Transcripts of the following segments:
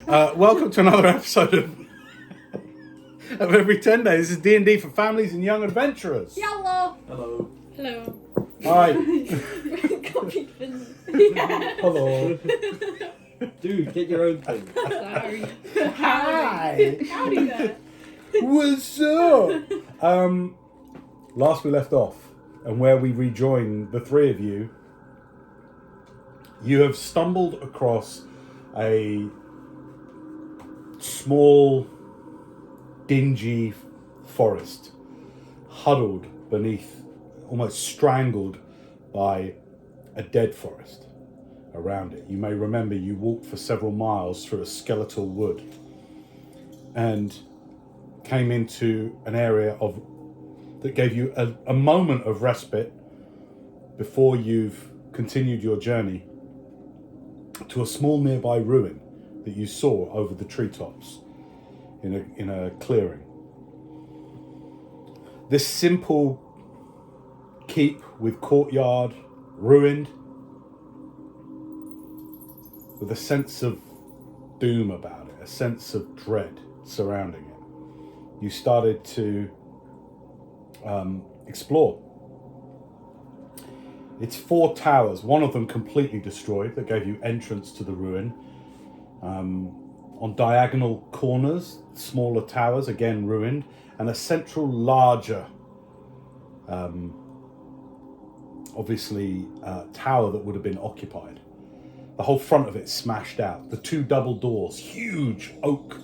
Welcome to another episode of Every Tenday. This is D&D for families and young adventurers. Hello. Hello. Hello. Hi. Hello. Dude, get your own thing. Sorry. Hi. Howdy there. What's up? Last we left off, and where we rejoined the three of you, you have stumbled across a small, dingy forest, huddled beneath, almost strangled by a dead forest around it. You may remember you walked for several miles through a skeletal wood and came into an area that gave you a moment of respite before you've continued your journey to a small nearby ruin that you saw over the treetops in a clearing. This simple keep with courtyard, ruined, with a sense of doom about it, a sense of dread surrounding it. You started to explore. It's 4 towers, one of them completely destroyed, that gave you entrance to the ruin. On diagonal corners, smaller towers, again ruined, and a central larger, tower that would have been occupied. The whole front of it smashed out. The 2 double doors, huge oak,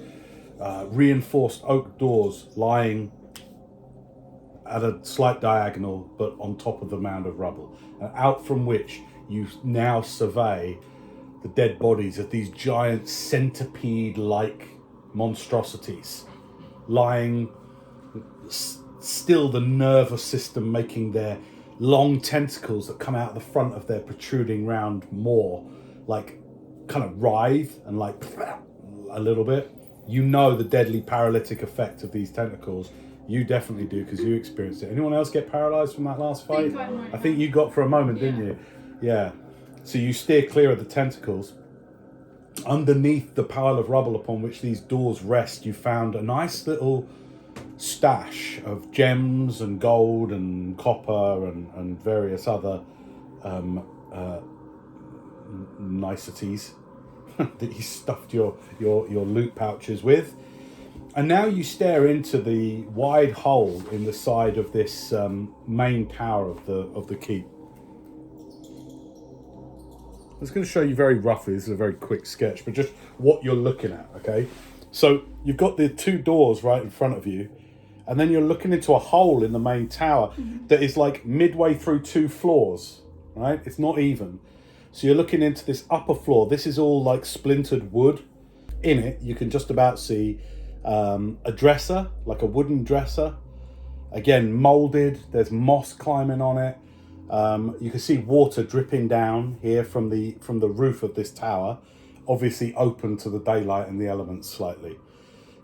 reinforced oak doors lying at a slight diagonal, but on top of the mound of rubble, and out from which you now survey the dead bodies of these giant centipede-like monstrosities, lying still, the nervous system making their long tentacles that come out the front of their protruding round maw, like kind of writhe and like a little bit. You know the deadly paralytic effect of these tentacles. You definitely do, because you experienced it. Anyone else get paralyzed from that last fight? I think you got for a moment, didn't you? Yeah. So you steer clear of the tentacles. Underneath the pile of rubble upon which these doors rest, you found a nice little stash of gems and gold and copper and various other niceties that you stuffed your loot pouches with. And now you stare into the wide hole in the side of this main tower of the keep. I was going to show you very roughly. This is a very quick sketch, but just what you're looking at, okay? So you've got the 2 doors right in front of you, and then you're looking into a hole in the main tower that is like midway through 2 floors, right? It's not even. So you're looking into this upper floor. This is all like splintered wood. In it, you can just about see a dresser, like a wooden dresser, again molded. There's moss climbing on it. You can see water dripping down here from the roof of this tower, obviously open to the daylight and the elements slightly.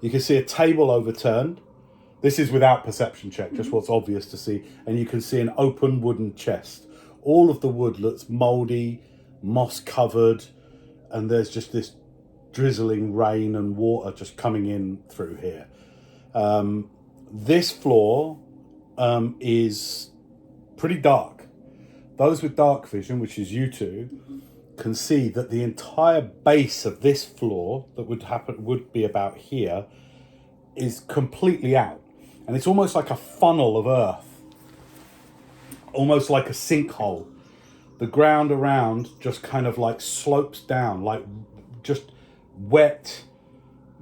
You can see a table overturned. This is without perception check, just what's obvious to see. And you can see an open wooden chest. All of the wood looks mouldy, moss covered, and there's just this drizzling rain and water just coming in through here. This floor is pretty dark. Those with dark vision, which is you two, can see that the entire base of this floor that would be about here is completely out. And it's almost like a funnel of earth, almost like a sinkhole. The ground around just kind of like slopes down, like just wet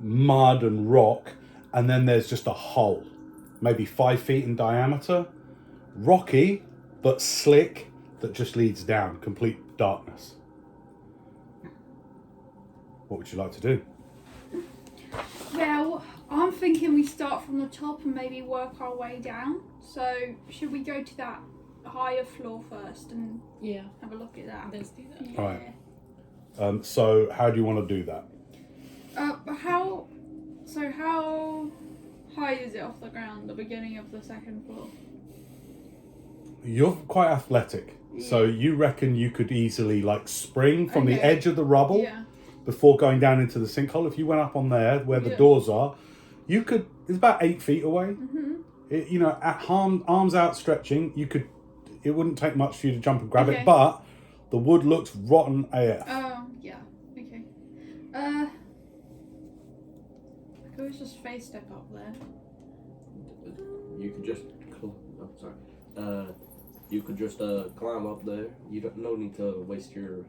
mud and rock, and then there's just a hole, maybe 5 feet in diameter, rocky but slick, that just leads down, complete darkness. What would you like to do? Well, I'm thinking we start from the top and maybe work our way down. So should we go to that higher floor first and have a look at that? Let's do that. Yeah. All right. So how do you want to do that? How high is it off the ground, the beginning of the 2nd floor? You're quite athletic, so you reckon you could easily like spring from the edge of the rubble before going down into the sinkhole. If you went up on there where the doors are, you could. It's about 8 feet away. It, you know, at arms outstretching, you could. It wouldn't take much for you to jump and grab it, but the wood looks rotten AF. Yeah. Okay. I could always just face step up there. You could just. You could just climb up there. You don't no need to waste your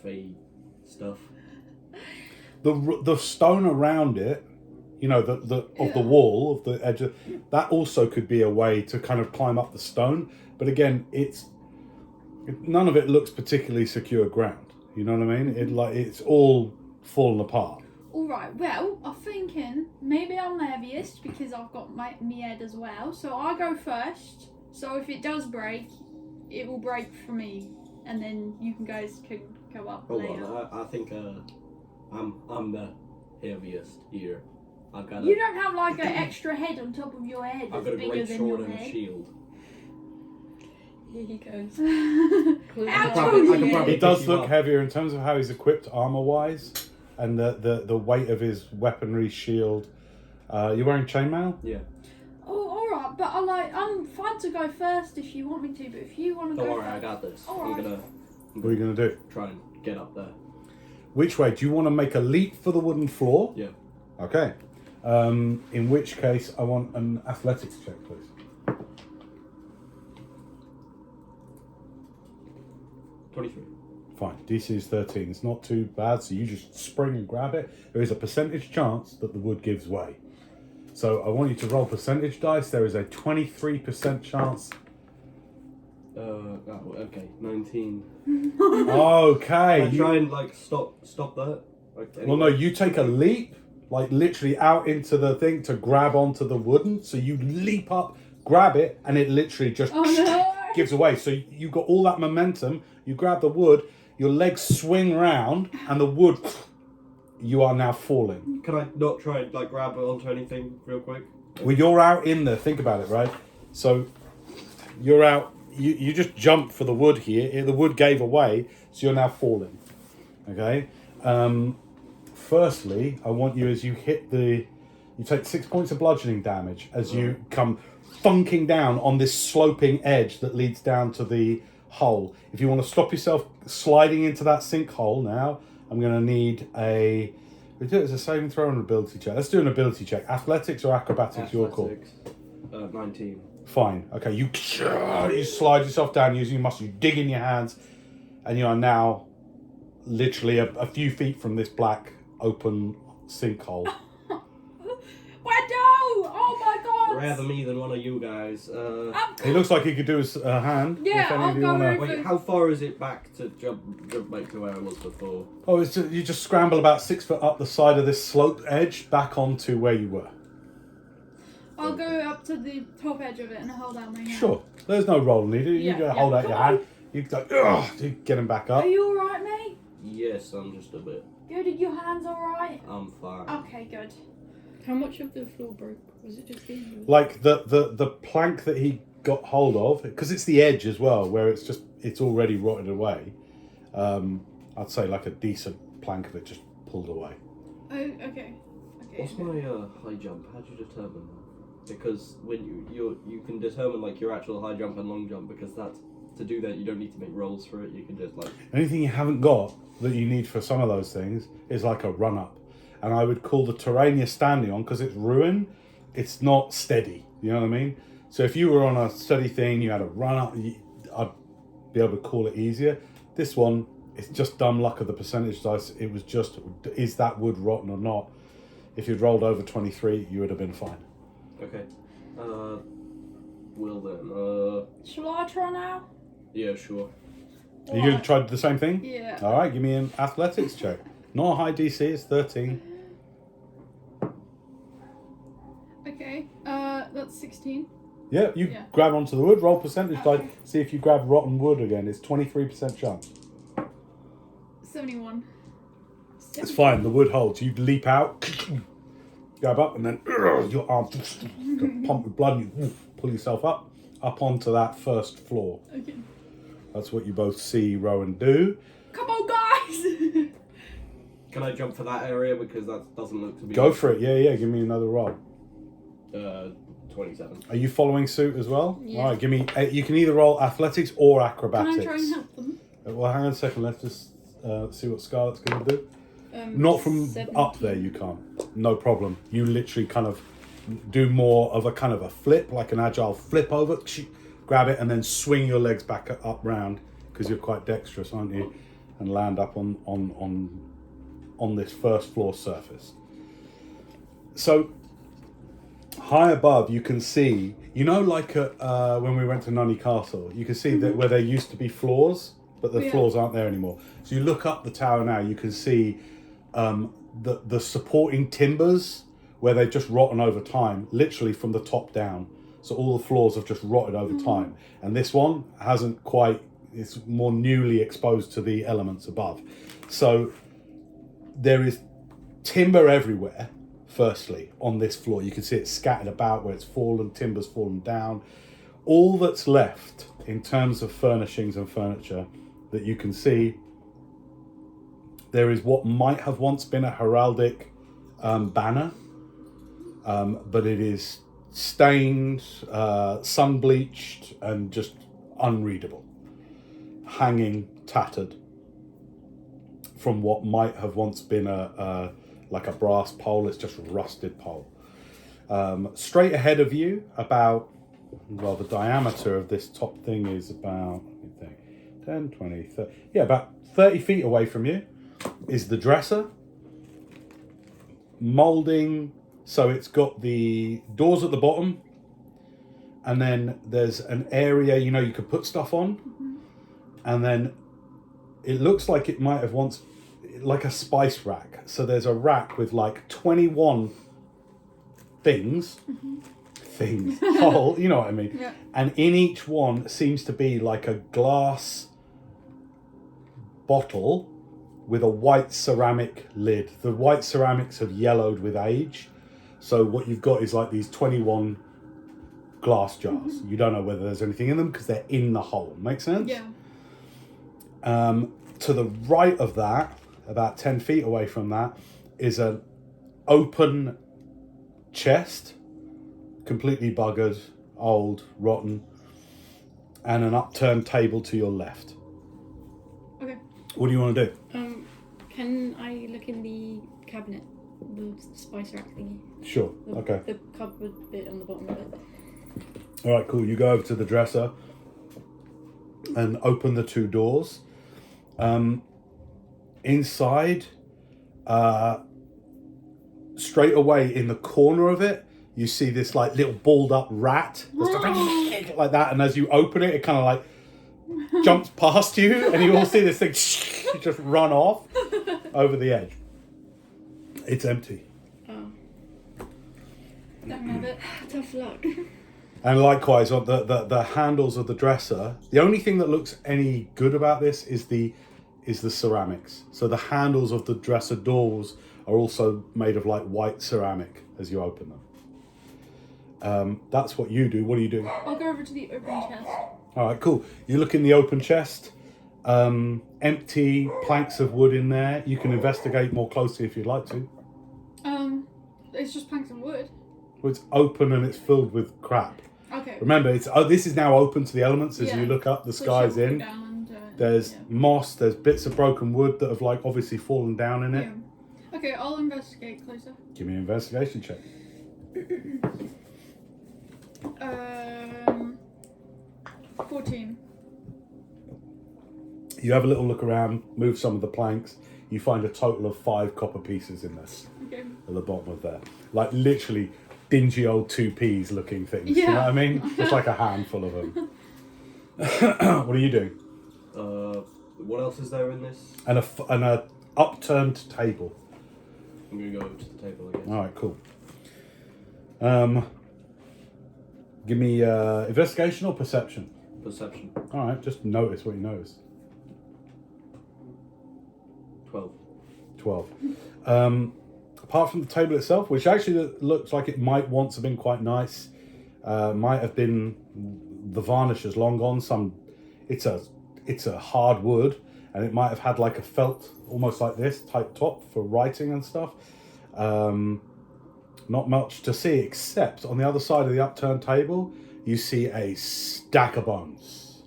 fey stuff. The stone around it, you know, the wall of the edge of, that also could be a way to kind of climb up the stone. But again, none of it looks particularly secure ground. You know what I mean? It's all fallen apart. Alright, well, I'm thinking maybe I'm the heaviest because I've got my head as well. So I go first. So if it does break, it will break for me. And then you guys could go up later. Hold on, I think I'm the heaviest here. You don't have like an extra head on top of your head I've that's got a bigger great than sword your and a head. shield. Here he goes. He does look heavier in terms of how he's equipped armor-wise. And the weight of his weaponry, shield. You're wearing chainmail? Yeah. Oh, alright, but I'm fine to go first if you want me to, but if you want to go Don't worry, first... I got this. Alright. What are you going to do? Try and get up there. Which way? Do you want to make a leap for the wooden floor? Yeah. Okay. In which case, I want an athletics check, please. 23. Fine. DC is 13. It's not too bad, so you just spring and grab it. There is a percentage chance that the wood gives way. So I want you to roll percentage dice. There is a 23% chance. Okay. 19. Okay. I try and stop that. Well, no, you take a leap, like literally out into the thing to grab onto the wooden. So you leap up, grab it, and it literally just gives away. So you got all that momentum. You grab the wood, your legs swing round, and the wood, you are now falling. Can I not try and grab it onto anything real quick? Well, you're out in there. Think about it, right? So you're out. You just jumped for the wood here. The wood gave away, so you're now falling. Okay. Firstly, I want you, as you hit you take 6 points of bludgeoning damage as you come thunking down on this sloping edge that leads down to the hole. If you want to stop yourself sliding into that sinkhole now, I'm going to need we do it as a saving throw and an ability check. Let's do an ability check. Athletics or acrobatics, your call. 19. Fine. Okay, you slide yourself down using your muscle. You dig in your hands, and you are now literally a few feet from this black open sinkhole. Wendell! Oh my god! Rather me than one of you guys. He looks like he could do a hand. Yeah, if any I'll of you go wanna... over. Wait, how far is it back to jump back to where I was before? Oh, you just scramble about 6 foot up the side of this slope edge back onto where you were. I'll go up to the top edge of it and hold out my hand. Sure. There's no roll needed. You just hold out your hand. You get him back up. Are you alright, mate? Yes, I'm just a bit. Good, are your hands alright? I'm fine. Okay, good. How much of the floor broke? Was it just the end? Like the plank that he got hold of, because it's the edge as well, where it's already rotted away. I'd say like a decent plank of it just pulled away. Oh, okay. What's my high jump? How do you determine that? Because when you can determine your actual high jump and long jump, because to do that you don't need to make rolls for it. You can just anything you haven't got that you need for some of those things is like a run up, and I would call the terrain you're standing on, because it's ruin, it's not steady. You know what I mean? So if you were on a steady thing, you had a run up, I'd be able to call it easier. This one, it's just dumb luck of the percentage dice. It was just, is that wood rotten or not? If you'd rolled over 23, you would have been fine. Okay. Well then, Shall I try now? yeah, sure. Are you going to try the same thing? Yeah. All right, give me an athletics check. Not a high DC, it's 13. Okay, that's 16. Yeah, you grab onto the wood, roll percentage dice, see if you grab rotten wood again. It's 23% chance. 71. It's fine, the wood holds. You leap out, grab up, and then your arm pump with blood, and you pull yourself up onto that first floor. Okay. That's what you both see Rowan do. Come on, guys! Can I jump for that area because that doesn't look to be. Go for it. Yeah. Give me another roll. 27. Are you following suit as well? Yeah. All right. Give me. You can either roll athletics or Can acrobatics. I try and help them? Well, hang on a second. Let's just see what Scarlett's going to do. Um, Not from 17. up there. You can't. No problem. You literally kind of do more of a kind of a flip, like an agile flip over. Grab it and then swing your legs back up round because you're quite dexterous, aren't you? And land up on this first floor surface. So high above, you can see, like when we went to Nunny Castle, you can see that where there used to be floors, but the floors aren't there anymore. So you look up the tower now, you can see the supporting timbers where they've just rotten over time, literally from the top down. So all the floors have just rotted over time. And this one hasn't quite, it's more newly exposed to the elements above. So there is timber everywhere, firstly, on this floor. You can see it scattered about where it's fallen, timber's fallen down. All that's left in terms of furnishings and furniture that you can see, there is what might have once been a heraldic banner, but it is stained, sun-bleached, and just unreadable. Hanging, tattered, from what might have once been like a brass pole. It's just rusted pole. Straight ahead of you, the diameter of this top thing is about, 10, 20, 30, about 30 feet away from you is the dresser. Moulding, so it's got the doors at the bottom, and then there's an area, you could put stuff on, and then it looks like it might have once, like a spice rack. So there's a rack with like 21 things, whole, you know what I mean? Yeah. And in each one seems to be like a glass bottle with a white ceramic lid. The white ceramics have yellowed with age. So what you've got is like these 21 glass jars. You don't know whether there's anything in them because they're in the hole. Make sense? Yeah. To the right of that, about 10 feet away from that, is an open chest, completely buggered, old, rotten, and an upturned table to your left. Okay. What do you want to do? Can I look in the cabinet, the spice rack thingy? Sure. Okay. The cupboard bit on the bottom of it. All right, cool. You go over to the dresser and open the two doors. Inside, straight away in the corner of it, you see this like little balled up rat that's like that, and as you open it, it kind of like jumps past you, and you all see this thing just run off over the edge. It's empty. Oh, Don't have it. tough luck. And likewise, on the handles of the dresser, the only thing that looks any good about this is the ceramics. So the handles of the dresser doors are also made of like white ceramic as you open them. That's what you do. What do you do? I'll go over to the open chest. All right, cool. You look in the open chest. Empty planks of wood in there. You can investigate more closely if you'd like to. It's just planks and wood. Well, it's open and it's filled with crap. Okay. Remember, this is now open to the elements as Yeah. you look up. The So sky's she'll go in. down and, There's moss. There's bits of broken wood that have like obviously fallen down in it. Yeah. Okay, I'll investigate closer. Give me an investigation check. 14. You have a little look around, move some of the planks. You find a total of 5 copper pieces in this Okay. at the bottom of there. Like literally dingy old 2p's looking things. You know Yeah. what I mean? Just like a handful of them. What are you doing? What else is there in this? And a upturned table. I'm going to go over to the table again. All right, cool. Give me investigation or perception. Perception. All right, just notice what you notice. 12. 12. Apart from the table itself, which actually looks like it might once have been quite nice, might have been, the varnish is long gone. It's a hard wood, and it might have had like a felt, almost like this, type top for writing and stuff. Not much to see, except on the other side of the upturned table, you see a stack of bones.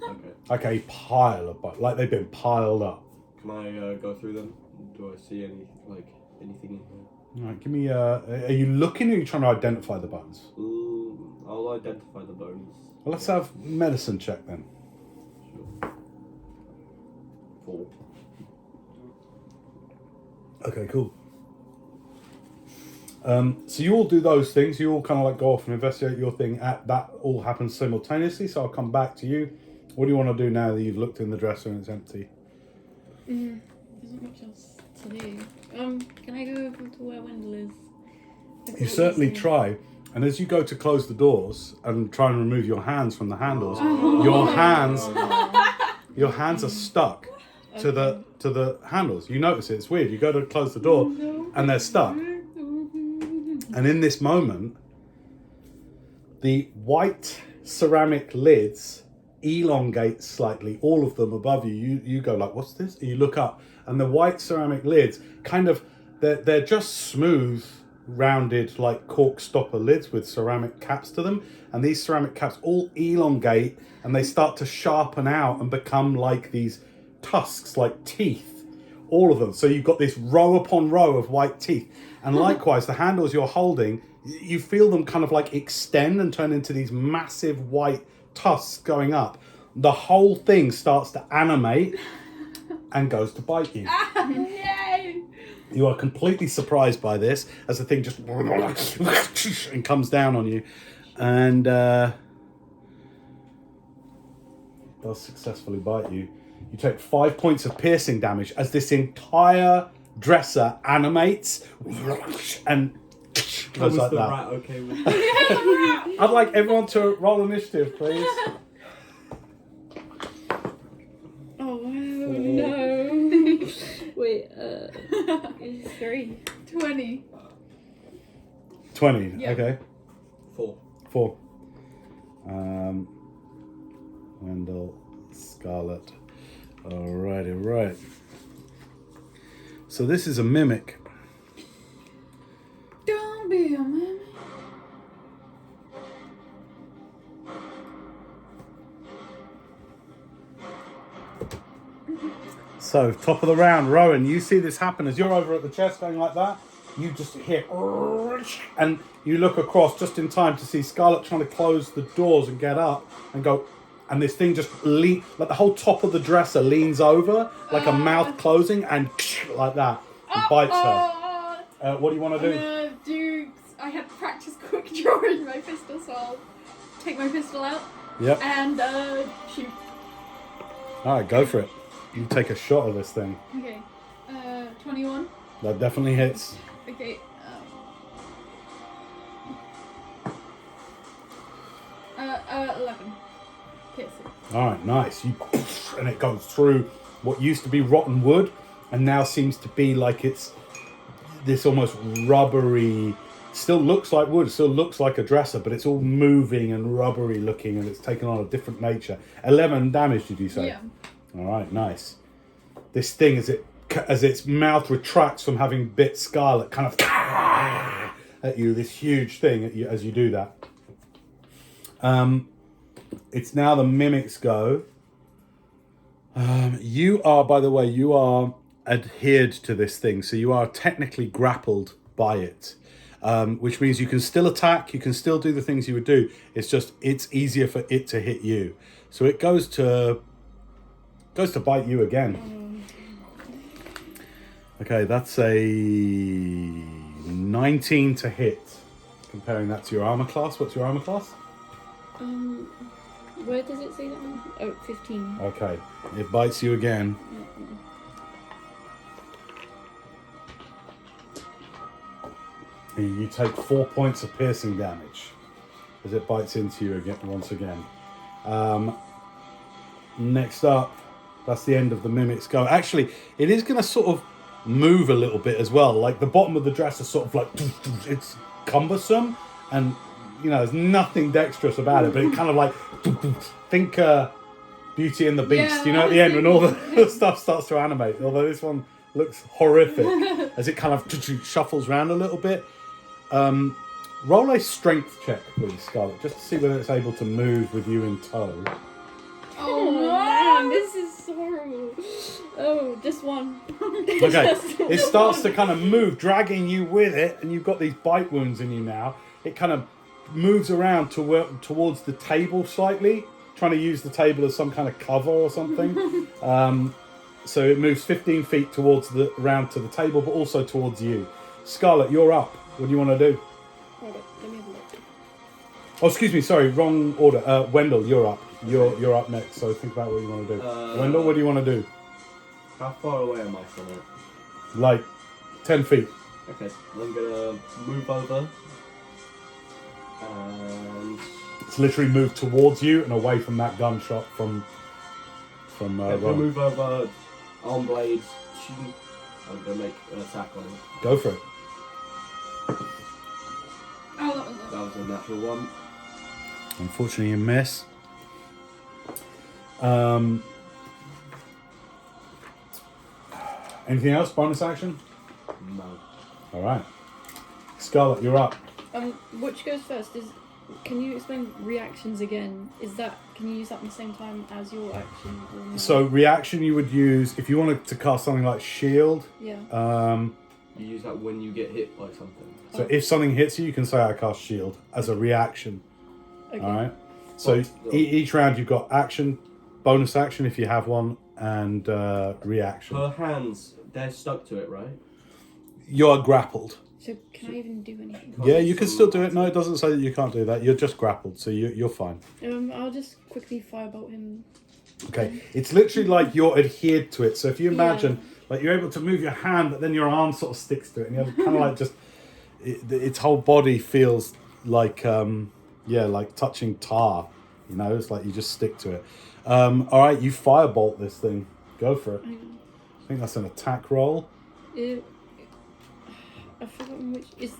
Okay. Like a pile of bones, like they've been piled up. Can I go through them? Do I see anything in here? All right, give me. Are you looking, or are you trying to identify the bones? I'll identify the bones. Well, let's have medicine check then. Sure. 4. Okay, cool. So you all do those things. You all kind of like go off and investigate your thing. That all happens simultaneously. So I'll come back to you. What do you want to do now that you've looked in the dresser and it's empty? There's not much else to do. Can I go over to where Wendel is? Look You at what certainly he's try. And as you go to close the doors and try and remove your hands from the handles, Oh. your hands are stuck to the handles. You notice it. It's weird. You go to close the door and they're stuck. And in this moment, the white ceramic lids elongate slightly, all of them above you. You go like, what's this? And you look up, and the white ceramic lids kind of, they're just smooth, rounded, like cork stopper lids with ceramic caps to them. And these ceramic caps all elongate, and they start to sharpen out and become like these tusks, like teeth, all of them. So you've got this row upon row of white teeth. And likewise, the handles you're holding, you feel them kind of like extend and turn into these massive white tusks going up. The whole thing starts to animate and goes to bite you. Yay! You are completely surprised by this as the thing just and comes down on you, and does successfully bite you. You take 5 points of piercing damage as this entire dresser animates and goes like that. Rat okay with I'd like everyone to roll initiative, please. Oh wow, no. Wait, it's 3. 20. 20, Yeah. okay. 4. 4. Wendel Scarlett. Alrighty, right. So this is a mimic. Don't be a mimic. So, top of the round, Rowan, you see this happen as you're over at the chest going like that. You just hear, and you look across just in time to see Scarlett trying to close the doors and get up and go, and this thing just like the whole top of the dresser leans over like a mouth closing and like that and bites her. What do you want to do? I had to practice quick drawing my pistol, so I'll take my pistol out Yep. and shoot. All right, go for it. You take a shot of this thing. Okay. 21. That definitely hits. Okay. 11. Hits it. All right, nice. And it goes through what used to be rotten wood and now seems to be like it's this almost rubbery, still looks like wood, still looks like a dresser, but it's all moving and rubbery looking and it's taken on a different nature. 11 damage, did you say? Yeah. All right, nice. This thing, as its mouth retracts from having bit Scarlet, kind of at you, this huge thing at you as you do that. It's now the mimic's go. You are, by the way, you are adhered to this thing, so you are technically grappled by it, which means you can still attack, you can still do the things you would do. It's just it's easier for it to hit you. So it goes to bite you again. Okay, that's a 19 to hit. Comparing that to your armor class. What's your armor class? Where does it say that one? Oh, 15. Okay, it bites you again. You take 4 points of piercing damage as it bites into you again once again. Next up, that's the end of the mimic's go. Actually, it is going to sort of move a little bit as well. Like the bottom of the dress is sort of like, it's cumbersome and, you know, there's nothing dexterous about it, but it kind of like, think Beauty and the Beast. Yeah, You know, at I the end when all the, was the stuff starts to animate. Although this one looks horrific as it kind of shuffles around a little bit. Roll a strength check, please, Scarlett, just to see whether it's able to move with you in tow. Oh, man, no. this is horrible. Oh, just one. Okay, Just it starts to one. kind of move, dragging you with it, and you've got these bite wounds in you now. It kind of moves around towards the table slightly, trying to use the table as some kind of cover or something. So it moves 15 feet around to the table, but also towards you. Scarlett, you're up. What do you want to do? Hold up, let me have a look. Oh, excuse me, sorry, wrong order. Wendell, you're up. You're up next, so think about what you want to do. Wendell, what do you want to do? How far away am I from it? Like 10 feet. Okay, I'm gonna move over. And It's literally moved towards you and away from that gunshot from I'm gonna Rowan. move over, arm blades. I'm gonna make an attack on it. Go for it. Oh, That was a natural one. Unfortunately, you miss. Anything else? Bonus action? No. All right. Scarlett, you're up. Which goes first? Can you explain reactions again? Can you use that at the same time as your action? Or no? So reaction you would use if you wanted to cast something like shield. Yeah. You use that when you get hit by something. So if something hits you, you can say I cast shield as a reaction. Okay. All right. So each round you've got action, bonus action if you have one, and reaction. Her hands, they're stuck to it, right? You're grappled. So can I even do anything? Yeah, you can still do it. No, it doesn't say that you can't do that. You're just grappled, so you're fine. I'll just quickly firebolt him. Okay. It's literally like you're adhered to it. So if you imagine, like you're able to move your hand, but then your arm sort of sticks to it, and you're kind of like just, its whole body feels like, like touching tar. You know, it's like you just stick to it. All right, you firebolt this thing. Go for it. Hang on. I think that's an attack roll. I've forgotten which. Is it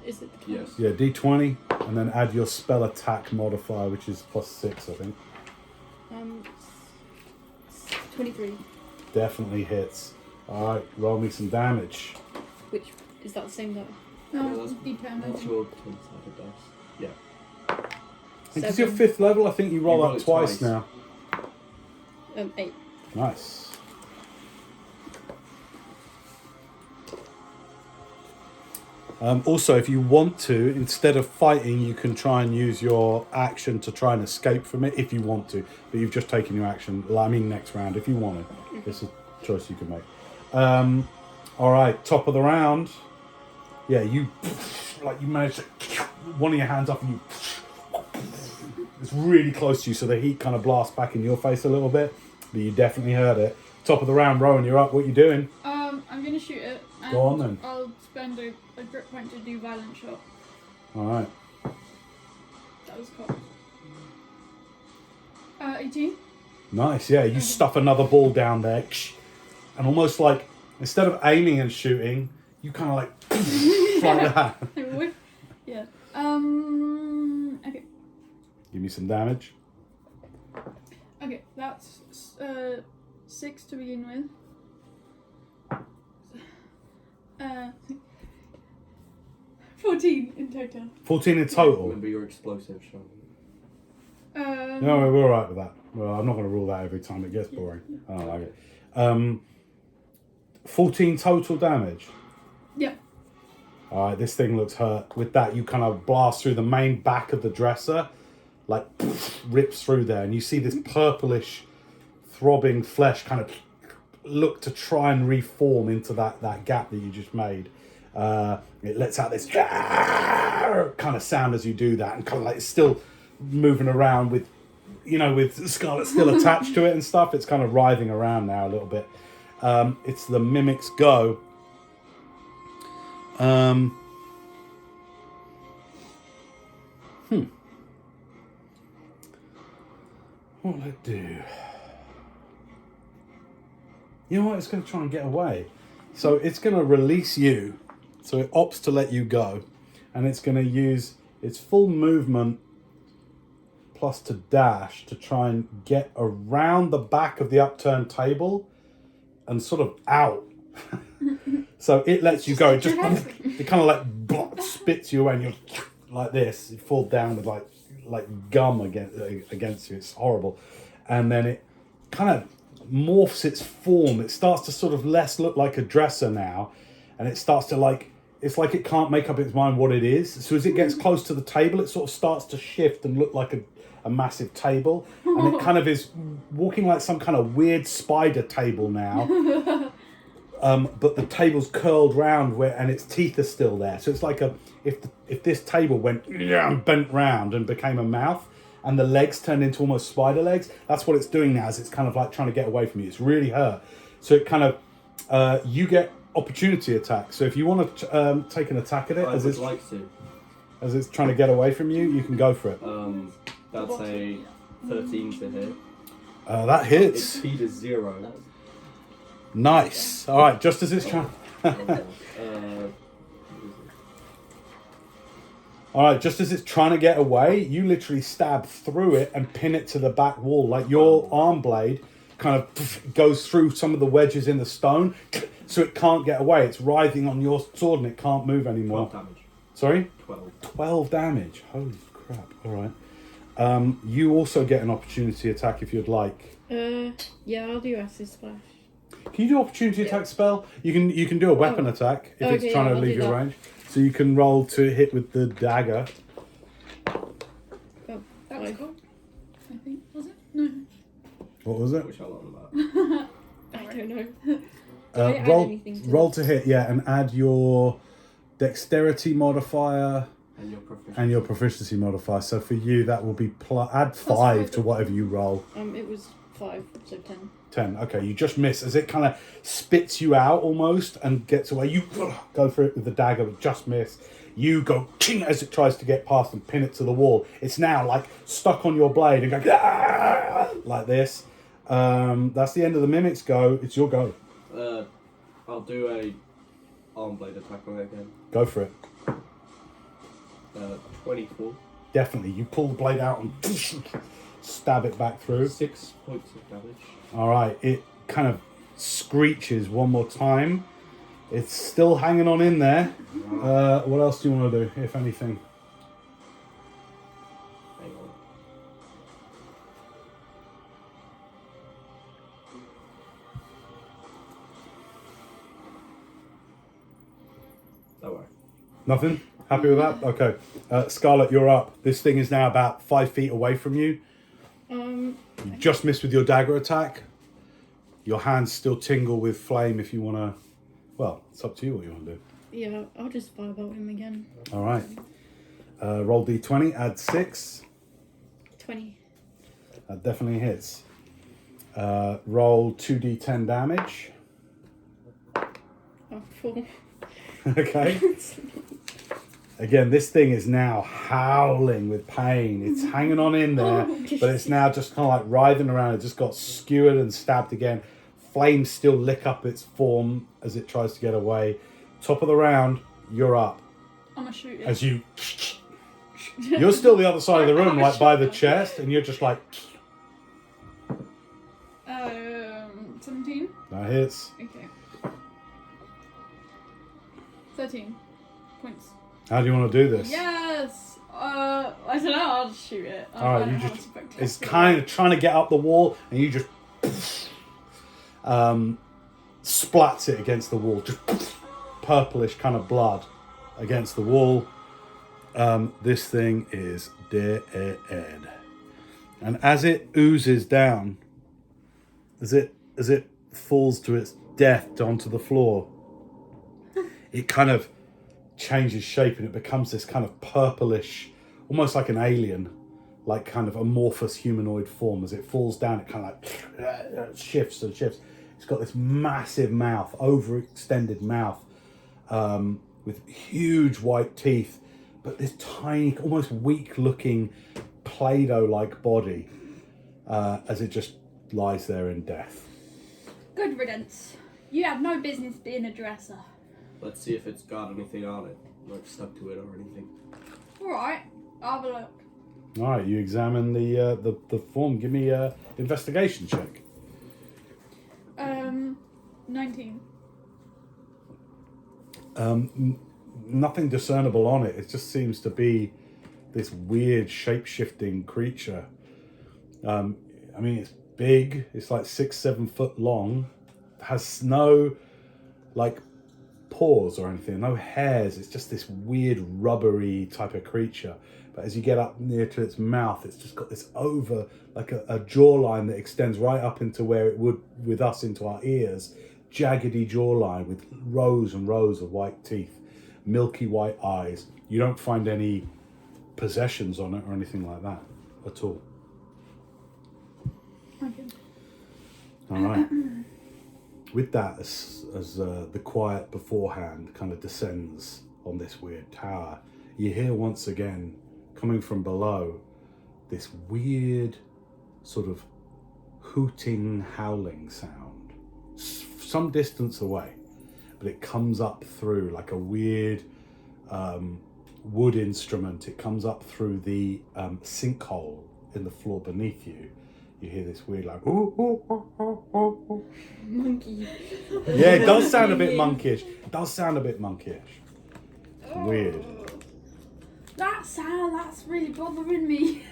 the count? Yes. Yeah, D20, and then add your spell attack modifier, which is +6, I think. 23. Definitely hits. All right, roll me some damage. Which, is that the same die? no, that's- determined. That's your twin-sided dice. Yeah. Because you're 5th level, I think you roll You roll that it twice twice. now. 8. Nice. Also, if you want to, instead of fighting, you can try and use your action to try and escape from it if you want to. But you've just taken your action. I mean, next round, if you want to. It's a choice you can make. All right, top of the round. Yeah, you manage to one of your hands up and you. It's really close to you, so the heat kind of blasts back in your face a little bit. But you definitely heard it. Top of the round, Rowan, you're up. What you doing? I'm gonna shoot it. And Go on then. I'll spend a grip point to do violent shot. All right. That was cool. 18. Nice, yeah. You stuff another ball down there, and almost like instead of aiming and shooting, you kind of like like that. Yeah. Okay. Give me some damage. Okay, that's 6 to begin with. 14 in total. 14 in total. Remember your explosive shot. No, we're all right with that. Well, I'm not going to rule that every time. It gets boring. I don't like it. 14 total damage. Yeah. All right, this thing looks hurt. With that, you kind of blast through the main back of the dresser, like rips through there, and you see this purplish, throbbing flesh kind of look to try and reform into that gap that you just made. It lets out this kind of sound as you do that, and kind of like it's still moving around with Scarlett still attached to it and stuff. It's kind of writhing around now a little bit. It's the mimic's go. What will it do? You know what? It's going to try and get away. So it's going to release you. So it opts to let you go. And it's going to use its full movement plus to dash to try and get around the back of the upturned table and sort of out. So it lets you go. It just it kind of like spits you away, and you're like this. You fall down with like gum against you. It's horrible, and then it kind of morphs its form. It starts to sort of less look like a dresser now, and it starts to it's like it can't make up its mind what it is. So as it gets close to the table, it sort of starts to shift and look like a massive table, and it kind of is walking like some kind of weird spider table now. But the table's curled round and its teeth are still there. So it's like if this table went bent round and became a mouth, and the legs turned into almost spider legs. That's what it's doing now. Is it's kind of like trying to get away from you. It's really hurt. So it kind of you get opportunity attack. So if you want to take an attack at it, I would like to. As it's trying to get away from you, you can go for it. That's a 13 to hit. That Its hits. speed is 0. Nice. All right. Just as it's trying. All right, just as it's trying to get away, you literally stab through it and pin it to the back wall. Like your arm blade kind of goes through some of the wedges in the stone, so it can't get away. It's writhing on your sword and it can't move anymore. 12 damage. Sorry? 12. 12 damage. Holy crap. All right. You also get an opportunity attack if you'd like. Yeah, I'll do acid splash. Can you do opportunity attack spell? You can do a weapon attack if it's trying to leave your range. So you can roll to hit with the dagger. Oh, That was cool. I think, was it? No. What was it? Which I love about. I don't know. Do I add Roll anything to roll to hit, yeah, and add your dexterity modifier And your proficiency modifier. So for you, that will be add 5 5 to whatever you roll. It was 5, so 10. 10. Okay, you just miss as it kind of spits you out almost and gets away. You go for it with the dagger, but just miss. You go ting as it tries to get past and pin it to the wall. It's now like stuck on your blade and going like this. That's the end of the mimic's go. It's your go. I'll do a arm blade attack on it again. Go for it. 24. Definitely. You pull the blade out and stab it back through. 6 points of damage. All right, it kind of screeches one more time. It's still hanging on in there. What else do you want to do, if anything? Hang on. Don't worry. Nothing? Happy with that? Okay. Scarlett, you're up. This thing is now about 5 feet away from you. You just missed with your dagger attack. Your hands still tingle with flame if you want to... Well, it's up to you what you want to do. Yeah, I'll just firebolt him again. All right. Roll d20, add 6. 20. That definitely hits. Roll 2d10 damage. Oh, 4. Okay. Again, this thing is now howling with pain. It's hanging on in there, but it's now just kind of like writhing around. It just got skewered and stabbed again. Flames still lick up its form as it tries to get away. Top of the round, you're up. I'm gonna shoot it. As you're still the other side of the room, like by the chest, and you're just like... 17? That hits. Okay. 13 points. How do you want to do this? Yes! I don't know, I'll just shoot it. All right, you just... It's kind of trying to get up the wall, and you just... splats it against the wall. Just purplish kind of blood against the wall. This thing is dead. And as it oozes down, as it falls to its death onto the floor, it kind of changes shape and it becomes this kind of purplish, almost like an alien, like kind of amorphous humanoid form. As it falls down, it kind of like shifts and shifts. It's got this massive mouth, overextended mouth, with huge white teeth, but this tiny, almost weak-looking Play-Doh-like body, as it just lies there in death. Good riddance. You have no business being a dresser. Let's see if it's got anything on it, like stuck to it or anything. Alright, I'll have a look. All right, you examine the form. Give me a investigation check. 19. Nothing discernible on it. It just seems to be this weird shape-shifting creature. I mean, it's big. It's like 6-7 foot long. Has no like paws or anything. No hairs. It's just this weird rubbery type of creature. But as you get up near to its mouth, it's just got this like a jawline that extends right up into where it would with us into our ears. Jaggedy jawline with rows and rows of white teeth, milky white eyes. You don't find any possessions on it or anything like that at all. Okay. All right. With that, as the quiet beforehand kind of descends on this weird tower, you hear once again, coming from below, this weird sort of hooting, howling sound. Some distance away, but it comes up through like a weird wood instrument. It comes up through the sinkhole in the floor beneath you. You hear this weird like ooh, ooh, ooh, ooh, ooh, ooh. Monkey. Yeah, it does sound a bit monkish. It does sound a bit monkish. Weird. That sound, that's really bothering me.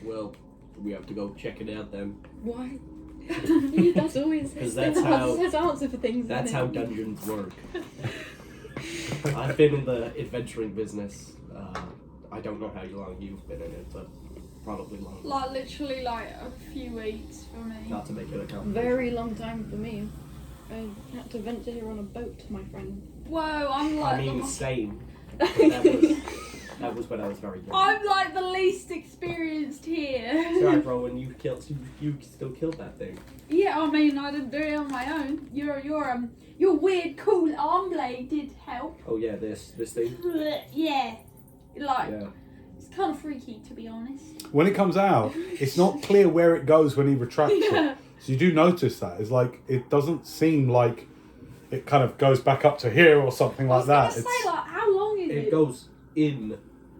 Well, we have to go check it out then. Why? That's always Because that's how his answer for things. that's isn't how it? dungeons work. I've been in the adventuring business. I don't know how long you've been in it, but probably long. Like literally like a few weeks for me. Not to make it a competition. Very long time for me. I had to venture here on a boat, my friend. Whoa, I'm like I mean, the, same. But that was when I was very young. I'm like the least experienced here. Sorry, Rowan, you still killed that thing. Yeah, I mean I didn't do it on my own. Your weird cool arm blade did help. Oh yeah, this thing. Yeah. Like Yeah. it's kind of freaky to be honest. When it comes out, it's not clear where it goes when he retracts Yeah. it. So you do notice that. It's like, it doesn't seem like it kind of goes back up to here or something I like was that. gonna say like how long is It it? goes in.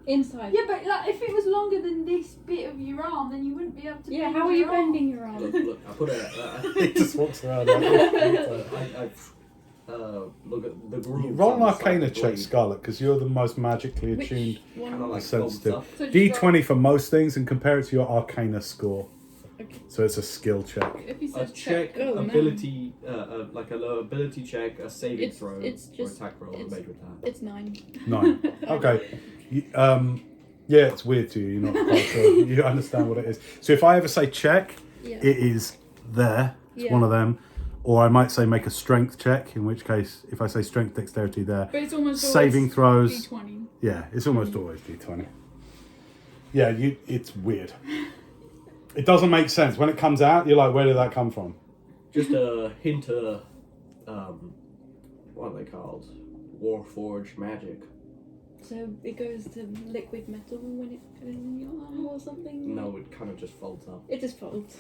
Inside. Yeah, but like if it was longer than this bit of your arm, then you wouldn't be able to. Yeah, bend how are your you arm. bending your arm? Look, I put a. It just walks around like this. Look at the grooves. Roll on an the side Arcana of the check, blade. Scarlett, because you're the most magically Which attuned, one? Kinda like sensitive. thumbs up. So just D20 for most things, and compare it to your Arcana score. Okay. So it's a skill check. If he A says check, Oh, no. ability, like a low ability check, a saving It's- throw, it's or just- attack roll, and it's- major attack. It's 9. 9. Okay. Yeah, it's weird to you. You're not quite sure. You understand what it is. So if I ever say check, Yeah. it is there. It's Yeah. one of them. Or I might say make a strength check, in which case, if I say strength, dexterity there, But it's almost saving always throws. D20. Yeah, it's almost always D20. Yeah, it's weird. It doesn't make sense. When it comes out, you're like, where did that come from? Just a hint of, what are they called? Warforged magic. So it goes to liquid metal when it goes in your arm or something? No, it kind of just folds up. It just folds.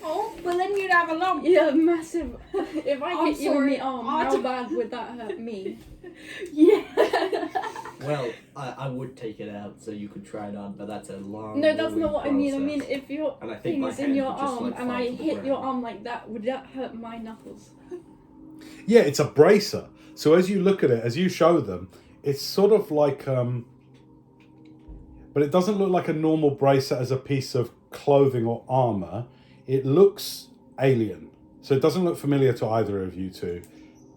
Oh, but then you'd have a lump. Yeah, massive. If I I'm hit you in sorry, the arm, I how don't- bad would that hurt me? Yeah. Well, I would take it out so you could try it on, but that's a long. No, that's not grueling what I mean. I mean, process. if your And I think thing my is in hand your would just, arm like, and fall I to the hit your ground. arm like that, would that hurt my knuckles? Yeah, it's a bracer. So as you look at it, as you show them, it's sort of like, but it doesn't look like a normal bracer as a piece of clothing or armor. It looks alien. So it doesn't look familiar to either of you two,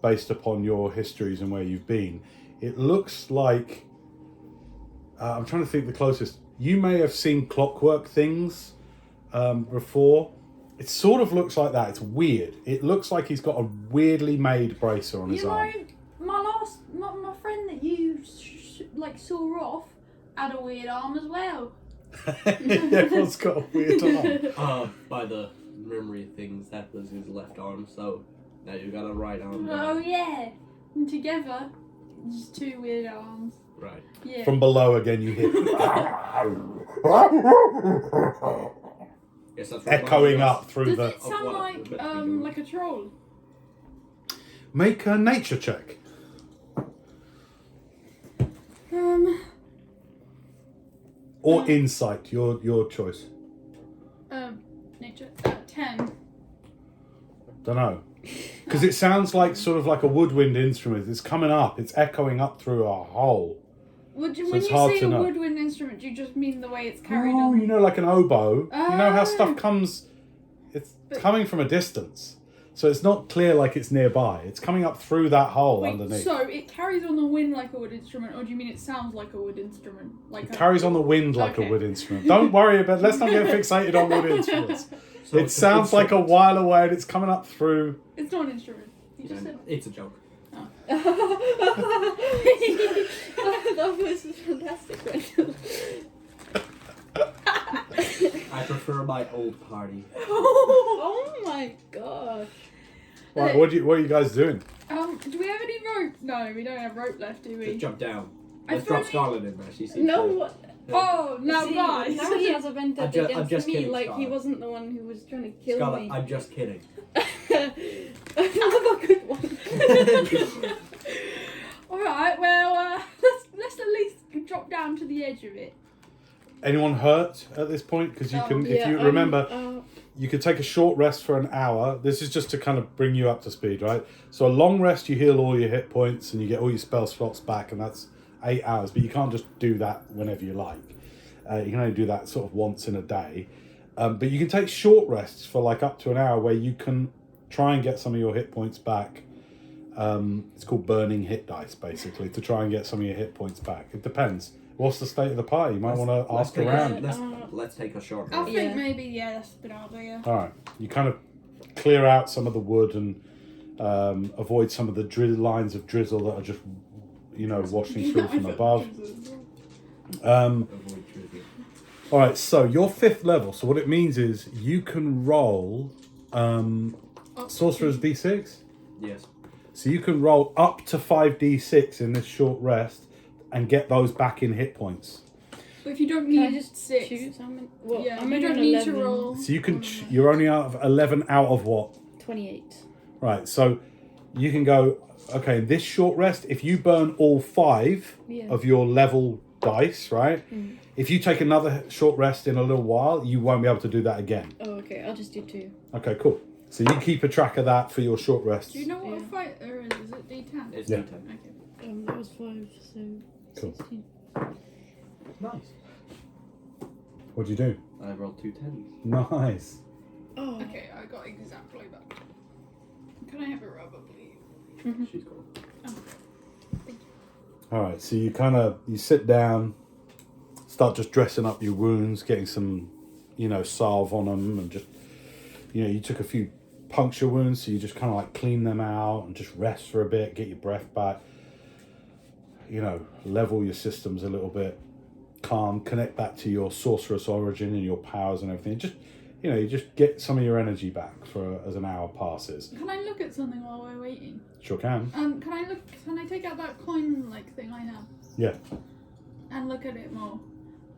based upon your histories and where you've been. It looks like, I'm trying to think the closest. You may have seen Clockwork Things before. It sort of looks like that. It's weird. It looks like he's got a weirdly made bracer on his You know, arm. my friend that you like saw off had a weird arm as well. Everyone's got a weird arm. By the memory of things, that was his left arm, so now you got a right arm. Oh yeah, and together, just two weird arms. Right. Yeah. From below again, you hear Yes, that's echoing up through Does the. it sound what like it's meant to be doing. like a troll? Make a nature check. or insight, your choice. Nature. 10. Don't know. Because it sounds like sort of like a woodwind instrument. It's coming up. It's echoing up through a hole. When So you it's hard say to a know. woodwind instrument, do you just mean the way it's carried Oh, on? you know, like an oboe. You know how stuff Oh. comes. It's But- coming from a distance, so it's not clear like it's nearby. It's coming up through that hole Wait, underneath. so it carries on the wind like a wood instrument, or do you mean it sounds like a wood instrument? Like It carries on the wind like Okay. a wood instrument. Don't worry about. Let's not get fixated on wood instruments. So It it's an sounds like a instrument. while away, and it's coming up through. It's not an instrument. You just said. It's a joke. That was fantastic, Wendell. I prefer my old party. Oh my gosh. Right, what are you guys doing? Do we have any rope? No, we don't have rope left, do we? Just jump down. I Let's drop thought Scarlett in there. She seems No, to- what? Oh, now See, guys! now he has a vendetta I'm against just me, kidding, like he Scarlett. wasn't the one who was trying to kill Scarlett, me. I'm just kidding. Another good one. Alright, well, let's at least drop down to the edge of it. Anyone hurt at this point? Because you Oh, can, if you remember, uh, you could take a short rest for an hour. This is just to kind of bring you up to speed, right? So a long rest, you heal all your hit points and you get all your spell slots back, and that's 8 hours. But you can't just do that whenever you like. You can only do that sort of once in a day. But you can take short rests for like up to an hour where you can try and get some of your hit points back. It's called burning hit dice, basically, to try and get some of your hit points back. It depends. What's the state of the party? You might want to ask take around. Let's take a short I break. think Yeah. maybe, yeah, that's a good idea. All right. You kind of clear out some of the wood and avoid some of the lines of drizzle that are just, washing through from above. Avoid trivia. All right. So you're 5th level. So what it means is you can roll Sorcerer's D6. Yes. So you can roll up to 5d6 in this short rest and get those back in hit points. But if you don't Can I need just 6, choose how many? Well, yeah, I'm you only don't on need 11. to roll. So you can you're only out of 11 out of what? 28. Right. So you can go, okay, this short rest, if you burn all 5 Yeah. of your level dice, right? If you take another short rest in a little while, you won't be able to do that again. Oh, okay. I'll just do 2. Okay, cool. So you keep a track of that for your short rests. Do you know what a Yeah. fighter is? Is it D10? It's Yeah. D10. Okay. That was 5, so Cool. 16. Nice. What'd you do? I rolled 2 10s. Nice. Oh. Okay, I got exactly that. Can I have a rubber, please? She's cool. All right, so you sit down, start just dressing up your wounds, getting some, salve on them, and just, you took a few puncture wounds, so you just kind of like clean them out and just rest for a bit, get your breath back, level your systems a little bit, calm, connect back to your sorceress origin and your powers and everything. Just, you just get some of your energy back as an hour passes. Can I look at something while we're waiting? Sure can. Can I take out that coin thing I have Yeah. and look at it more?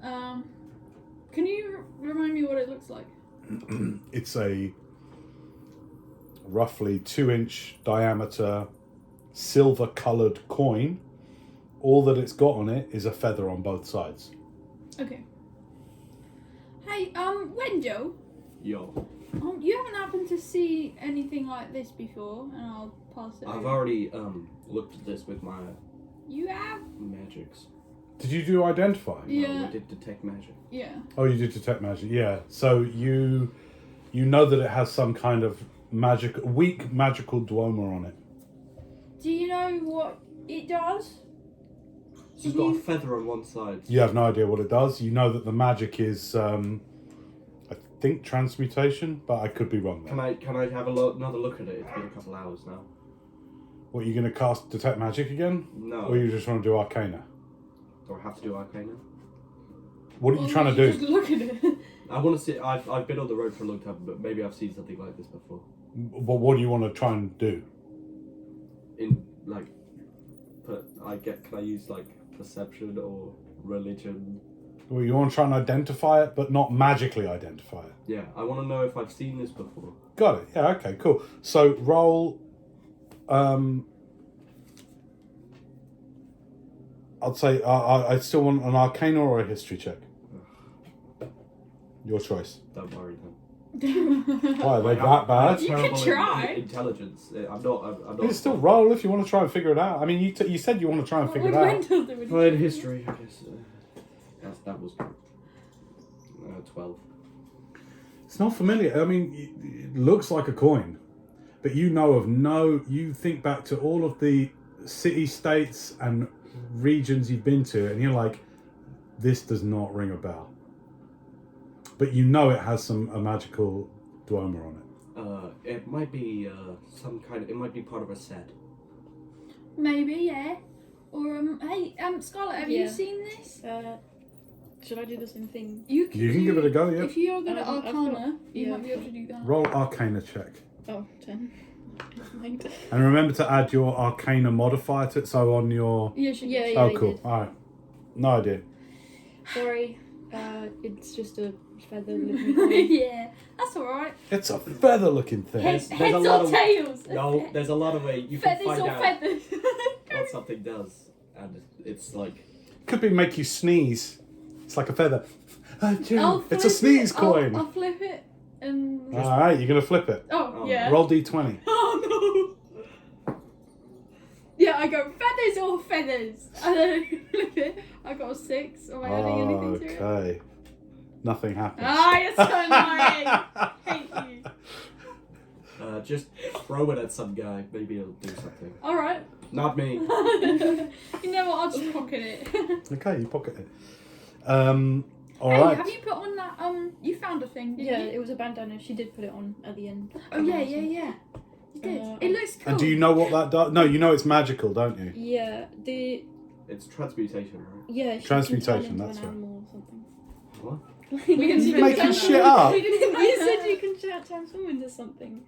Can you remind me what it looks like? It's a roughly 2-inch diameter silver coloured coin. All that it's got on it is a feather on both sides. Okay. Hey, Wendel, Yo. you haven't happened to see anything like this before, and I'll pass it I've over. already looked at this with my You have? magics. Did you do identify? Yeah. We did detect magic. Yeah. Oh, you did detect magic. Yeah. So you know that it has some kind of weak magical duoma on it. Do you know what it does? She's got a feather on one side. You have no idea what it does. You know that the magic is, I think, transmutation, but I could be wrong there. Can I have another look at it? It's been a couple hours now. What, you going to cast detect magic again? No. Or you just want to do arcana? Do I have to do arcana? What are you trying to do? Just look at it. I want to see. I've been on the road for a long time, but maybe I've seen something like this before. But what do you want to try and do? Can I use perception or religion? Well, you want to try and identify it, but not magically identify it. Yeah, I want to know if I've seen this before. Got it. Yeah, okay, cool. So roll, I'd say, I still want an arcana or a history check. Ugh. Your choice. Don't worry then. Why are they that bad? You could Terrible try. intelligence. I'm not. I'm You not. can still roll if you want to try and figure it out. I mean, you said you want to try and What figure would it out. Wendell do with Well, in it? history, I guess. That was 12. It's not familiar. I mean, it looks like a coin, but you know of no. You think back to all of the city states and regions you've been to, and you're like, this does not ring a bell. But you know it has a magical duoma on it. It might be some kind of. It might be part of a set. Maybe, yeah. Or hey, Scarlett, have you Yeah. seen this? Should I do the same thing? You can give it a go, yeah. If you're good at I've Arcana, got- you yeah. might be able to do that. Roll Arcana check. Oh, 10. Mind. And remember to add your Arcana modifier to it, so on your... Yeah, she Yeah, did. yeah. Oh, you cool. did. Alright. No idea. Sorry. It's just a feather looking thing. Yeah, that's alright. It's a feather-looking thing. Heads, there's a heads lot or of- tails? No, there's a lot of ways you can Feathers find or out feathers? what something does, and it's like. Could be make you sneeze. It's like a feather. I'll It's a flip sneeze it. coin. I'll flip it and... Alright, you're going to flip it. Oh, Oh, yeah. Roll D20. Oh, no. Yeah, I go feathers or feathers. And then I flip it. I got a 6. Am I adding anything to it? Okay. Nothing happens. Ah, you're so annoying. Hate you. Just throw it at some guy. Maybe it'll do something. Alright. Not me. You know what? I'll just pocket it. Okay, you pocket it. Hey, Alright. have you put on that, you found a thing, didn't Yeah, you? it was a bandana. She did put it on at the end. Oh, yeah. You did. It looks cool. And do you know what that does? No, you know it's magical, don't you? Yeah, It's transmutation, right? yeah. She Transmutation, can turn that's into right. an animal or something. What? We didn't Making shit up. We didn't You said you can transform into something.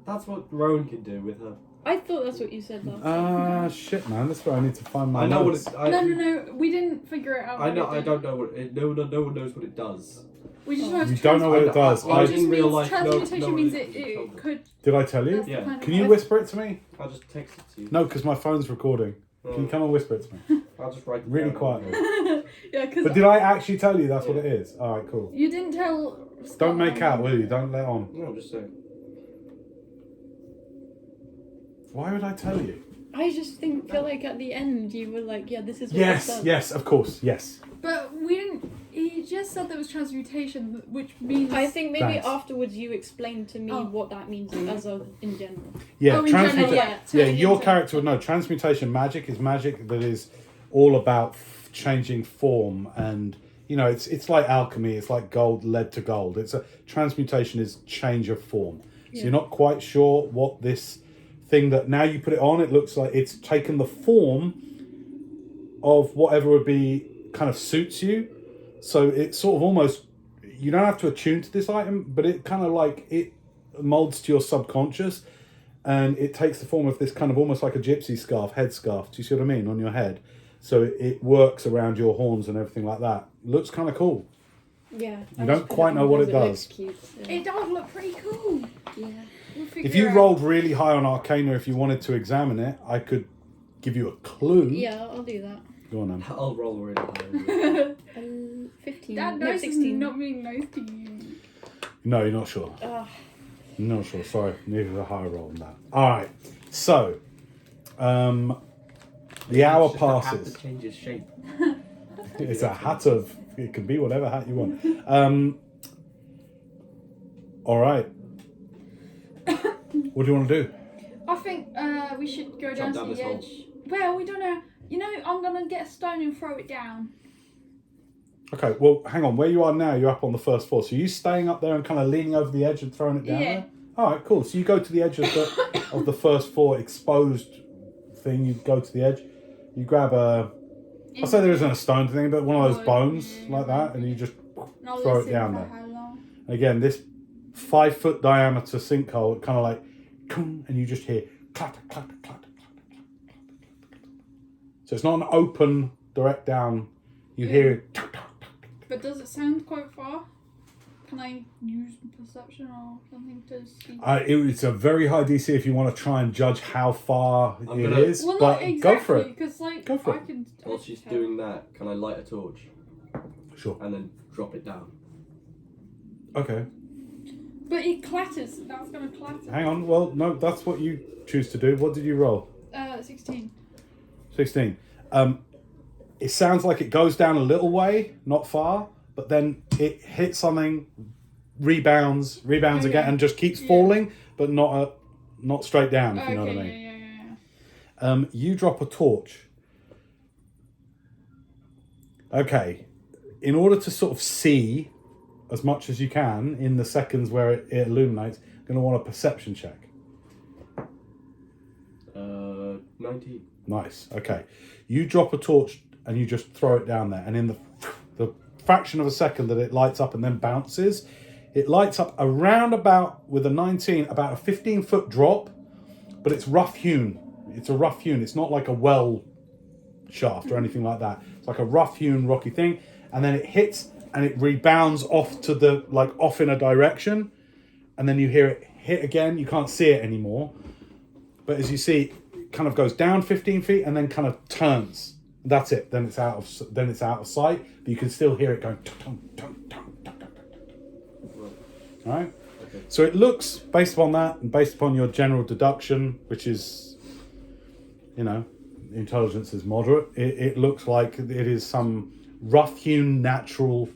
That's what Rowan can do with her. I thought that's what you said last. Shit, man. That's where I need to find my I know what notes. it's. No. We didn't figure it out. I know. what I it don't know what. No one knows what it does. did. We just know it's You don't know what it does. I It in just real means life, transmutation no, means it it could. Did I tell you? that's the Yeah. kind of Can you way- whisper it to me? I'll just text it to you. No, because my phone's recording. Can you come and whisper it to me? I'll just write it Really down. quietly. Yeah, because But did I actually tell you that's what it is? Alright, cool. you didn't tell. Don't make out, will you? Don't let on. No, I'm just saying. Why would I tell you? I just feel like at the end you were like, yeah, this is what it Yes, does. yes, of course, yes. But we didn't. He just said there was transmutation, which means. I think maybe Thanks. afterwards you explained to me Oh. what that means as in general. Yeah, Oh, in general, transmutation. yeah. Yeah, your Into- character would know. Transmutation magic is magic that is all about changing form, and you know it's like alchemy. It's like gold led to gold. It's a transmutation is change of form. So you're not quite sure what this thing that now you put it on. It looks like it's taken the form of whatever would be kind of suits you. So it's sort of almost you don't have to attune to this item, but it kind of like it molds to your subconscious. And it takes the form of this kind of almost like a gypsy scarf, headscarf. Do you see what I mean? On your head. So it works around your horns and everything like that. Looks kind of cool. Yeah. You don't quite know what it does. Cute, so. It does look pretty cool. Yeah. We'll figure If you it out. rolled really high on Arcana, if you wanted to examine it, I could give you a clue. Yeah, I'll do that. Go on then. I'll roll really high. 15. That no, noise is 16. not being nice to you. No, you're not sure. Ugh. Not sure. Sorry. Needed a higher roll than that. All right. So, the hour Just a hat passes. that changes shape. It's a hat of. It can be whatever hat you want. All right. What do you want to do? I think we should go down Jump to down the this hole. edge. Well, we don't know. You know, I'm gonna get a stone and throw it down. Okay. Well, hang on. Where you are now, you're up on the first floor. So you staying up there and kind of leaning over the edge and throwing it down Yeah. there? All right. Cool. So you go to the edge of the first floor exposed thing. You go to the edge. You grab a. I'll say there isn't a stone thing, but one of those Oh, bones yeah. like that, and you just And I'll throw it listen down for there. how long. Again, this 5 foot diameter sinkhole, kind of like, and you just hear clatter, clatter, clatter, clatter, clatter, clatter. So it's not an open, direct down. You hear. But does it sound quite far? Can I use perception or something to see? It's a very high DC if you want to try and judge how far I'm it gonna- is, Well, but not exactly, go for it. because like Go for I it. could. While she's doing that, can I light a torch Sure. and then drop it down? Okay. But it clatters. That's gonna clatter. Hang on. Well, no, that's what you choose to do. What did you roll? 16. 16. It sounds like it goes down a little way, not far, but then it hits something, rebounds Okay. again, and just keeps Yeah. falling, but not straight down, if you know what I Okay, mean. yeah. You drop a torch. Okay. In order to sort of see as much as you can in the seconds where it illuminates, you're going to want a perception check. 19. Nice. Okay. You drop a torch and you just throw it down there, and in the fraction of a second that it lights up and then bounces, it lights up around about, with a 19, about a 15-foot drop, but it's rough hewn. It's a rough hewn. It's not like a well shaft or anything like that. It's like a rough hewn rocky thing, and then it hits and it rebounds off to the, like, off in a direction, and then you hear it hit again. You can't see it anymore, but as you see, it kind of goes down 15 feet and then kind of turns. That's it. Then it's out of sight, but you can still hear it going. Tung, tung, tung, tung, tung, tung. All right. Okay. So it looks, based upon that and based upon your general deduction, which is, intelligence is moderate. It looks like it is some rough-hewn natural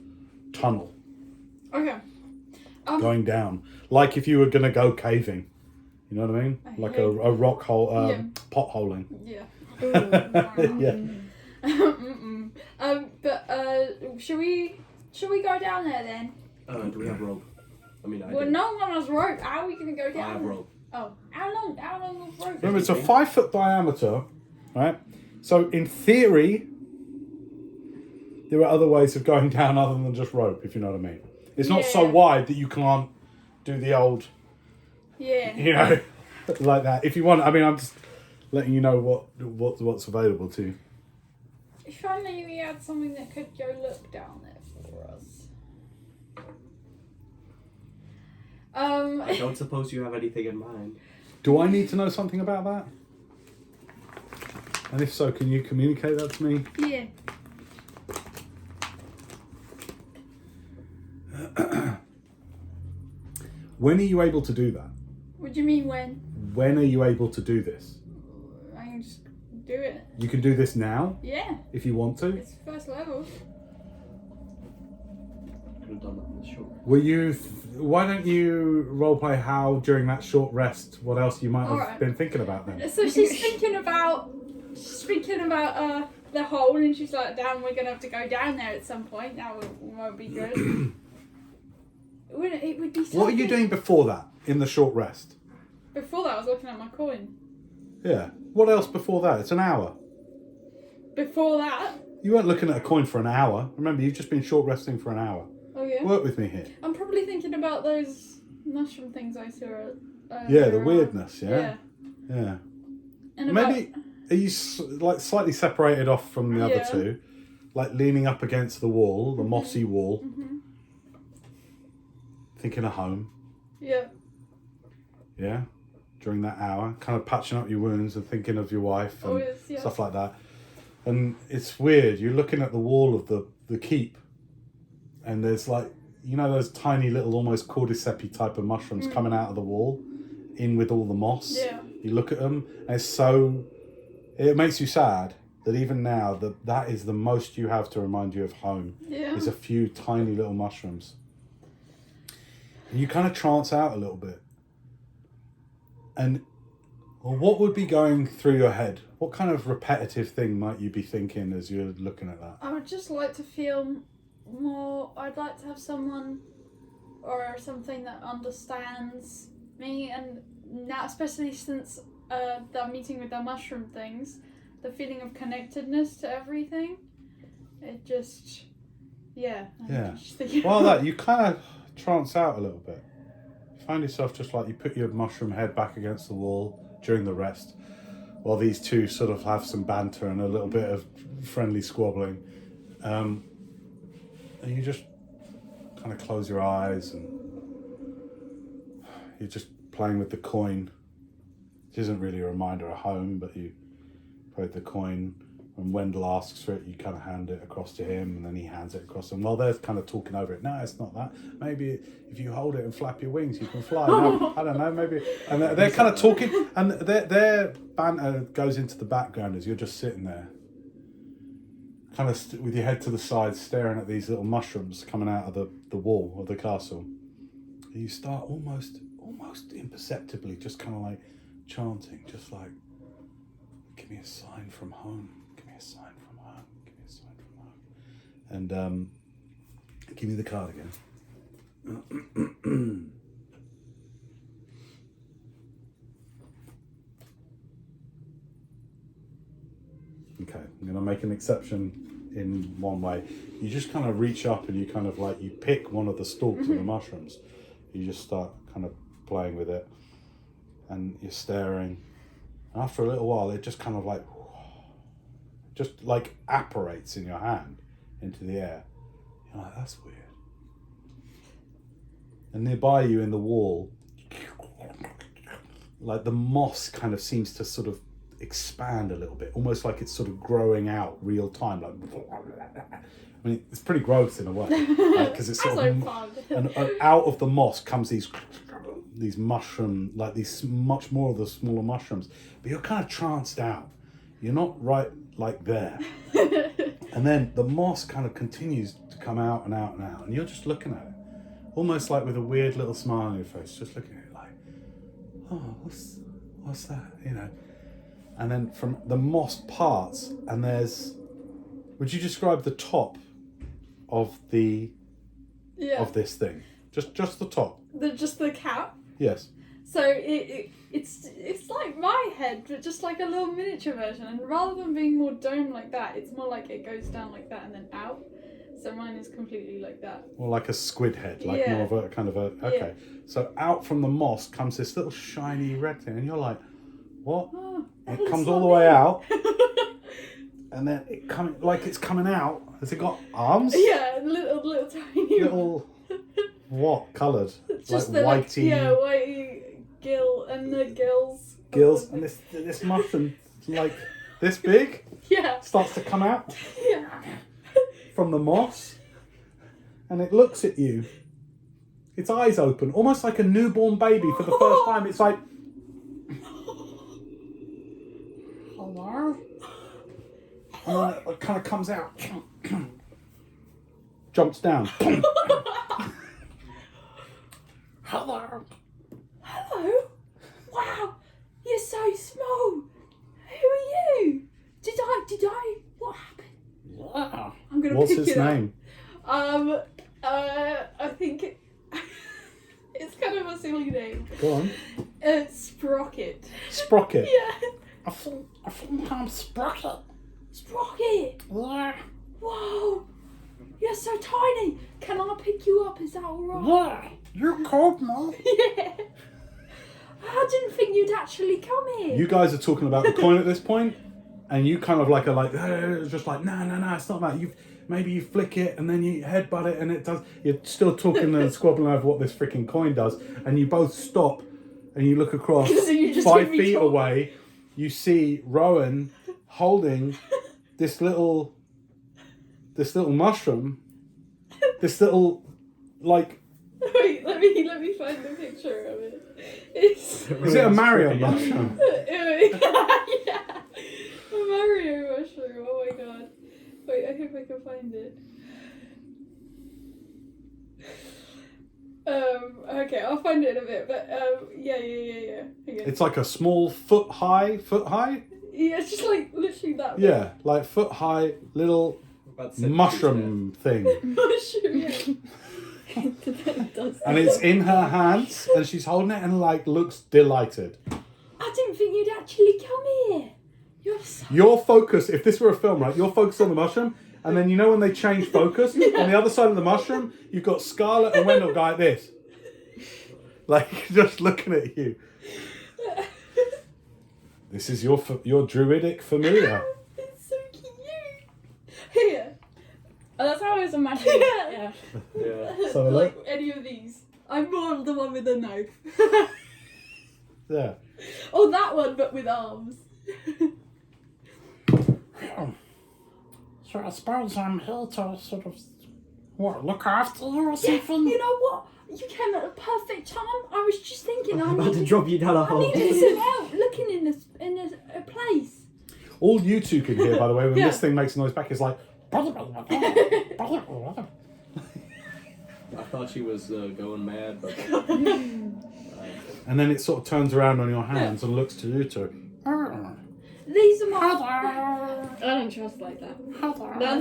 tunnel Okay. going down, like if you were going to go caving. You know what I mean? Like a rock hole, Yeah. potholing. Yeah. Yeah. Should we go down there then? Do we have rope? I mean, I Well, do. no one has rope. How are we gonna go down? I have there? rope. Oh, how long is rope? Remember, it's a 5-foot diameter, right? So in theory, there are other ways of going down other than just rope, if you know what I mean. It's not so Yeah. wide that you can't do the old, Yeah. like that. If you want, I mean, I'm just letting you know what's available to you. If only we had something that could go look down there for us. I don't suppose you have anything in mind. Do I need to know something about that? And if so, can you communicate that to me? Yeah. When are you able to do that? What do you mean when? When are you able to do this? I can just do it. You can do this now, Yeah. if you want to. It's first level. Could have done that in the short. Why don't you roleplay how during that short rest, what else you might have Alright. been thinking about then? So she's thinking about the hole, and she's like, "Damn, we're gonna have to go down there at some point. That won't be good." It would be. What are you something- doing before that, in the short rest? Before that, I was looking at my coin. Yeah. What else before that? It's an hour. Before that, You weren't looking at a coin for an hour. Remember, you've just been short resting for an hour. oh yeah, Work with me here. I'm probably thinking about those mushroom things I saw. Yeah, the earlier on. weirdness, yeah? Yeah. Yeah. And Maybe, are you like slightly separated off from the other Yeah. two? Like leaning up against the wall, the mossy wall. Mhm. Thinking of home. Yeah. Yeah. During that hour. Kind of patching up your wounds and thinking of your wife and Always, yeah. stuff like that. And it's weird. You're looking at the wall of the keep, and there's like, those tiny little almost cordyceps type of mushrooms coming out of the wall, in with all the moss. Yeah. You look at them, and it makes you sad that even now that is the most you have to remind you of home. Yeah. Is a few tiny little mushrooms. And you kind of trance out a little bit. And what would be going through your head? What kind of repetitive thing might you be thinking as you're looking at that? I would just like to feel more. I'd like to have someone or something that understands me, and now, especially since that meeting with the mushroom things, the feeling of connectedness to everything. It just, yeah. Yeah. Just thinking Well, about- that you kind of trance out a little bit. You find yourself just like you put your mushroom head back against the wall during the rest, while these two sort of have some banter and a little bit of friendly squabbling. And you just kind of close your eyes and you're just playing with the coin. It isn't really a reminder of home, but you played the coin when Wendell asks for it, you kind of hand it across to him, and then he hands it across. And while they're kind of talking over it, no, it's not that. Maybe if you hold it and flap your wings, you can fly. No, I don't know, maybe. And they're kind of talking, and their banter goes into the background as you're just sitting there, kind of with your head to the side, staring at these little mushrooms coming out of the wall of the castle. And you start almost imperceptibly, just kind of like chanting, just like, give me a sign from home. Give me a sign from home. Give me a sign from home. And give me the card again. Okay, I'm going to make an exception in one way. You just kind of reach up and you kind of like, you pick one of the stalks of the mushrooms. You just start kind of playing with it. And you're staring. After a little while, it just kind of like, just like apparates in your hand into the air. You're like, that's weird. And nearby you in the wall, like the moss kind of seems to sort of expand a little bit, almost like it's sort of growing out real time. Like, I mean, it's pretty gross in a way, because it's sort of, fun. and out of the moss comes these mushroom, like these much more of the smaller mushrooms, but you're kind of tranced out. You're not right like there. And then the moss kind of continues to come out and out and out, and you're just looking at it, almost like with a weird little smile on your face, just looking at it like, oh, what's that, you know? And then from the moss parts, and there's, would you describe the top of the of this thing? Just the top. Just the cap. Yes. So it's like my head, but just like a little miniature version. And rather than being more dome like that, it's more like it goes down like that and then out. So mine is completely like that. Or like a squid head, like more of a kind of a, okay. Yeah. So out from the moss comes this little shiny red thing, and you're like, what? Oh, it comes all the way out, and then it it's coming out. Has it got arms? Yeah, little tiny. Little what coloured? Just like whitey. Whitey gill and the gills. Gills, and this mushroom like this big. Yeah. Starts to come out. Yeah. From the moss, and it looks at you. Its eyes open, almost like a newborn baby for the first time. It's like, hello? And then it kind of comes out, jumps down. Hello. Hello? Wow, you're so small. Who are you? Did I? What happened? Wow. I'm gonna What's pick his it up. name? I think it's kind of a silly name. Go on. Sprocket. Sprocket. Yeah. I think I'm Sprocket. Sprocket. Yeah. Whoa. You're so tiny. Can I pick you up? Is that alright? Yeah. You're cold, Mom. Yeah. I didn't think you'd actually come here. You guys are talking about the coin at this point, and you kind of like are like, just like, no, it's not that. Maybe you flick it and then you headbutt it and it does. You're still talking and squabbling over what this freaking coin does, and you both stop and you look across So you just 5 hear me feet talk. away. You see Rowan holding this little mushroom, this little like. Wait, let me find the picture of it. Is it a Mario mushroom? Yeah. A Mario mushroom. Oh my god. Wait, I hope I can find it. Okay, I'll find it in a bit, but yeah. Okay. It's like a small foot high. Yeah, it's just like literally that big. Yeah, like foot high little mushroom thing. Mushroom, yeah. And it's in her hands, and she's holding it and like looks delighted. I didn't think you'd actually come here. You're so... Your focus, if this were a film, right, you're focused on the mushroom, and then you know when they change focus, on the other side of the mushroom, you've got Scarlett and Wendell guy like this. Like, just looking at you. This is your druidic familiar. It's so cute. Here. Oh, that's how I was imagining. Yeah. Yeah. So Like any of these. I'm more the one with the knife. Yeah. Oh, that one, but with arms. So I suppose I'm here to sort of, what, look after you or something? You know what? You came at the perfect time. I was just thinking I'm about to drop you down a I hole. needed some help looking in a place. All you two can hear, by the way, when Yeah. this thing makes a noise back, is like... I thought she was going mad, but And then it sort of turns around on your hands and looks to you two. These are my. I don't trust like that. No.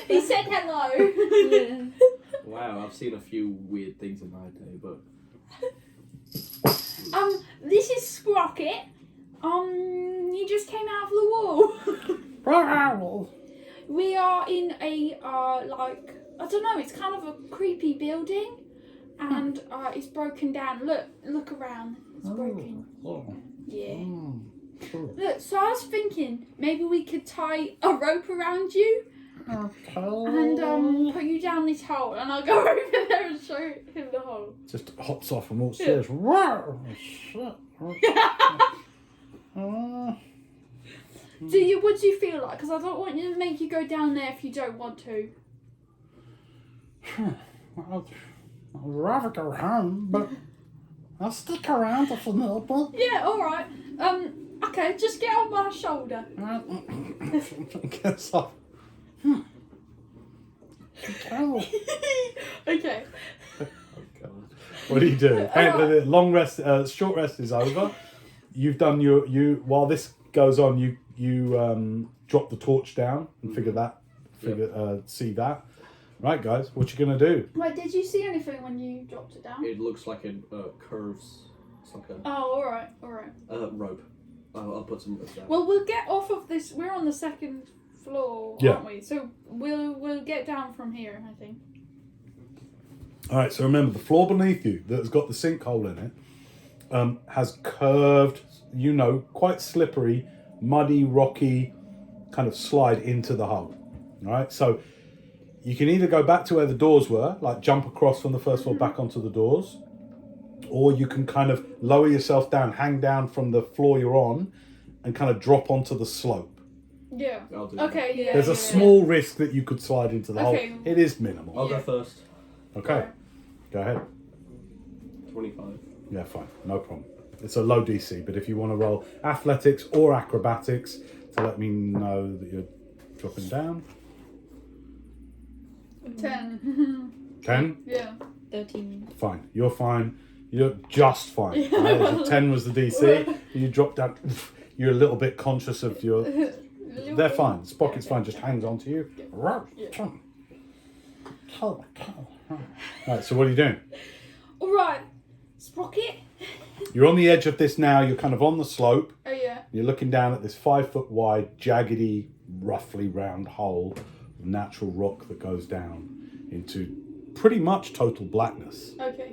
He said hello. Yeah. wow, I've seen a few weird things in my day, but This is Sprocket. He just came out of the wall. We are in a like, I don't know. It's kind of a creepy building, and it's broken down. Look around. It's broken. Yeah. Look, so I was thinking maybe we could tie a rope around you and put you down this hole, and I'll go over there and show him the hole. Just hops off and walks upstairs. Wow, shit. What do you feel like? Because I don't want you to make you go down there if you don't want to. I'd rather go home, but I'll stick around for a little bit. Yeah, all right. Okay, just get on my shoulder. Gets off. Okay. What do you do? Hey, the long rest, short rest is over. You've done you while this goes on. You drop the torch down and see that. Right, guys, what you gonna do? Wait, did you see anything when you dropped it down? it looks like it curves. It's like a Oh, all right. rope. I'll put some ropes down. Well, we'll get off of this. We're on the second floor, Yeah. aren't we? So we'll get down from here, I think. All right, so remember the floor beneath you that has got the sinkhole in it has curved, quite slippery, muddy, rocky kind of slide into the hole. All right, so you can either go back to where the doors were, like jump across from the first floor back onto the doors, or you can kind of lower yourself down, hang down from the floor you're on, and kind of drop onto the slope. Yeah. I'll do that. Okay. Yeah. There's a small risk that you could slide into the Okay. hole. It is minimal. I'll Yeah. go first. Okay, go ahead. 25. Yeah, fine, no problem. It's a low DC, but if you want to roll athletics or acrobatics to let me know that you're dropping down. 10. 10? Yeah. 13. Fine, you're fine. You're just fine. Right? 10 was the DC. You drop down. You're a little bit conscious of your... They're fine. Sprocket's fine, just hangs on to you. Right, so what are you doing? All right, Sprocket. You're on the edge of this now. You're kind of on the slope. Oh yeah. You're looking down at this 5 foot wide, jaggedy, roughly round hole of natural rock that goes down into pretty much total blackness. Okay.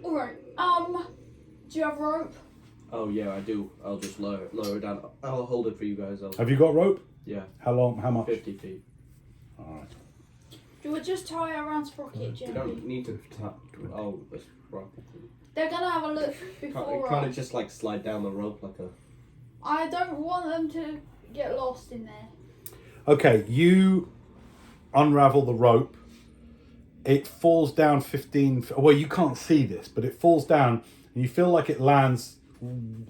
All right. Do you have rope? Oh yeah, I do. I'll just lower it down. I'll hold it for you guys. Have you got rope? Yeah. How long? How much? 50 feet. All right. Do we just tie around Sprocket, You Jenny? don't need to tap. Oh, that's right. They're gonna have a look before. Can't it just like slide down the rope like a? I don't want them to get lost in there. Okay, you unravel the rope. It falls down 15. Well, you can't see this, but it falls down, and you feel like it lands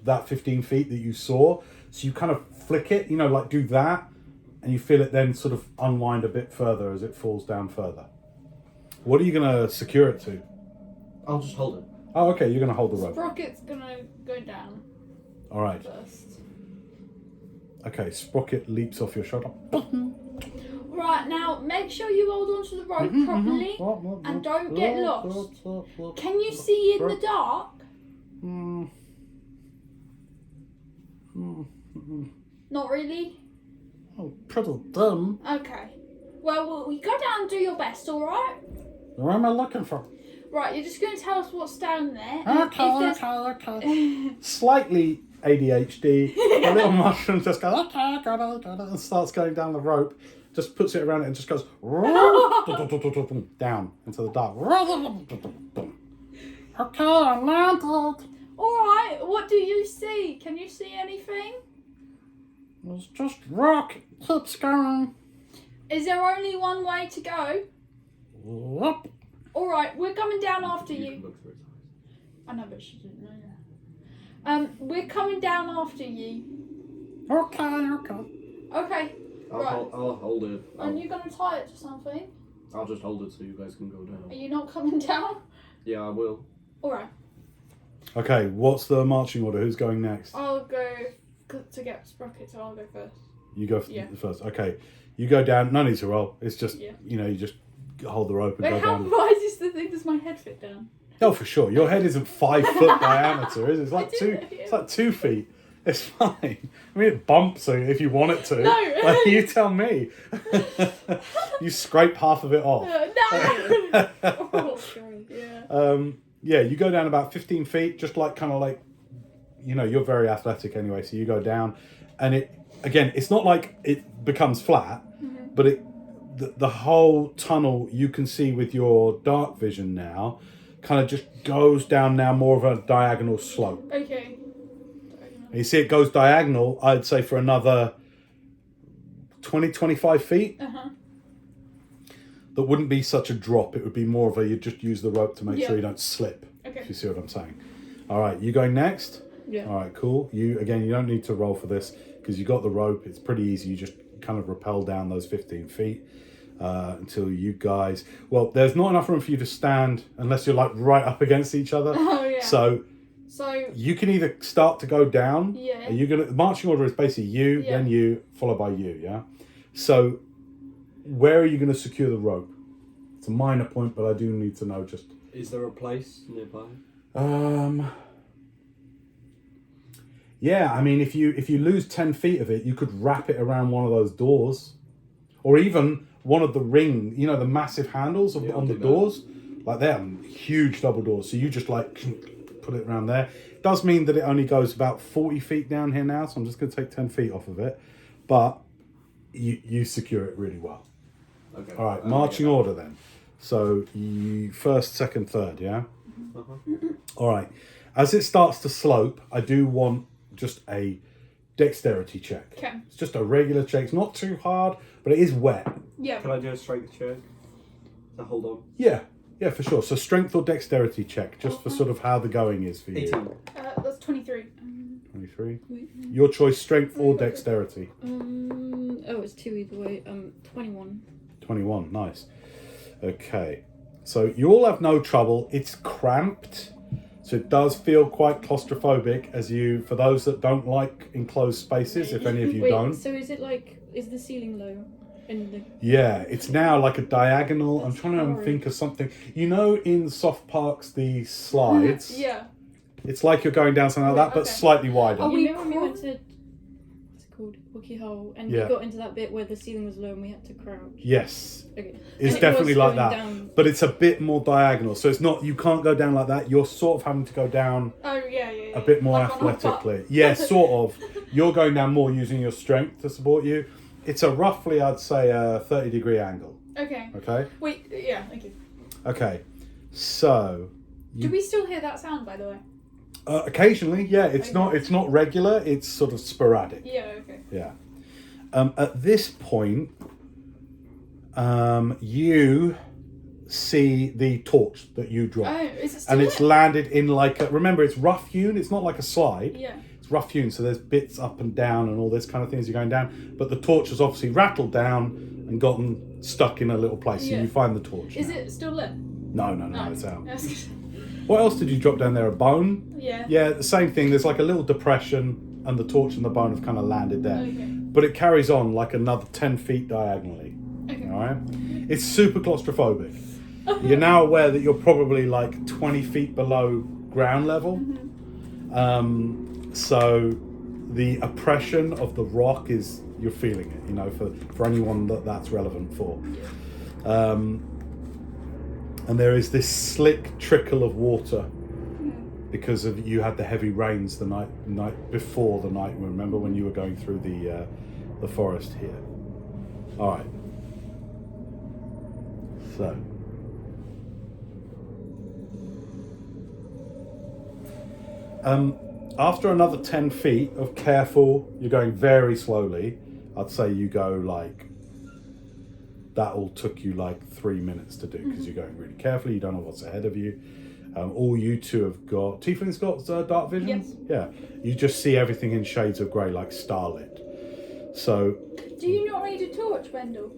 that 15 feet that you saw. So you kind of flick it, like do that, and you feel it then sort of unwind a bit further as it falls down further. What are you going to secure it to? I'll just hold it. Oh, okay, you're going to hold the rope. Sprocket's gonna go down All right. first. Okay, Sprocket leaps off your shoulder. Right, now make sure you hold on to the rope properly and don't get lost. Can you see in the dark? Not really? Oh, pretty dim. Okay. Well, you go down and do your best, alright? What am I looking for? Right, you're just going to tell us what's down there. and if there's- Okay. Slightly ADHD. A little mushroom just goes, okay, got it, and starts going down the rope. Just puts it around it and just goes down into the dark. Okay, I landed. Alright, what do you see? Can you see anything? It's just rock. Keeps going. Is there only one way to go? Up. All right, we're coming down after You you. can look through its eyes. I know, but she didn't know that. We're coming down after you. Okay. Okay. Right. I'll hold it. And you're gonna tie it to something? I'll just hold it so you guys can go down. Are you not coming down? Yeah, I will. All right. Okay, what's the marching order? Who's going next? I'll go to get Sprocket, so I'll go first. You go Yeah. first. Okay, you go down. No need to roll. It's just Yeah. you just hold the rope and Wait, go how down. wide is the thing? Does my head fit down? Oh, for sure. Your head isn't 5 foot diameter, is it? It's like I two. didn't know. It's like 2 feet. It's fine. I mean, it bumps if you want it to. No. Like, you tell me. You scrape half of it off. No. Oh, sorry. Yeah. Yeah, you go down about 15 feet, just like kind of like, you're very athletic anyway, so you go down, and it's not like it becomes flat, but the whole tunnel you can see with your dark vision now kind of just goes down now more of a diagonal slope. Okay. And you see it goes diagonal, I'd say for another 20, 25 feet. Uh-huh. That wouldn't be such a drop. It would be more of you just use the rope to make Yeah. sure you don't slip. Okay. If you see what I'm saying. All right, you going next? Yeah. All right, cool. You don't need to roll for this because you got the rope. It's pretty easy. You just kind of rappel down those 15 feet until you guys... Well, there's not enough room for you to stand unless you're like right up against each other. Oh yeah. So So you can either start to go down. Yeah. Are you gonna... The marching order is basically you, Yeah. then you, followed by you, yeah? So where are you going to secure the rope? It's a minor point, but I do need to know just... Is there a place nearby? Yeah, I mean, if you lose 10 feet of it, you could wrap it around one of those doors, or even one of the ring, the massive handles Yeah, on I'll the do that. doors, like they're huge double doors. So you just like put it around there. It does mean that it only goes about 40 feet down here now, so I'm just going to take 10 feet off of it, but you secure it really well. Okay. All right, marching order then. So you first, second, third, yeah? Uh-huh. All right. As it starts to slope, I do want just a dexterity check. Okay. It's just a regular check. It's not too hard, but it is wet. Yeah. Can I do a strength check? So hold on. Yeah, for sure. So strength or dexterity check, just for sort of how the going is for you. 18. That's 23. 23. Your choice, strength or dexterity. Oh, it's 2 either way. 21. 21, nice. Okay. So you all have no trouble. It's cramped. So it does feel quite claustrophobic for those that don't like enclosed spaces, if any of you Wait, don't. so is the ceiling low? In the... Yeah, it's now like a diagonal. I'm That's trying to horrid. think of something. In soft parks, the slides, Yeah. it's like you're going down something like that, but Okay. slightly wider. Oh, You know when we went to... What's it called? Wookie Hole, and Yeah. we got into that bit where the ceiling was low and we had to crouch. Yes, Okay. it's And it definitely was like going that. down. But it's a bit more diagonal. So it's not, you can't go down like that. You're sort of having to go down Oh yeah. a bit more Like on a athletically. Yeah, sort of. You're going down more using your strength to support you. It's a roughly, I'd say, a 30-degree angle. Okay. Okay? Wait. Yeah. Thank you. Okay. So... Do we still hear that sound, by the way? Occasionally, yeah. It's Okay. not regular. It's sort of sporadic. Yeah. Okay. Yeah. At this point, you see the torch that you dropped, Oh, is it still and it's lit? landed in like remember, it's rough hewn. It's not like a slide. Yeah. It's rough hewn, so there's bits up and down and all this kind of thing as you're going down. But the torch has obviously rattled down and gotten stuck in a little place. So Yeah. you find the torch. Is now. it still lit? No, it's out. That's- What else did you drop down there? A bone? Yeah. Yeah, the same thing. There's like a little depression, and the torch and the bone have kind of landed there. Okay. But it carries on like another 10 feet diagonally. Okay. All right? It's super claustrophobic. You're now aware that you're probably like 20 feet below ground level. So the oppression of the rock you're feeling it, for anyone that's relevant for. And there is this slick trickle of water because of you had the heavy rains the night before the night. Remember when you were going through the forest here? All right. So. after another 10 feet of careful, you're going very slowly. I'd say you go like, that all took you like 3 minutes to do because you're going really carefully. You don't know what's ahead of you. All you two have got, Tiefling's got dark vision? Yes. Yeah. You just see everything in shades of grey, like starlit. So. Do you not need a torch, Wendell?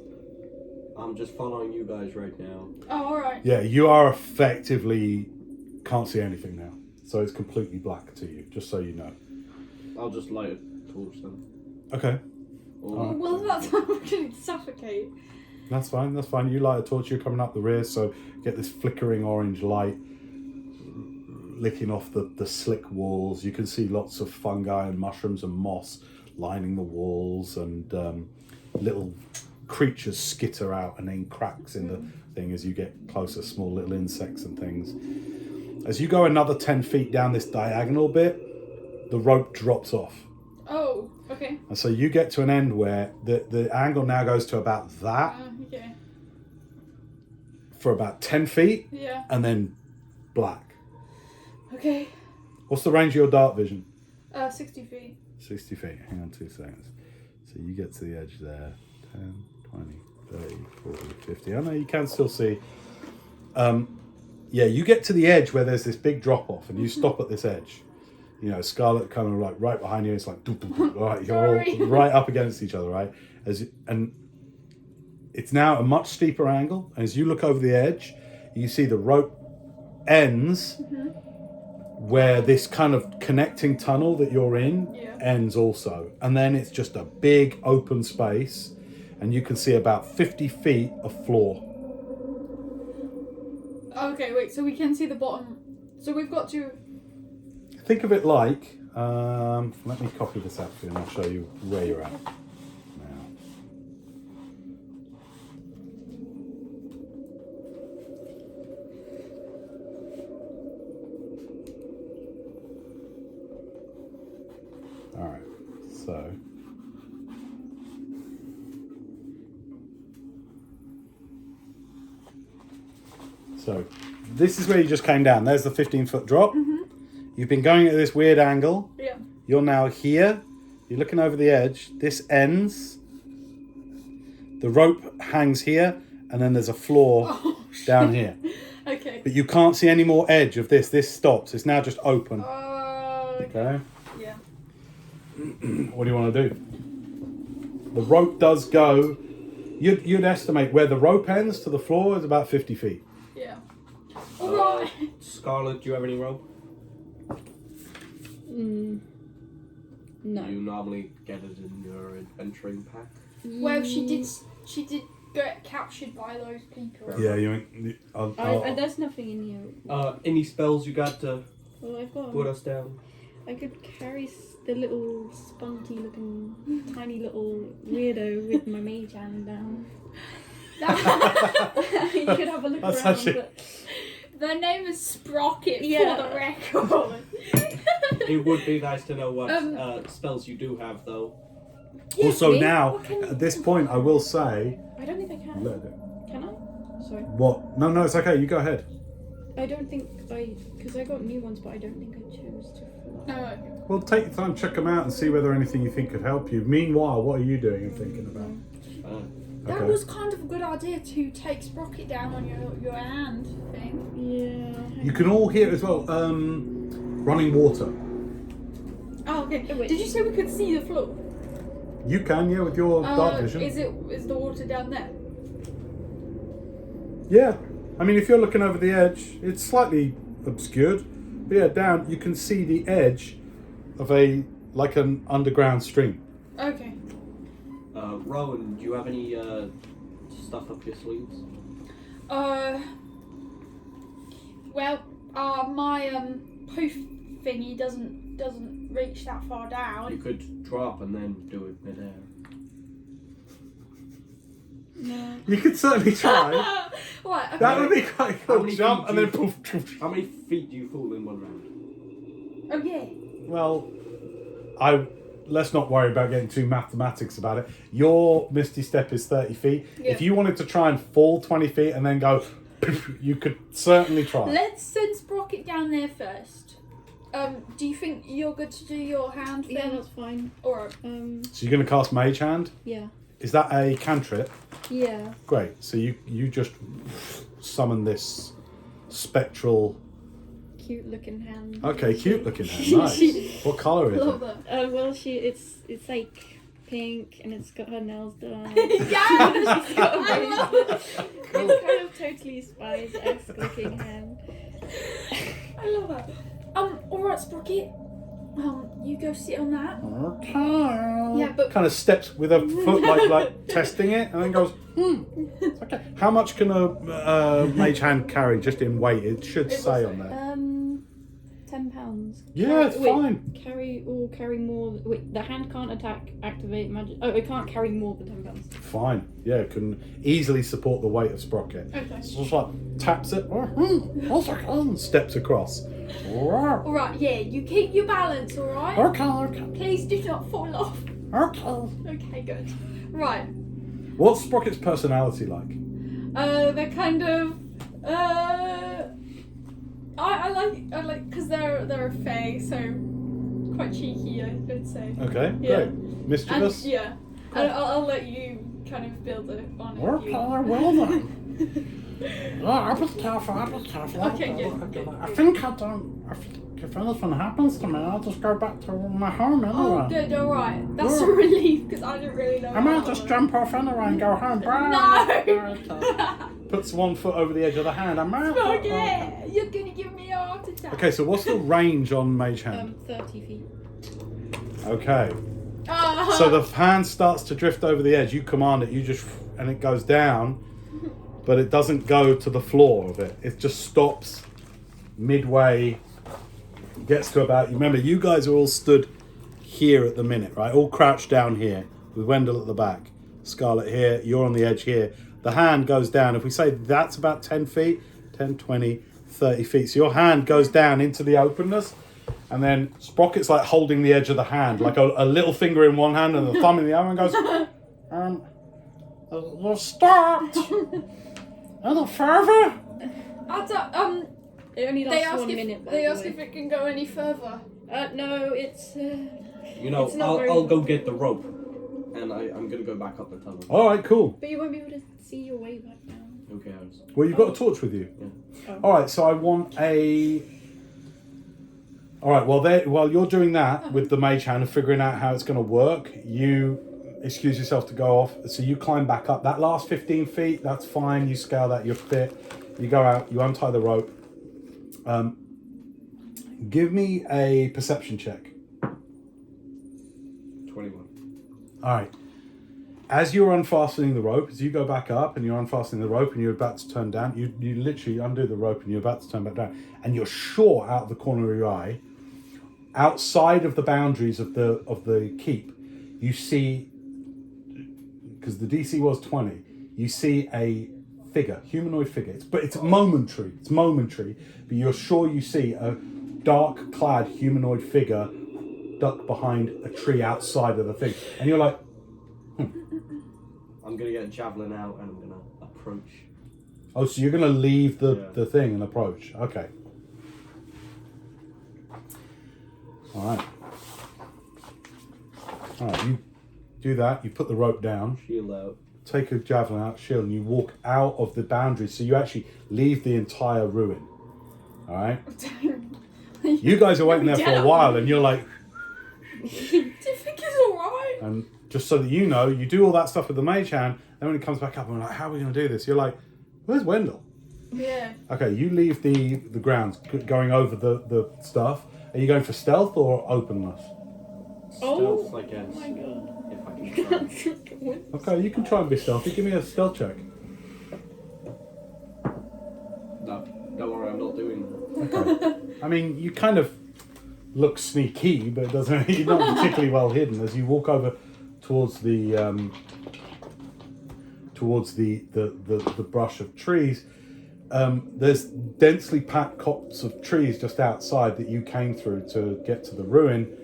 I'm just following you guys right now. Oh, alright. Yeah, you are effectively, can't see anything now. So it's completely black to you, just so you know. I'll just light a torch then. Okay. Or, Well, that's not going to suffocate. That's fine. You light a torch, you're coming up the rear, so you get this flickering orange light licking off the slick walls. You can see lots of fungi and mushrooms and moss lining the walls, and little creatures skitter out and in cracks in the thing as you get closer, small little insects and things. As you go another 10 feet down this diagonal bit, the rope drops off. Oh, okay. And so you get to an end where the angle now goes to about that Okay. for about 10 feet Yeah. and then black. Okay. What's the range of your dark vision? 60 feet. 60 feet. Hang on 2 seconds. So you get to the edge there. 10, 20, 30, 40, 50. I know you can still see. Yeah, you get to the edge where there's this big drop off and you stop at this edge. You know, Scarlett kind of like right behind you. It's like, doo, doo, doo. Right, you're all right up against each other, right? And it's now a much steeper angle. As you look over the edge, you see the rope ends where this kind of connecting tunnel that you're in ends also. And then it's just a big open space and you can see about 50 feet of floor. Okay, wait, so we can see the bottom. So we've got to... Think of it like, let me copy this out for you and I'll show you where you're at now. Alright, so this is where you just came down. There's the 15-foot drop. You've been going at this weird angle. Yeah. You're now here. You're looking over the edge. This ends. The rope hangs here, and then there's a floor down here. Okay. But you can't see any more edge of this. This stops. It's now just open. Okay. Yeah. What do you want to do? The rope does go. You'd estimate where the rope ends to the floor is about 50 feet. Yeah. Alright. Scarlett, do you have any rope? No. Do you normally get it in your adventuring pack? Well, she did get captured by those people. Yeah, There's nothing in here. Any spells you got to Well, I've got. put us down? I could carry the little spunky looking, tiny little weirdo with my mage hand down. You could have a look That's around. actually- But Their name is Sprocket Yeah. for the record. It would be nice to know what spells you do have, though. Also me? now, What can you- at this point, I will say... I don't think I can. Can I? Sorry. What? No, it's okay. You go ahead. I don't think because I got new ones, but I don't think I chose to. No. Well, take your time, check them out, and see whether anything you think could help you. Meanwhile, what are you doing and thinking about? That was kind of a good idea to take Sprocket down on your hand thing. Yeah. You can all hear as well. Running water. Oh, okay. Oh, wait. Did you say we could see the floor? You can, yeah, with your dark vision. Is the water down there? Yeah. I mean, if you're looking over the edge, it's slightly obscured. But yeah, down, you can see the edge of like an underground stream. Okay. Rowan, do you have any stuff up your sleeves? Well, my poof thingy doesn't reach that far down. You could drop and then do it midair. No. You could certainly try. What? Okay. That would be quite How cool. many Jump feet and do then you- poof, poof. How many feet do you fall in one round? Oh yeah. Well, let's not worry about getting too mathematics about it. Your Misty Step is 30 feet. Yeah. If you wanted to try and fall 20 feet and then go, you could certainly try. Let's send Sprocket down there first. Do you think you're good to do your hand thing? Yeah, that's fine. Alright. So you're going to cast Mage Hand? Yeah. Is that a cantrip? Yeah. Great. So you just summon this spectral. Cute looking hand. Okay, cute looking hand. Nice. What colour is Love it? that. Well, it's like pink and it's got her nails done. Yeah! She's got a I love bracelet. It's kind of totally Spice-esque looking hand. I love that. Alright, Sprocket. You go sit on that. Okay. Yeah, but Kind of steps with her foot, like testing it, and then goes, it's okay. How much can a mage hand carry just in weight? It should say on there. £10. Yeah, it's Wait, fine. Carry more. Wait, the hand can't activate magic. Oh, it can't carry more than £10. Fine. Yeah, it can easily support the weight of Sprocket. okay. So just like taps it, steps across. Alright, yeah, you keep your balance, alright? Okay. Please do not fall off. Okay. Okay, good. Right. What's Sprocket's personality like? They're kind of I like because they're a fae, so quite cheeky, I'd say. Okay, Yeah. great. Mischievous? And, yeah. I'll let you kind of build it on it. if you- well then. I was careful. Okay, good. I think if anything happens to me, I'll just go back to my home anyway. Oh, good, alright. That's Yeah. a relief because I didn't really know. I might how just that jump off anyway and go home. No! Puts one foot over the edge of the hand. I might. Okay, you're gonna give me a heart attack. Okay, so what's the range on Mage Hand? 30 feet. Okay. Ah. So the hand starts to drift over the edge. You command it. And it goes down, but it doesn't go to the floor of it. It just stops midway. Gets to about. Remember, you guys are all stood here at the minute, right? All crouched down here with Wendel at the back, Scarlett here. You're on the edge here. The hand goes down. If we say that's about 10 feet, 10, 20, 30 feet. So your hand goes down into the openness. And then Sprocket's like holding the edge of the hand, like a little finger in one hand and the thumb in the other, and goes, you'll start. Any further? It only They lasts ask 1 minute. by They the ask way. if it can go any further. No, it's. You know, It's not very- I'll go get the rope, and I'm gonna go back up the tunnel. All right, cool. But you won't be able to see your way back down. Who cares? Well, you've got a torch with you. Yeah. Oh. All right, so I want a. All right, while you're doing that with the mage hand and figuring out how it's going to work, you excuse yourself to go off. So you climb back up. That last 15 feet, that's fine. You scale that, you're fit. You go out, you untie the rope. Give me a perception check. 21. All right. As you're unfastening the rope, as you go back up and you're unfastening the rope and you're about to turn down, you literally undo the rope and you're about to turn back down, and you're sure out of the corner of your eye, outside of the boundaries of the keep, you see, because the DC was 20, you see a figure, humanoid figure. It's momentary. It's momentary, but you're sure you see a dark-clad humanoid figure ducked behind a tree outside of the thing, and you're like. I'm gonna get a javelin out and I'm gonna approach. Oh, so you're going to leave the Yeah. thing and approach. Okay. All right. All right, you do that. You put the rope down, Shield out. take a javelin out, shield, and you walk out of the boundaries. So you actually leave the entire ruin. All right? You guys are waiting there for a while, and you're like, Do you think it's alright? and just so that you know, you do all that stuff with the mage hand, then when it comes back up, I'm like, how are we going to do this? You're like, where's Wendel? Yeah. Okay, you leave the grounds, going over the stuff. Are you going for stealth or openness? Stealth, I guess. Oh my god. If I can try. Okay, you can try and be stealthy. Give me a stealth check. No, don't worry, I'm not doing that. Okay. I mean, you kind of look sneaky, but it doesn't. You're not particularly well hidden as you walk over towards the brush of trees. There's densely packed copse of trees just outside that you came through to get to the ruin.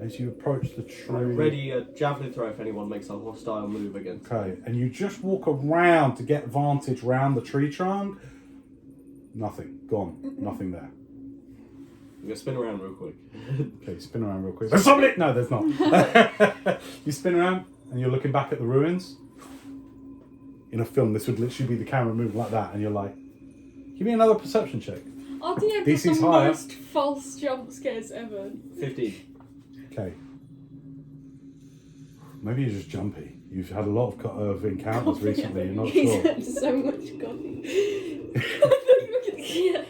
As you approach the tree, I'm ready a javelin throw if anyone makes a hostile move against. okay, and you just walk around to get vantage round the tree trunk. Nothing, gone, nothing there. I'm gonna spin around real quick. Okay, spin around real quick. There's somebody! No, there's not. You spin around and you're looking back at the ruins. In a film, this would literally be the camera moving like that, and you're like, give me another perception check. RDM DC's has the higher. most false jump scares ever. 15. Okay. Maybe you're just jumpy. You've had a lot of encounters recently, you're not He's sure. had so much coffee. Yeah.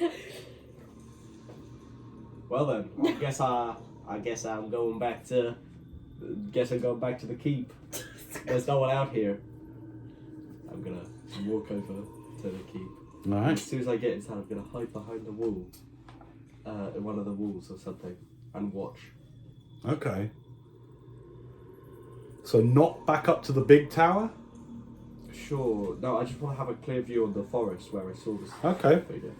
Well then, I guess I'm going back to. Guess I'm going back to the keep. There's no one out here. I'm gonna walk over to the keep. Alright. As soon as I get inside, I'm gonna hide behind the wall, in one of the walls or something, and watch. Okay. So not back up to the big tower? Sure. No, I just want to have a clear view of the forest where I saw this. Okay. Figure.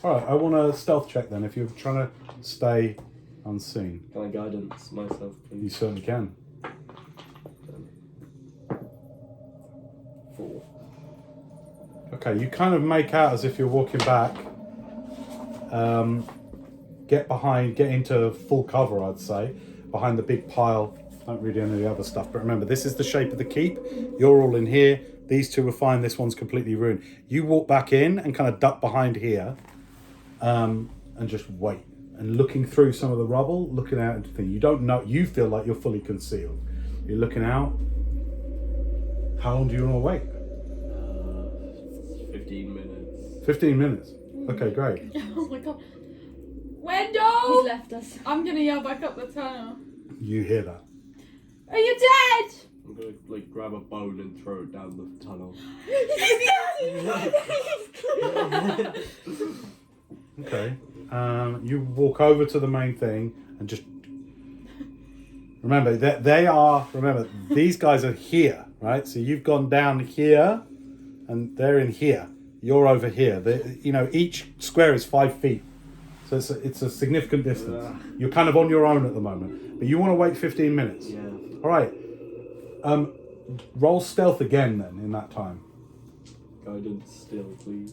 Alright, I want a stealth check then if you're trying to stay unseen. Can I guidance myself, You please? certainly can. 4. Okay, you kind of make out as if you're walking back. Get into full cover, I'd say, behind the big pile. Don't read any of the other stuff, but remember, this is the shape of the keep. You're all in here. These two are fine. This one's completely ruined. You walk back in and kind of duck behind here, and just wait. And looking through some of the rubble, looking out into things. You don't know. You feel like you're fully concealed. You're looking out. How long do you want to wait? 15 minutes. 15 minutes. Okay, great. Oh my god. Wendell! He's left us. I'm gonna yell back up the tunnel. You hear that? Are you dead? I'm gonna like grab a bone and throw it down the tunnel. Okay. You walk over to the main thing and just remember that remember these guys are here, right? So you've gone down here and they're in here. You're over here. Each square is 5 feet. So it's a significant distance. You're kind of on your own at the moment. But you want to wait 15 minutes. Yeah. All right. Roll stealth again then in that time. Guidance still, please.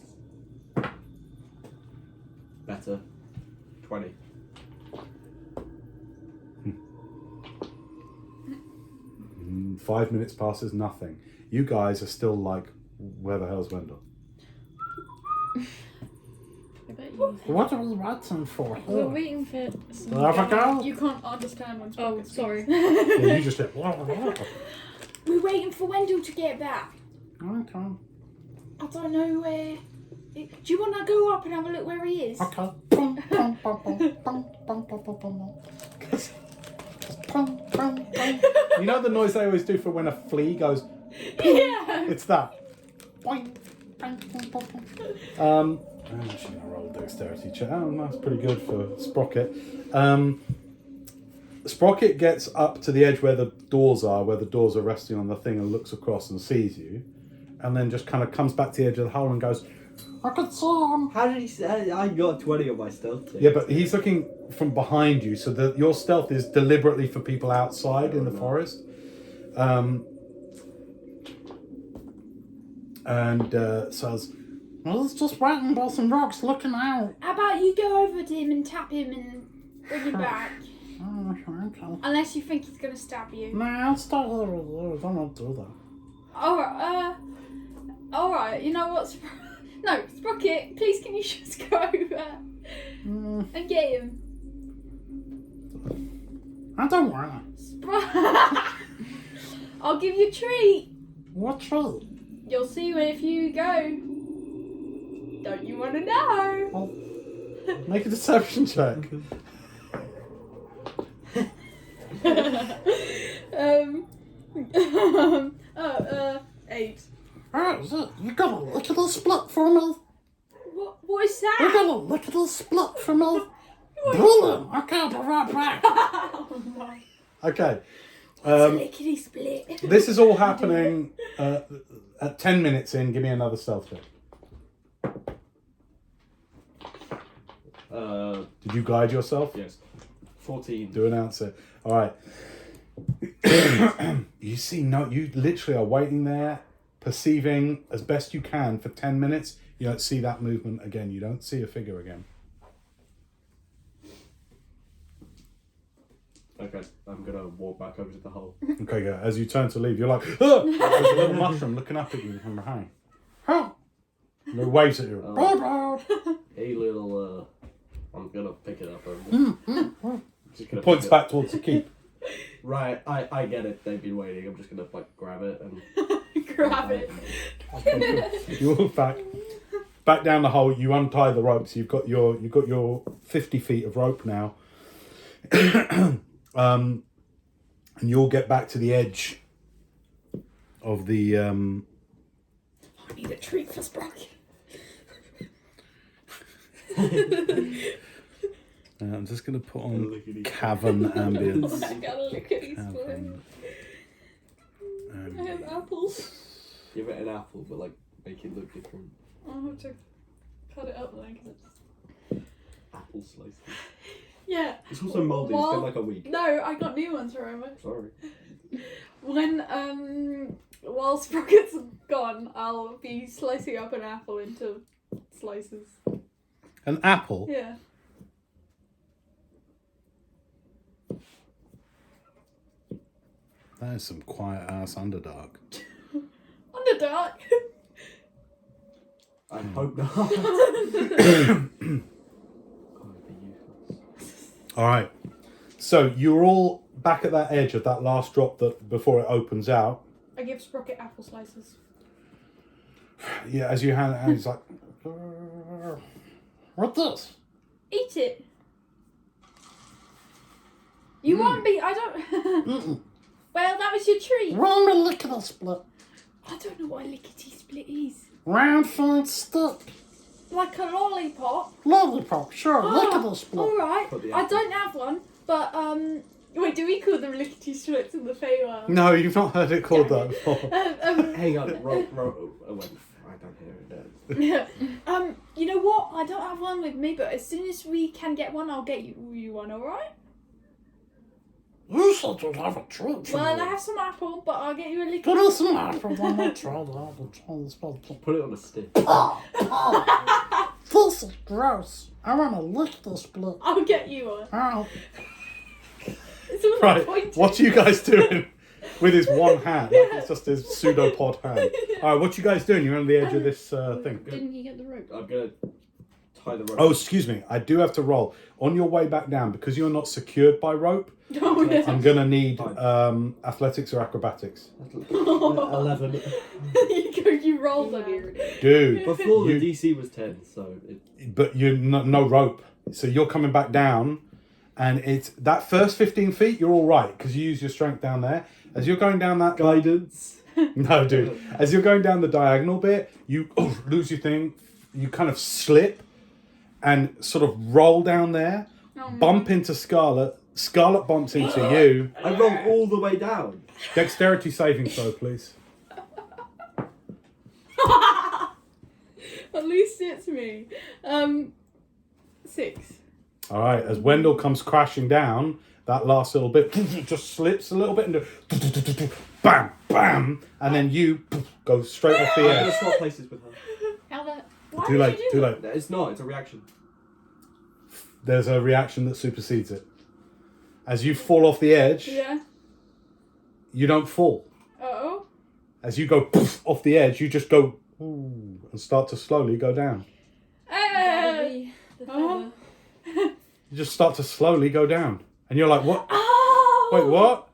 Better. 20. Mm, 5 minutes passes, nothing. You guys are still like, where the hell's Wendell? I bet you. What are we waiting for? We're waiting for some There we go. You can't understand what's Oh, sorry. Yeah, you just hit. We're waiting for Wendell to get back. Okay. I don't know where. Do you want to go up and have a look where he is? Okay. You know the noise they always do for when a flea goes? Yeah. It's that. I'm actually gonna roll a dexterity check. Oh, that's pretty good for Sprocket. Sprocket gets up to the edge where the doors are resting on the thing, and looks across and sees you, and then just kind of comes back to the edge of the hole and goes, I could see him. How did he say? I got 20 on my stealth check. Yeah, but he's looking from behind you, so that your stealth is deliberately for people outside in the forest. And says, well, it's just waiting by some rocks looking out. How about you go over to him and tap him and bring him back? Oh, okay. Unless you think he's gonna stab you. Nah, I'll stay here with you. I don't want to do that. Alright, you know what? No, Sprocket, please can you just go over and get him? I don't want to. I'll give you a treat. What treat? You'll see if you go. Don't you want to know? Make a deception check. 8. Alright, you got a lickety split for me? What is that? You got a lickety split for me? Brilliant! Okay, I'll be right back. Okay. Lickety split. This is all happening at 10 minutes in. Give me another stealth check. Did you guide yourself? Yes. 14. Do an answer. All right. You literally are waiting there, perceiving as best you can for 10 minutes. You don't see that movement again. You don't see a figure again. Okay, I'm gonna walk back over to the hole. Okay, yeah. As you turn to leave, you're like, "Ah!" There's a little mushroom looking up at you from behind. Help! And it waves at you. Hey, little. I'm gonna pick it up. Just gonna Points pick it back towards the keep. Right, I get it. They've been waiting. I'm just gonna like grab it and. Grab it. Okay, cool. You walk back down the hole. You untie the ropes. You've got your 50 feet of rope now. And you'll get back to the edge of the. I need a treat for Sprocket. I'm just going to put on Cavern ambience. I gotta look at these Cavern I have apples. Give it an apple, but like make it look different. I'll have to cut it up then. Apple slices. Yeah. It's also mouldy. It's been like a week. No, I got new ones, Rowan. Sorry. When while Sprocket's gone, I'll be slicing up an apple into slices. An apple? Yeah. That is some quiet ass Underdark. Underdark. I hope not. Oh, it'd be useless. Alright. So you're all back at that edge of that last drop that before it opens out. I give Sprocket apple slices. Yeah, as you hand it out, he's like, what's this? Eat it. You won't be. I don't. Well, that was your treat. Round a lickety split. I don't know what a lickety split is. Round fine stick. Like a lollipop. Lollipop, sure, lickety split. All right. Put the I apple. don't have one, but wait, do we call them lickety splits in the Feywild? No, you've not heard it called that before. Hang on, I don't hear it. Yeah. You know what? I don't have one with me, but as soon as we can get one, I'll get you one. All right? You said you'd have a treat for Well, me. I have some apple, but I'll get you a lickety. Put us some apple when I try this. Put it on a stick. This is gross. I want to lick this split. I'll get you one. Ow. It's all Right, pointed. what are you guys doing with his one hand? Like, it's just his pseudopod hand. Alright, what you guys doing? You're on the edge of this thing. Didn't you get the rope? I'm gonna tie the rope. Oh, excuse me. I do have to roll. On your way back down, because you're not secured by rope, Oh, yeah. I'm going to need athletics or acrobatics. 11. You rolled on it. Dude, Before You- the DC was 10, so but you're no rope. So you're coming back down, and it's that first 15 feet, you're all right, because you use your strength down there. As you're going down that... guidance. No, dude. As you're going down the diagonal bit, you lose your thing. You kind of slip and sort of roll down there, bump into Scarlett. Scarlett bumps into you. I rolled all the way down. Dexterity saving throw, please. At least it's me. 6. All right. As Wendell comes crashing down, that last little bit just slips a little bit and bam, bam, and then you go straight off the I'm gonna edge. swap places with her. How that? Why Too did late. you do Too that? late. It's not, it's a reaction. There's a reaction that supersedes it. As you fall off the edge, Yeah. you don't fall. Uh-oh. As you go poof off the edge, you just go ooh, and start to slowly go down. The Oh. feather. You just start to slowly go down. And you're like, what? Oh! Wait, what?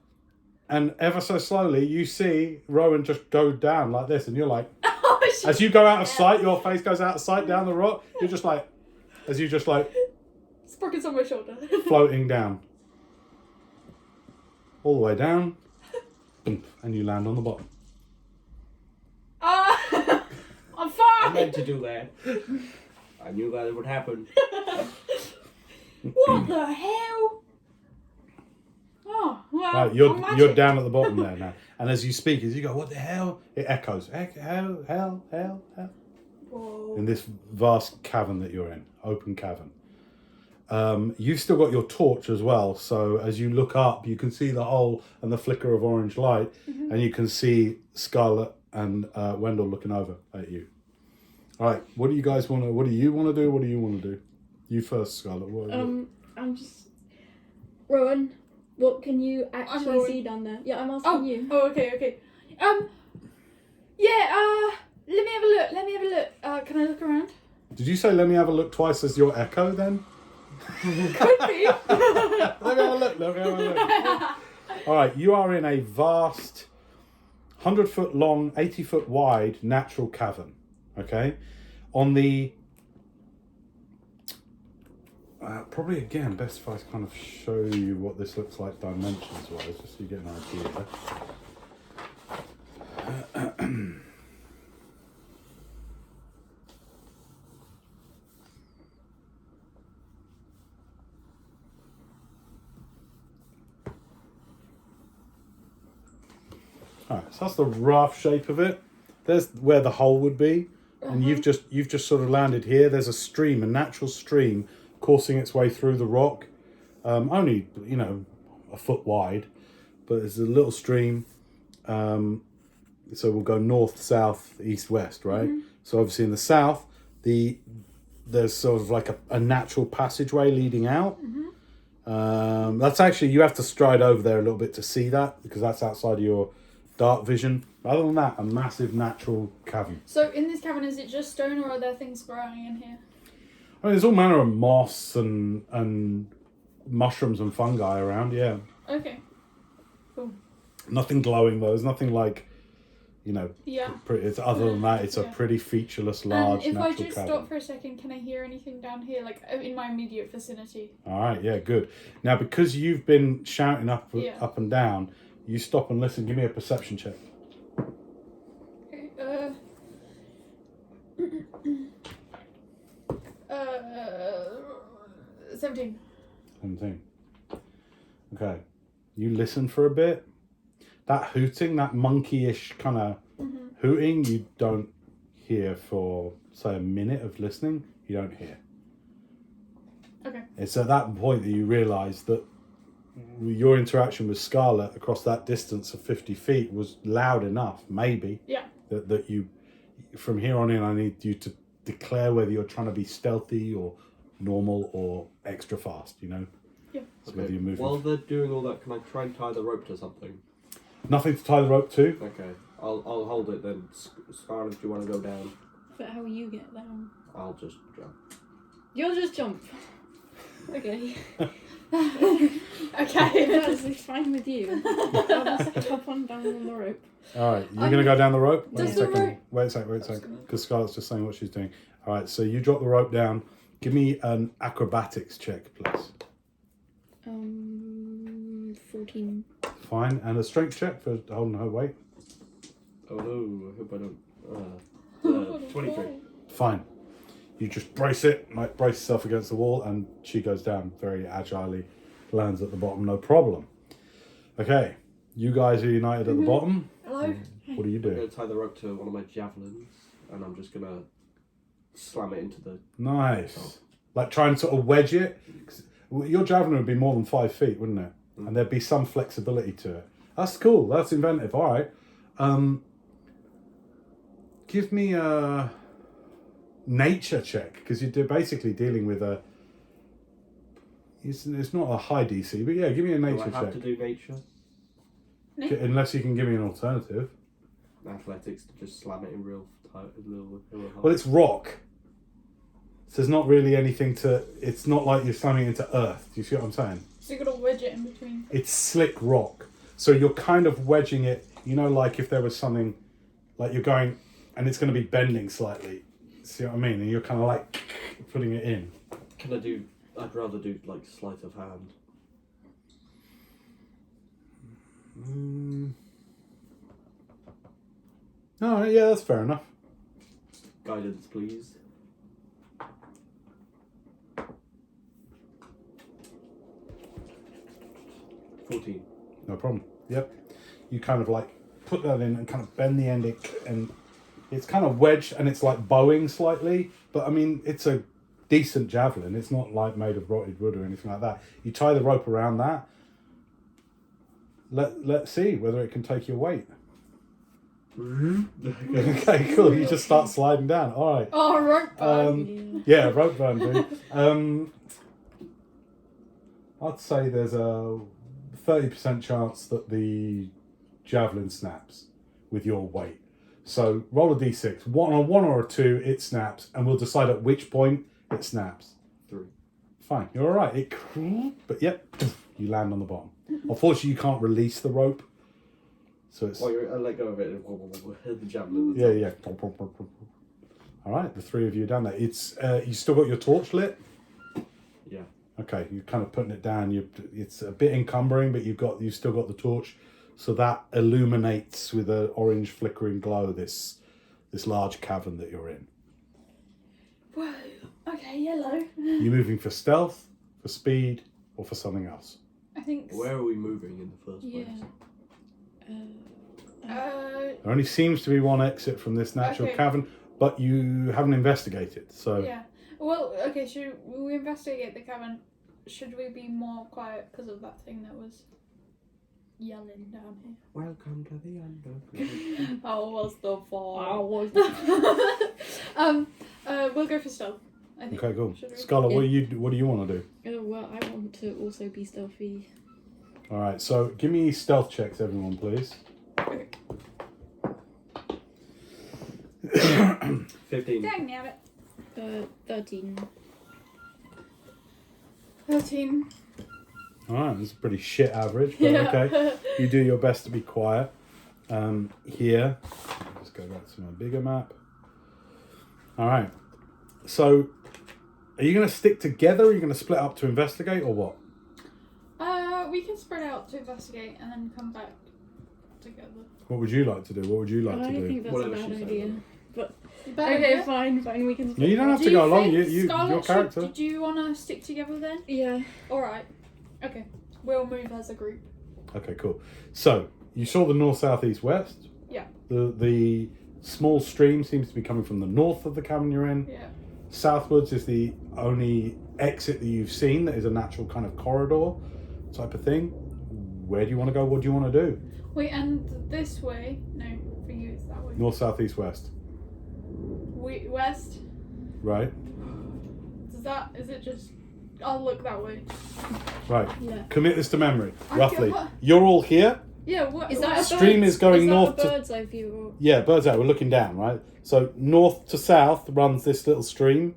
And ever so slowly, you see Rowan just go down like this. And you're like, Oh, shit. as you go out of sight, your face goes out of sight down the rock. You're just like, as you just like Sprocket's on my shoulder. floating down. All the way down. Boom, and you land on the bottom. I'm I fine. meant to do that. I knew that it would happen. What the hell? Oh, well. Right, I'm you're magic. down at the bottom there now. And as you speak, as you go, what the hell? It echoes. Hell. Whoa. In this vast cavern that you're in, open cavern. You've still got your torch as well, so as you look up, you can see the hole and the flicker of orange light, and you can see Scarlett and Wendell looking over at you. All right, what do you guys want to? What do you want to do? What do you want to do? You first, Scarlett. What, I'm just Rowan. What can you actually rolling. see down there? Yeah, I'm asking you. Oh, okay. Yeah, let me have a look. Can I look around? Did you say let me have a look twice as your echo then? Could be. Let me have a look. Alright, you are in a vast 100-foot long, 80-foot wide natural cavern. Okay? On the probably again, best if I kind of show you what this looks like dimensions wise, just so you get an idea. Alright, so that's the rough shape of it. There's where the hole would be. And you've just sort of landed here. There's a stream, a natural stream coursing its way through the rock. Only, a foot wide, but it's a little stream. So we'll go north, south, east, west, right? So obviously in the south, there's sort of like a natural passageway leading out. That's actually, you have to stride over there a little bit to see that, because that's outside of your dark vision. Other than that, a massive natural cavern. So in this cavern, is it just stone, or are there things growing in here? I mean, there's all manner of moss and mushrooms and fungi around, yeah. Okay. Cool. Nothing glowing though. There's nothing like, Yeah. pretty. It's other than that, it's a pretty featureless, large And if natural I just cavern. stop for a second, can I hear anything down here, like in my immediate vicinity? All right, yeah, good. Now, because you've been shouting up and down, you stop and listen. Give me a perception check. Okay. 17. 17. Okay. You listen for a bit. That hooting, that monkey-ish kind of hooting, you don't hear for, say, a minute of listening. You don't hear. Okay. It's at that point that you realise that your interaction with Scarlett across that distance of 50 feet was loud enough, maybe. Yeah. That you, from here on in, I need you to declare whether you're trying to be stealthy or normal or extra fast, Yeah. So whether you're moving. While they're doing all that, can I try and tie the rope to something? Nothing to tie the rope to. Okay, I'll hold it then. Scarlett, do you want to go down? But how will you get down? I'll just jump. You'll just jump. Okay. Okay. That's fine with you. I'll just hop on down on the rope. All right, you're going to go down the rope? Does the rope- Wait a second. Because Scarlett's just saying what she's doing. All right, so you drop the rope down. Give me an acrobatics check, please. 14. Fine. And a strength check for holding her weight. Oh no, I hope I don't. 23. Fine. You just brace yourself against the wall, and she goes down very agilely, lands at the bottom, no problem. Okay, you guys are united at the bottom. Hello. What do you I'm going do? to tie the rope to one of my javelins, and I'm just going to slam it into the... Nice. Like try and sort of wedge it. 'Cause your javelin would be more than 5 feet, wouldn't it? And there'd be some flexibility to it. That's cool. That's inventive. All right. Give me a nature check, because you're basically dealing with a. It's not a high DC, but yeah, give me a Do nature I have check. to do nature? Unless you can give me an alternative. Athletics to just slam it in real tight, real hard. Well, it's rock. So there's not really anything to. It's not like you're slamming it into earth. Do you see what I'm saying? So you got to wedge it in between. It's slick rock. So you're kind of wedging it, like if there was something, like you're going, and it's going to be bending slightly. See what I mean? And you're kind of like putting it in. Can I do... I'd rather do, like, sleight of hand. Oh, yeah, that's fair enough. Guidance, please. $14. No problem. Yep. You kind of like put that in and kind of bend the end, and it's kind of wedged and it's like bowing slightly. But I mean, it's a decent javelin. It's not like made of rotted wood or anything like that. You tie the rope around that. Let's see whether it can take your weight. Okay, cool. You just start sliding down. All right. Oh, rope burn. Yeah, rope burn, dude. I'd say there's a 30% chance that the javelin snaps with your weight. So roll a d6. On a 1 or a 2, it snaps, and we'll decide at which point it snaps. 3. Fine, you're all right. But yep, you land on the bottom. Unfortunately, you can't release the rope. So it's... Oh, I let go of it and hit the javelin. Yeah. All right, the 3 of you down there. It's you still got your torch lit? Yeah. Okay, you're kind of putting it down. It's a bit encumbering, but you've still got the torch, so that illuminates with an orange flickering glow this large cavern that you're in. Whoa. Okay, yellow. You moving for stealth, for speed, or for something else? I think. Where are we moving in the first place? There only seems to be one exit from this natural Okay. cavern, but you haven't investigated. So Yeah. Well, okay. Should we investigate the cavern? Should we be more quiet because of that thing that was yelling down here? Welcome to the underground. How was the fall? I was. We'll go for stealth. I think. okay, cool. Should we? Scarlett, Yeah. what do you want to do? Well, I want to also be stealthy. All right, so give me stealth checks, everyone, please. 15. Dang, nailed it. 13. 13. All right, that's a pretty shit average, but okay. You do your best to be quiet. Here, let's go back to my bigger map. All right, so are you going to stick together? Or are you going to split up to investigate, or what? We can spread out to investigate and then come back together. What would you like to do? What would you like I to don't do? think that's Whatever a bad she says, idea. then. But Bad okay, idea? fine, we can. No, you don't have Do to go along. think You Scarlett your character. Did you want to stick together then? Yeah. Alright. Okay. We'll move as a group. Okay, cool. So you saw the north, south, east, west. Yeah. The small stream seems to be coming from the north of the cavern you're in. Yeah. Southwards is the only exit that you've seen that is a natural kind of corridor type of thing. Where do you want to go? What do you want to do? Wait, and this way? No, for you it's that way. North, south, east, west. West? Right? Is it just... I'll look that way. Right. Yeah. Commit this to memory. I Roughly. what? You're all here? Yeah, what... Is that what- a Stream is going north to to- bird's eye view? Yeah, bird's eye. We're looking down, right? So north to south runs this little stream.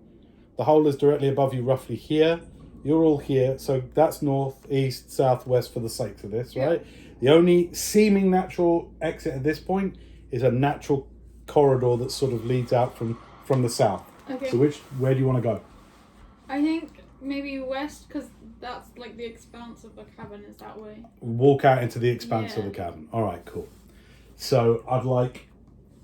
The hole is directly above you, roughly here. You're all here. So that's north, east, south, west for the sake of this, Yeah. right? The only seeming natural exit at this point is a natural corridor that sort of leads out from the south. Okay. So where do you want to go? I think maybe west, because that's like the expanse of the cavern is that way. Walk out into the expanse of Yeah. the cavern. All right, cool. So I'd like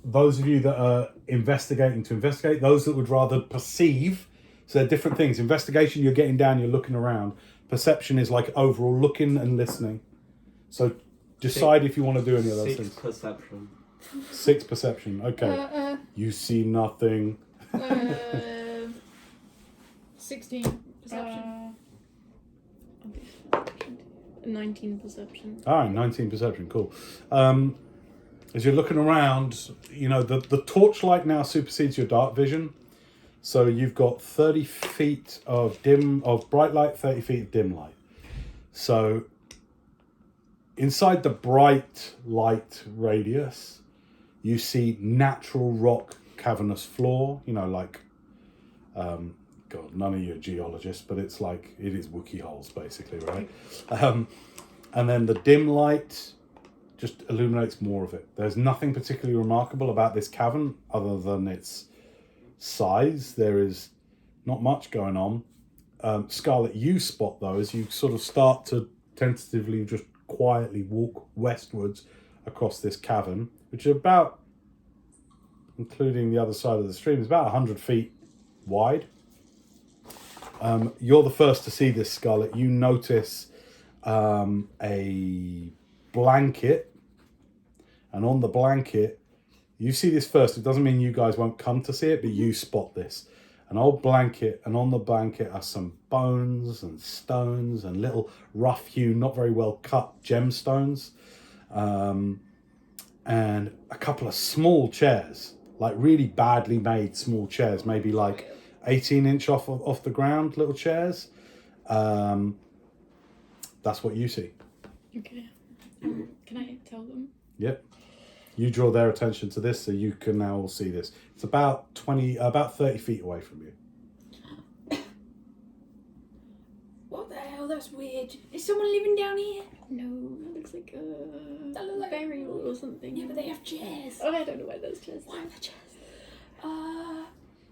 those of you that are investigating to investigate, those that would rather perceive. So they're different things. Investigation, you're getting down, you're looking around. Perception is like overall looking and listening. So decide if you want to do any of those 6 things. perception. 6 perception. Okay. You see nothing. 16 perception. 19 perception. All right, 19 perception. Cool. As you're looking around, you know, the torchlight now supersedes your dark vision. So you've got 30 feet of bright light, 30 feet of dim light. So inside the bright light radius, you see natural rock cavernous floor, you know, like, God, none of you are geologists, but it's like, it is Wookiee holes, basically, right? And then the dim light just illuminates more of it. There's nothing particularly remarkable about this cavern other than its size. There is not much going on. Scarlett, you spot though, as you sort of start to tentatively just quietly walk westwards across this cavern, which is about, including the other side of the stream, is about 100 feet wide. You're the first to see this, Scarlett. You notice a blanket, and on the blanket, you see this first. It doesn't mean you guys won't come to see it, but you spot this. An old blanket, and on the blanket are some bones and stones and little rough-hewn, not very well cut gemstones, and a couple of small chairs, like really badly made small chairs, maybe like 18-inch off the ground, little chairs. That's what you see. Okay. Can I tell them? Yep. You draw their attention to this, so you can now all see this. It's about 30 feet away from you. What the hell? That's weird. Is someone living down here? No, it looks like That look like burial or something. Yeah, but they have chairs. Oh, I don't know why there's chairs. Why are there chairs?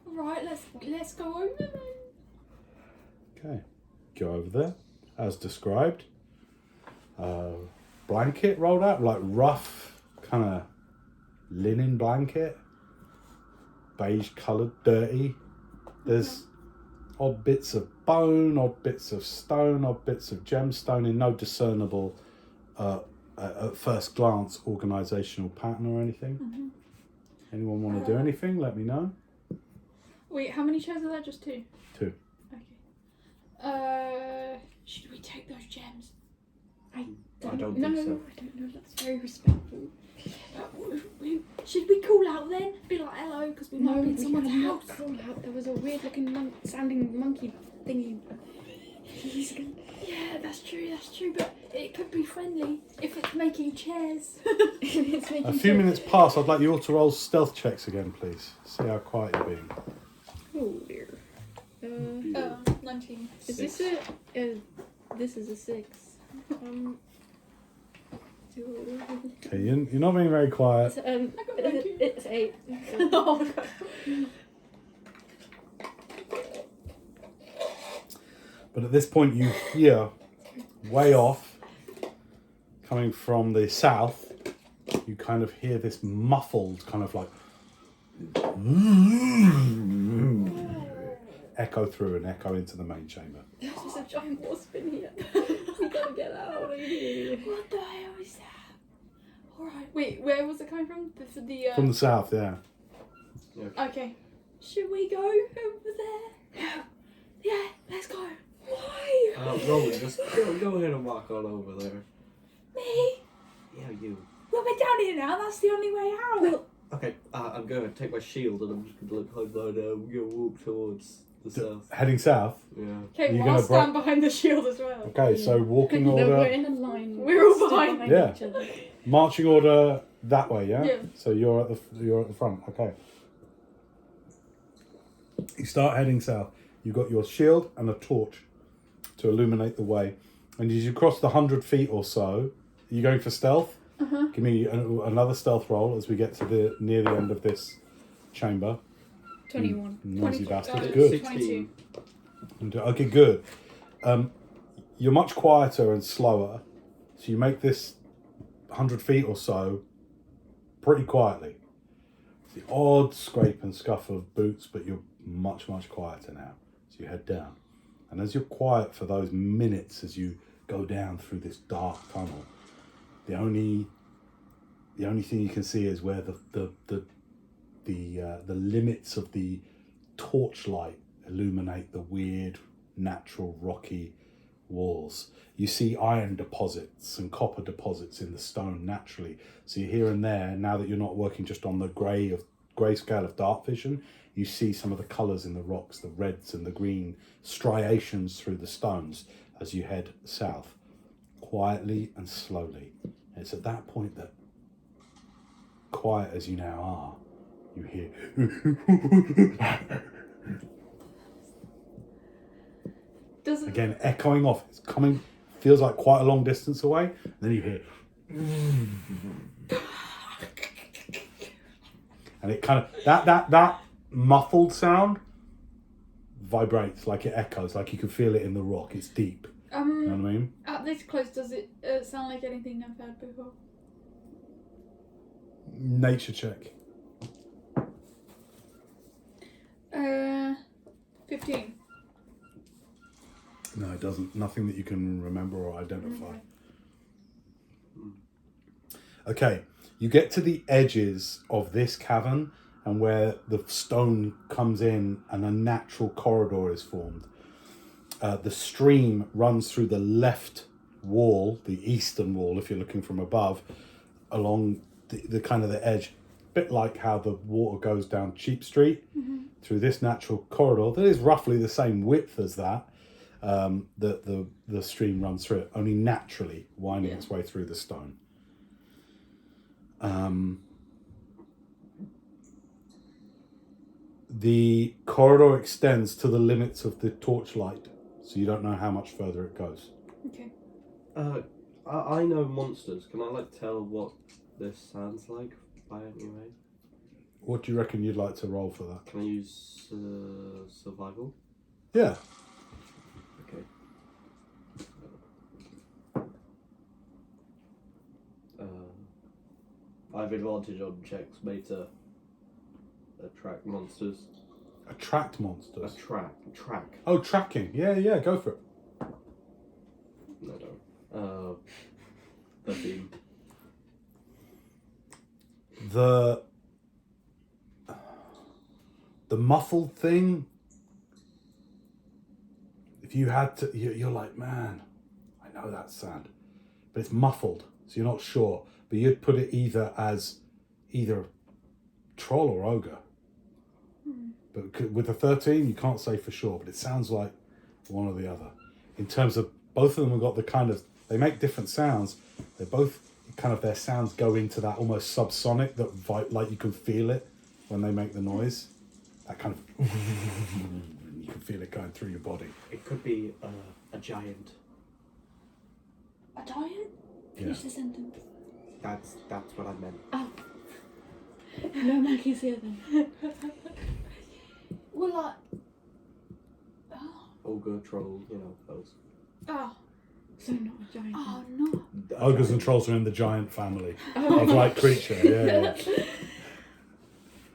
Right. Let's go over then. Okay. Go over there, as described. Blanket rolled out, like rough kind of linen blanket, beige coloured, dirty. There's odd bits of bone, odd bits of stone, odd bits of gemstone in no discernible, at first glance, organisational pattern or anything. Mm-hmm. Anyone want to do anything? Let me know. Wait, how many chairs are there? Just 2? 2. Okay. Should we take those gems? I don't think so. I don't know. That's very respectful. Should we call out then? Be like hello, because we might be in someone's house. There was a weird looking sounding monkey thingy. Yeah, that's true. But it could be friendly if it's making chairs. It's making A few minutes pass. I'd like you all to roll stealth checks again, please. See how quiet you're being. Oh dear. 19. Is this this is a 6. Okay, you're not being very quiet. It's 8. Oh, God. But at this point, you hear way off, coming from the south, you kind of hear this muffled kind of like echo through and echo into the main chamber. There's just a giant wasp in here. We gotta get out of here. What the hell is that? Alright, wait, where was it coming from? From the south, yeah. Okay. Should we go over there? Yeah, let's go. Why? Rowan, just go ahead and walk on over there. Me? Yeah, you. Well, we're down here now, that's the only way out. Okay, I'm going to take my shield and I'm just going to look like that. We're going to walk towards the south. Heading south. Yeah. Okay, You're well, I'll gonna stand behind the shield as well. Okay, so walking No, we're order, in a line. We're all stood behind. Yeah. each other. marching order that way, yeah? Yeah. So you're at the front, okay. You start heading south. You've got your shield and a torch to illuminate the way. And as you cross the 100 feet or so, you're going for stealth. Uh-huh. Give me another stealth roll as we get to near the end of this chamber. 21. Noisy 22. bastard. Good. 16. Okay, good. You're much quieter and slower, so you make this 100 feet or so pretty quietly. It's the odd scrape and scuff of boots, but you're much, much quieter now. So you head down. And as you're quiet for those minutes as you go down through this dark tunnel, the only thing you can see is where the limits of the torchlight illuminate the weird, natural, rocky walls. You see iron deposits and copper deposits in the stone naturally. So you're here and there, now that you're not working just on the grayscale of dark vision, you see some of the colours in the rocks, the reds and the green striations through the stones as you head south, quietly and slowly. And it's at that point that, quiet as you now are, you hear again echoing off. It's coming, feels like quite a long distance away. And then you hear and it kind of that muffled sound vibrates, like it echoes, like you can feel it in the rock. It's deep. You know what I mean? At this close, does it sound like anything I've heard before? Nature check. 15. No, it doesn't. Nothing that you can remember or identify. Okay, you get to the edges of this cavern and where the stone comes in and a natural corridor is formed. The stream runs through the left wall, the eastern wall, if you're looking from above, along the kind of the edge, a bit like how the water goes down Cheap Street, through this natural corridor that is roughly the same width as that. the stream runs through it, only naturally winding its way through the stone. The corridor extends to the limits of the torchlight, so you don't know how much further it goes. Okay. I know monsters. Can I like tell what this sounds like by any way? What do you reckon you'd like to roll for that? Can I use survival? Yeah. Okay. I have advantage on checks made to attract monsters. Attract monsters. Track. Oh, tracking. Yeah, go for it. No, don't. 13. The muffled thing, if you had to, you're like, man, I know that sound, but it's muffled, so you're not sure. But you'd put it either troll or ogre. But with the 13, you can't say for sure, but it sounds like one or the other. In terms of, both of them have got the kind of, they make different sounds. They're both kind of, their sounds go into that almost subsonic, that like you can feel it when they make the noise. That kind of, you can feel it going through your body. It could be a giant. A giant? Yeah. Finish the sentence. That's what I meant. Oh. No monkeys here then. Well, like... Oh. Ogre, troll, you know, those. Oh. So not a giant. Oh, no. Ogres and trolls are in the giant family of like creature. Yeah.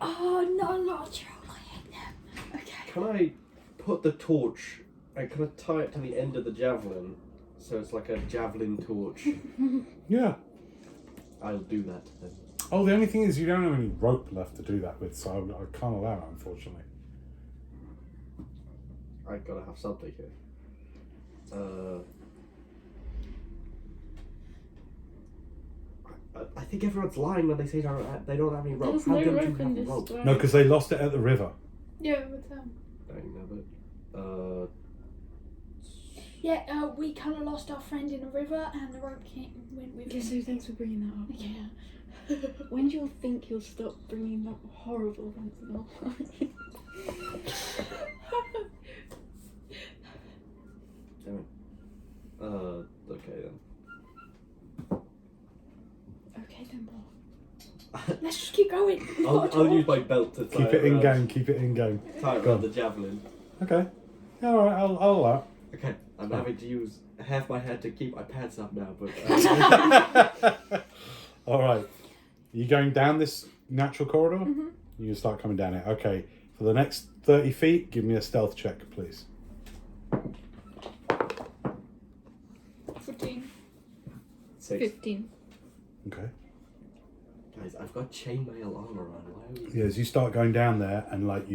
Oh, no, not a troll. I hate them. Okay. Can I put the torch and can I tie it to the end of the javelin so it's like a javelin torch? Yeah. I'll do that then. Oh, the only thing is you don't have any rope left to do that with, so I can't allow it, unfortunately. I gotta have something here. I think everyone's lying when they say they don't have any rope. There's How no don't rope you in have this rope? story. No, because they lost it at the river. Yeah, with them. Dang nabbit. Yeah, we kind of lost our friend in a river and the rope went with Yeah, him. so thanks for bringing that up. Yeah. When do you think you'll stop bringing up horrible events in our life? Damn it. Okay then. Okay then, Bob. Let's just keep going. I'll use my belt to tie Keep it in around- game, keep it in game. Tie it Go around on. the javelin. Okay. Yeah, alright, I'll allow Okay, I'm having to use half my head to keep my pants up now, but it. Alright. You going down this natural corridor? Mm-hmm. You can start coming down it. Okay. For the next 30 feet, give me a stealth check, please. 14. 6. 15. Okay. Guys, I've got chainmail armor on. Why are we... Yeah, as you start going down there, and like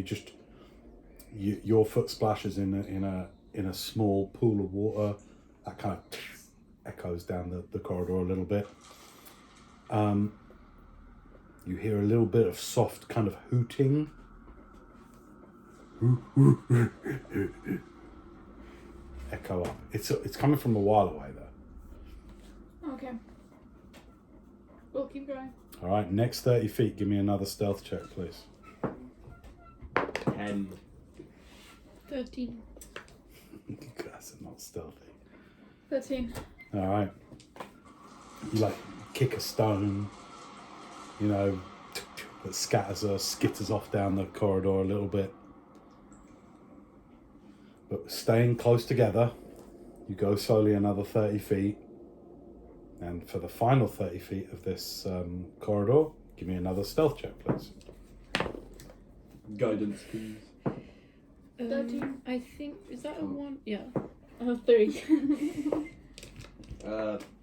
your foot splashes in a small pool of water, that kind of echoes down the corridor a little bit. You hear a little bit of soft kind of hooting. Echo up. It's coming from a while away though. Okay. We'll keep going. All right, next 30 feet. Give me another stealth check, please. 10. 13. That's not stealthy. 13. All right. You like kick a stone, you know, that scatters or skitters off down the corridor a little bit. But staying close together, you go slowly another 30 feet. And for the final 30 feet of this corridor, give me another stealth check, please. Guidance, please. 13. I think, is that a 1? Yeah. 3.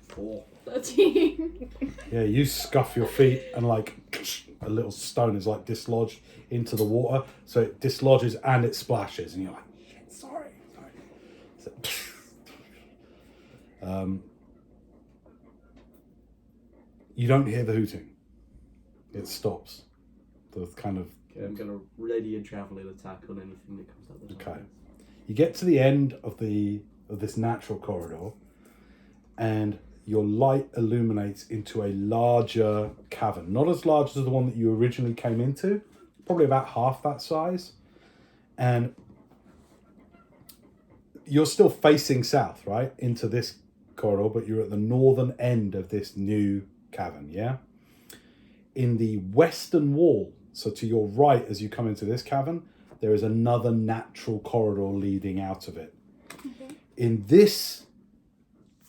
4. 13. Yeah, you scuff your feet and like a little stone is like dislodged into the water. So it dislodges and it splashes and you're like, shit, sorry. So, you don't hear the hooting. It stops. The kind of, Okay, I'm gonna ready a javelin attack on anything that comes up. okay. You get to the end of this natural corridor, and your light illuminates into a larger cavern. Not as large as the one that you originally came into, probably about half that size. And you're still facing south, right, into this corridor, but you're at the northern end of this new cavern, yeah? In the western wall, so to your right as you come into this cavern, there is another natural corridor leading out of it. Okay. In this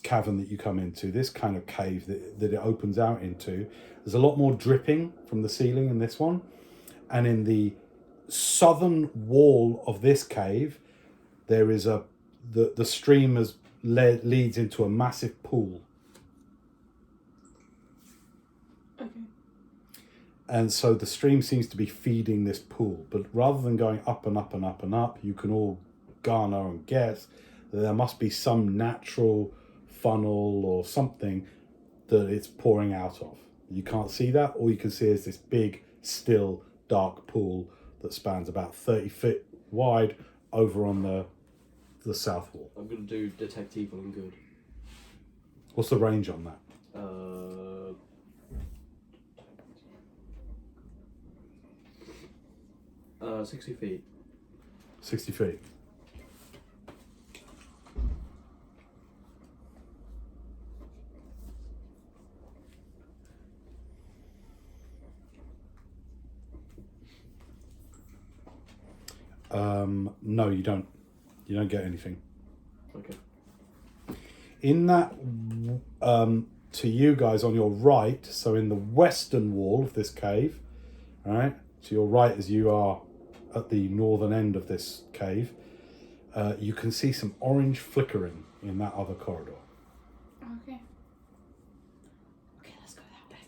cavern that you come into, this kind of cave that it opens out into, there's a lot more dripping from the ceiling in this one. And in the southern wall of this cave, there is the stream leads into a massive pool. Okay. And so the stream seems to be feeding this pool, but rather than going up and up and up and up, you can all garner and guess that there must be some natural funnel or something that it's pouring out of. You can't see that. All you can see is this big, still, dark pool that spans about 30 feet wide over on the south wall. I'm going to do detect evil and good. What's the range on that? 60 feet. 60 feet. No, you don't. You don't get anything. Okay. In that, to you guys on your right, so in the western wall of this cave, all right, to your right as you are at the northern end of this cave, you can see some orange flickering in that other corridor. Okay. Okay, let's go that way.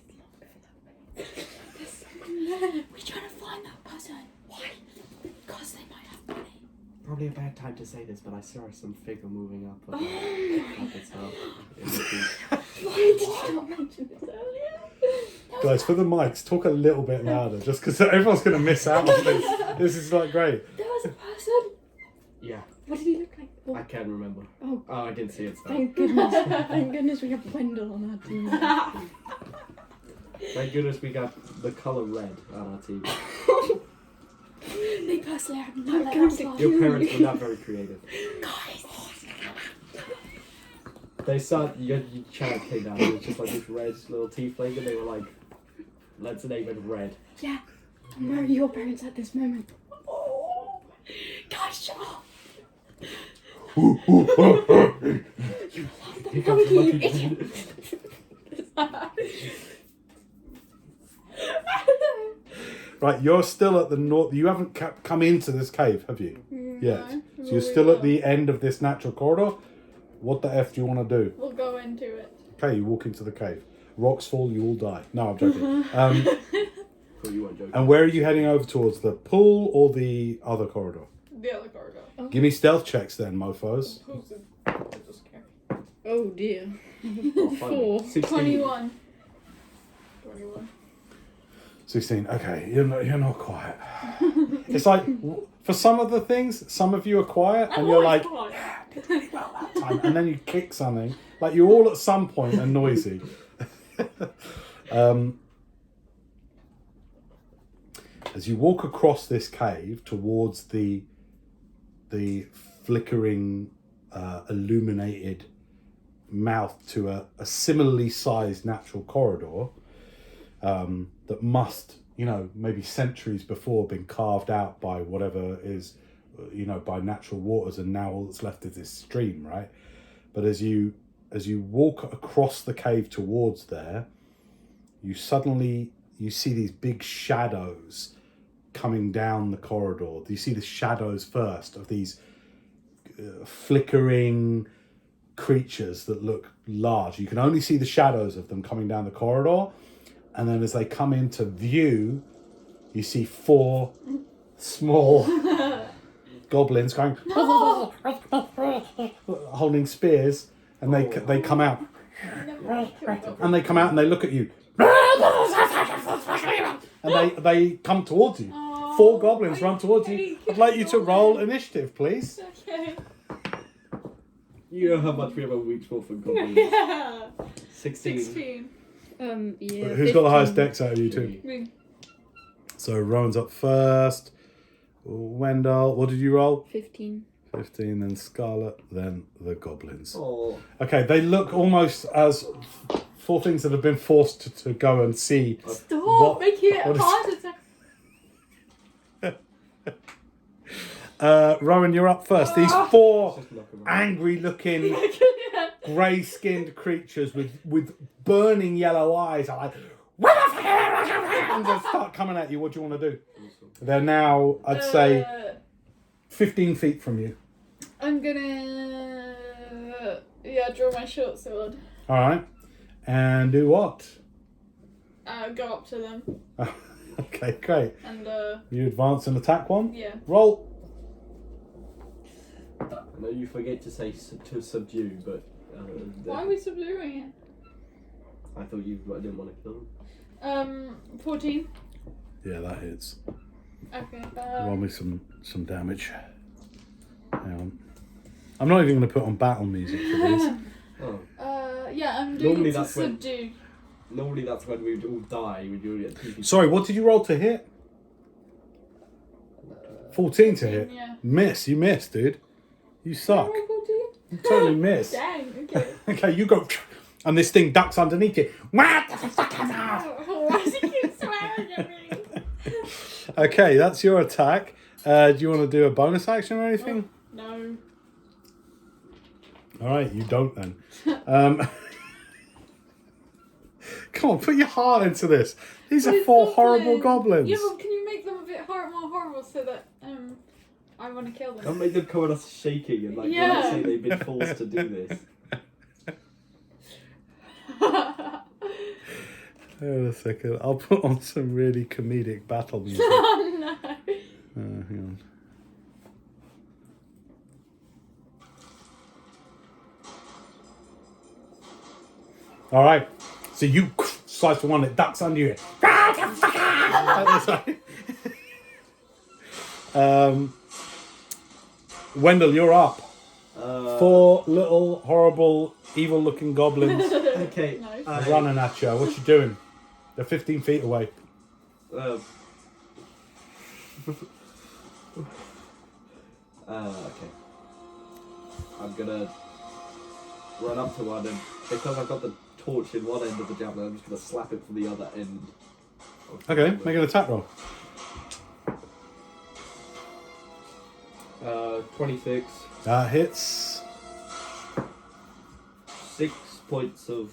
We're trying to find that person. Why? Because they might have money. Probably a bad time to say this, but I saw some figure moving up at the top. Why did you not mention this earlier? Guys, for the mics, talk a little bit louder, just because everyone's going to miss out on this. This is like great. There was a person. Yeah, What did he look like? I can't remember. Oh, Oh, I didn't see it. So. thank goodness. Thank goodness we have Wendel on our team. Thank goodness we got the color red on our team. Me personally, I have no That idea. goes to Your parents were not very creative. Guys. They saw your child came down. It was just like this red little tiefling, and they were like, "Let's name it Red." Yeah. And where are your parents at this moment? Oh. Guys, shut up. Here comes the monkey. Right, you're still at the north. You haven't come into this cave, have you? Yet. No, So you're still at the end of this natural corridor. What the F do you want to do? We'll go into it. Okay, you walk into the cave. Rocks fall, you all die. No, I'm joking. Oh, you weren't joking. And where are you heading over towards? The pool or the other corridor? The other corridor. Give me stealth checks then, mofos. Who's it? I just care. Oh dear. Oh, fun. 4. 16. 21. 21. 16. Okay, you're not quiet. It's like, for some of the things, some of you are quiet, and you're like, yeah, I did really well that time. And then you kick something. Like, you're all at some point are noisy. As you walk across this cave towards the flickering, illuminated mouth to a similarly sized natural corridor, that must, maybe centuries before been carved out by whatever is, by natural waters, and now all that's left is this stream, right? But as you walk across the cave towards there, you see these big shadows coming down the corridor. You see the shadows first of these flickering creatures that look large. You can only see the shadows of them coming down the corridor. And then as they come into view, you see 4 small goblins going, holding spears, and they come out. And they come out and they look at you. And they come towards you. 4 goblins run towards you. I'd like you to roll initiative, please. Okay. You know how much we have a week's worth of goblins. Yeah. 16. 16. Yeah. Who's got the highest 15. dex out of you two? Me. So Rowan's up first. Wendell, what did you roll? 15. 15, then Scarlett, then the goblins. Oh. Okay, they look almost as 4 things that have been forced to go and see. Stop What- making it what is- harder to. Rowan, you're up first. These 4 Just knock 'em out. angry-looking, grey-skinned creatures with burning yellow eyes are like, and they start coming at you. What do you want to do? They're now, I'd say, 15 feet from you. I'm gonna. Draw my short sword. All right, and do what? Go up to them Okay, great. and You advance and attack one. yeah. Roll. I know you forget to say to subdue, but Why are we subduing it? I thought you didn't want to kill him. 14. Yeah, that hits. Okay. Roll me some damage. Hang on. I'm not even going to put on battle music for these. Oh. Yeah, I'm doing Normally it to that's when- subdue. Normally that's when we'd all die. We'd all get TP. Sorry, what did you roll to hit? 14 to hit. Yeah. Miss. You missed, dude. You suck. Oh, 14? You totally missed. Dang, okay. Okay, you go, and this thing ducks underneath it. Why does he keep swearing at me? Okay, that's your attack. Do you want to do a bonus action or anything? No. All right, you don't then. Come on, put your heart into this. These are But 4 it's horrible nothing. goblins. Yeah, but can you make them a bit more horrible so that I want to kill them? Don't make them come at us shaking and like Yeah. when I say they've been forced to do this. Hang on a second. I'll put on some really comedic battle music. Oh no. Hang on. All right. So you slice the one that ducks under you. Wendell, you're up. 4 little, horrible, evil-looking goblins Okay. Nice. uh, running at you. What you doing? They're 15 feet away. Okay. I'm gonna run up to one and because I've got the torch in one end of the javelin, I'm just gonna slap it from the other end. Okay, make an attack roll. 26. That hits. 6 points of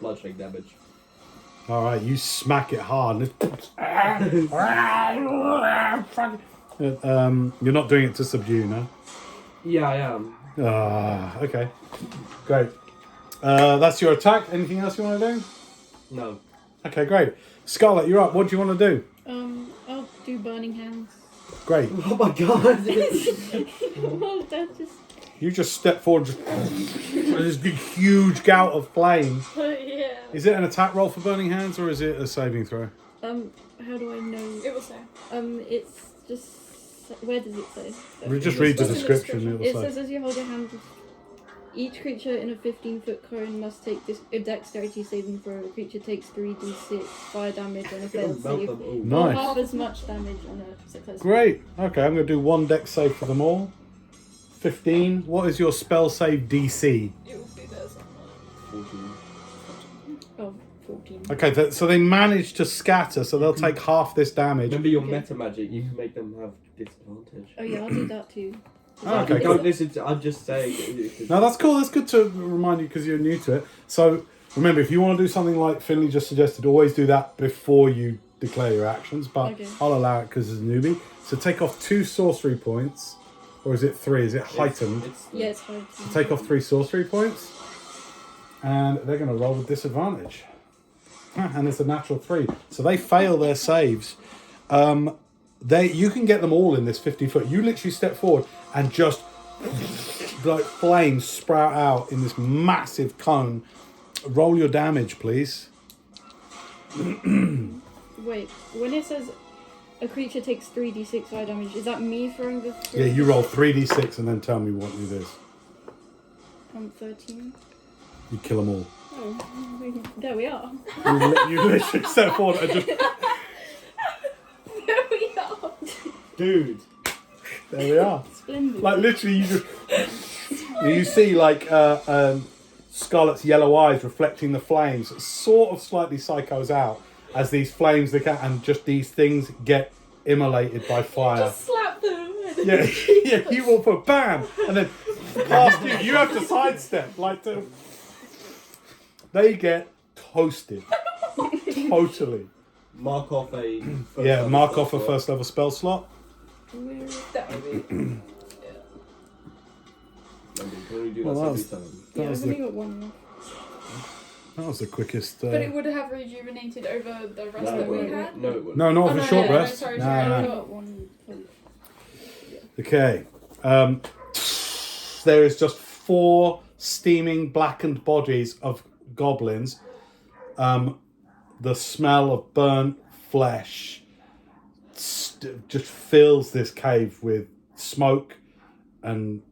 bludgeoning damage. All right, you smack it hard. And you're not doing it to subdue, no? Yeah, I am. Okay, great. That's your attack. Anything else you want to do? No. Okay, great. Scarlett, you're up. What do you want to do? I'll do burning hands. Great. Oh my god! Well, that just. You just step forward. There's a huge gout of flame. Yeah. Is it an attack roll for burning hands, or is it a saving throw? How do I know? It will say. It's just. Where does it say? Just read the What's in the description. It It will says say. as you hold your hand, each creature in a 15-foot cone must take a dexterity saving throw. A creature takes 3d6 fire damage on a failed Melt save. them all. Nice. Half as much damage on a successful. Great. Okay, I'm going to do 1 dex save for them all. 15. What is your spell save DC? It will be there somewhere. 14. Oh, 14. Okay, so they manage to scatter, so they'll take half this damage. Remember your Okay. meta magic, you can make them have disadvantage. Oh yeah, I'll do that too. Oh, okay, Don't cool. listen to, I'm just saying. No, that's cool. That's good to remind you because you're new to it. So remember, if you want to do something like Finley just suggested, always do that before you declare your actions. But Okay. I'll allow it because it's a newbie. So take off 2 sorcery points, or is it 3? Is it heightened? Yeah, it's hard. So take off 3 sorcery points, and they're going to roll with disadvantage. And it's a natural 3, so they fail their saves. You can get them all in this 50 foot. You literally step forward and just like flames sprout out in this massive cone. Roll your damage, please. Wait, when it says A creature takes 3d6 fire damage. Is that me throwing the 3? Yeah, you roll 3d6 and then tell me what it is. 13. You kill them all. Oh, there we are. You literally step forward and just... There we are. Dude. There we are. Splendid. Like, literally, you just... You see, like, Scarlett's yellow eyes reflecting the flames. It sort of slightly psychos out as these flames, and just these things get immolated by fire. Just slap them. Yeah, yeah, you will put BAM! And then past you, you have to sidestep. Like, they get toasted. Totally. Mark off a... Yeah, mark off a first level spell slot. That would be. Can we do Well, that that every was- time? That Yeah, was I've only the, got one. that was the quickest... But it would have rejuvenated over the rest No, that it we won't. had. No, it won't. No, not Oh, for no, short no, no, rest. sorry, No, sorry, no, I no. got- Got one. Okay. There is just 4 steaming blackened bodies of goblins. The smell of burnt flesh just fills this cave with smoke, and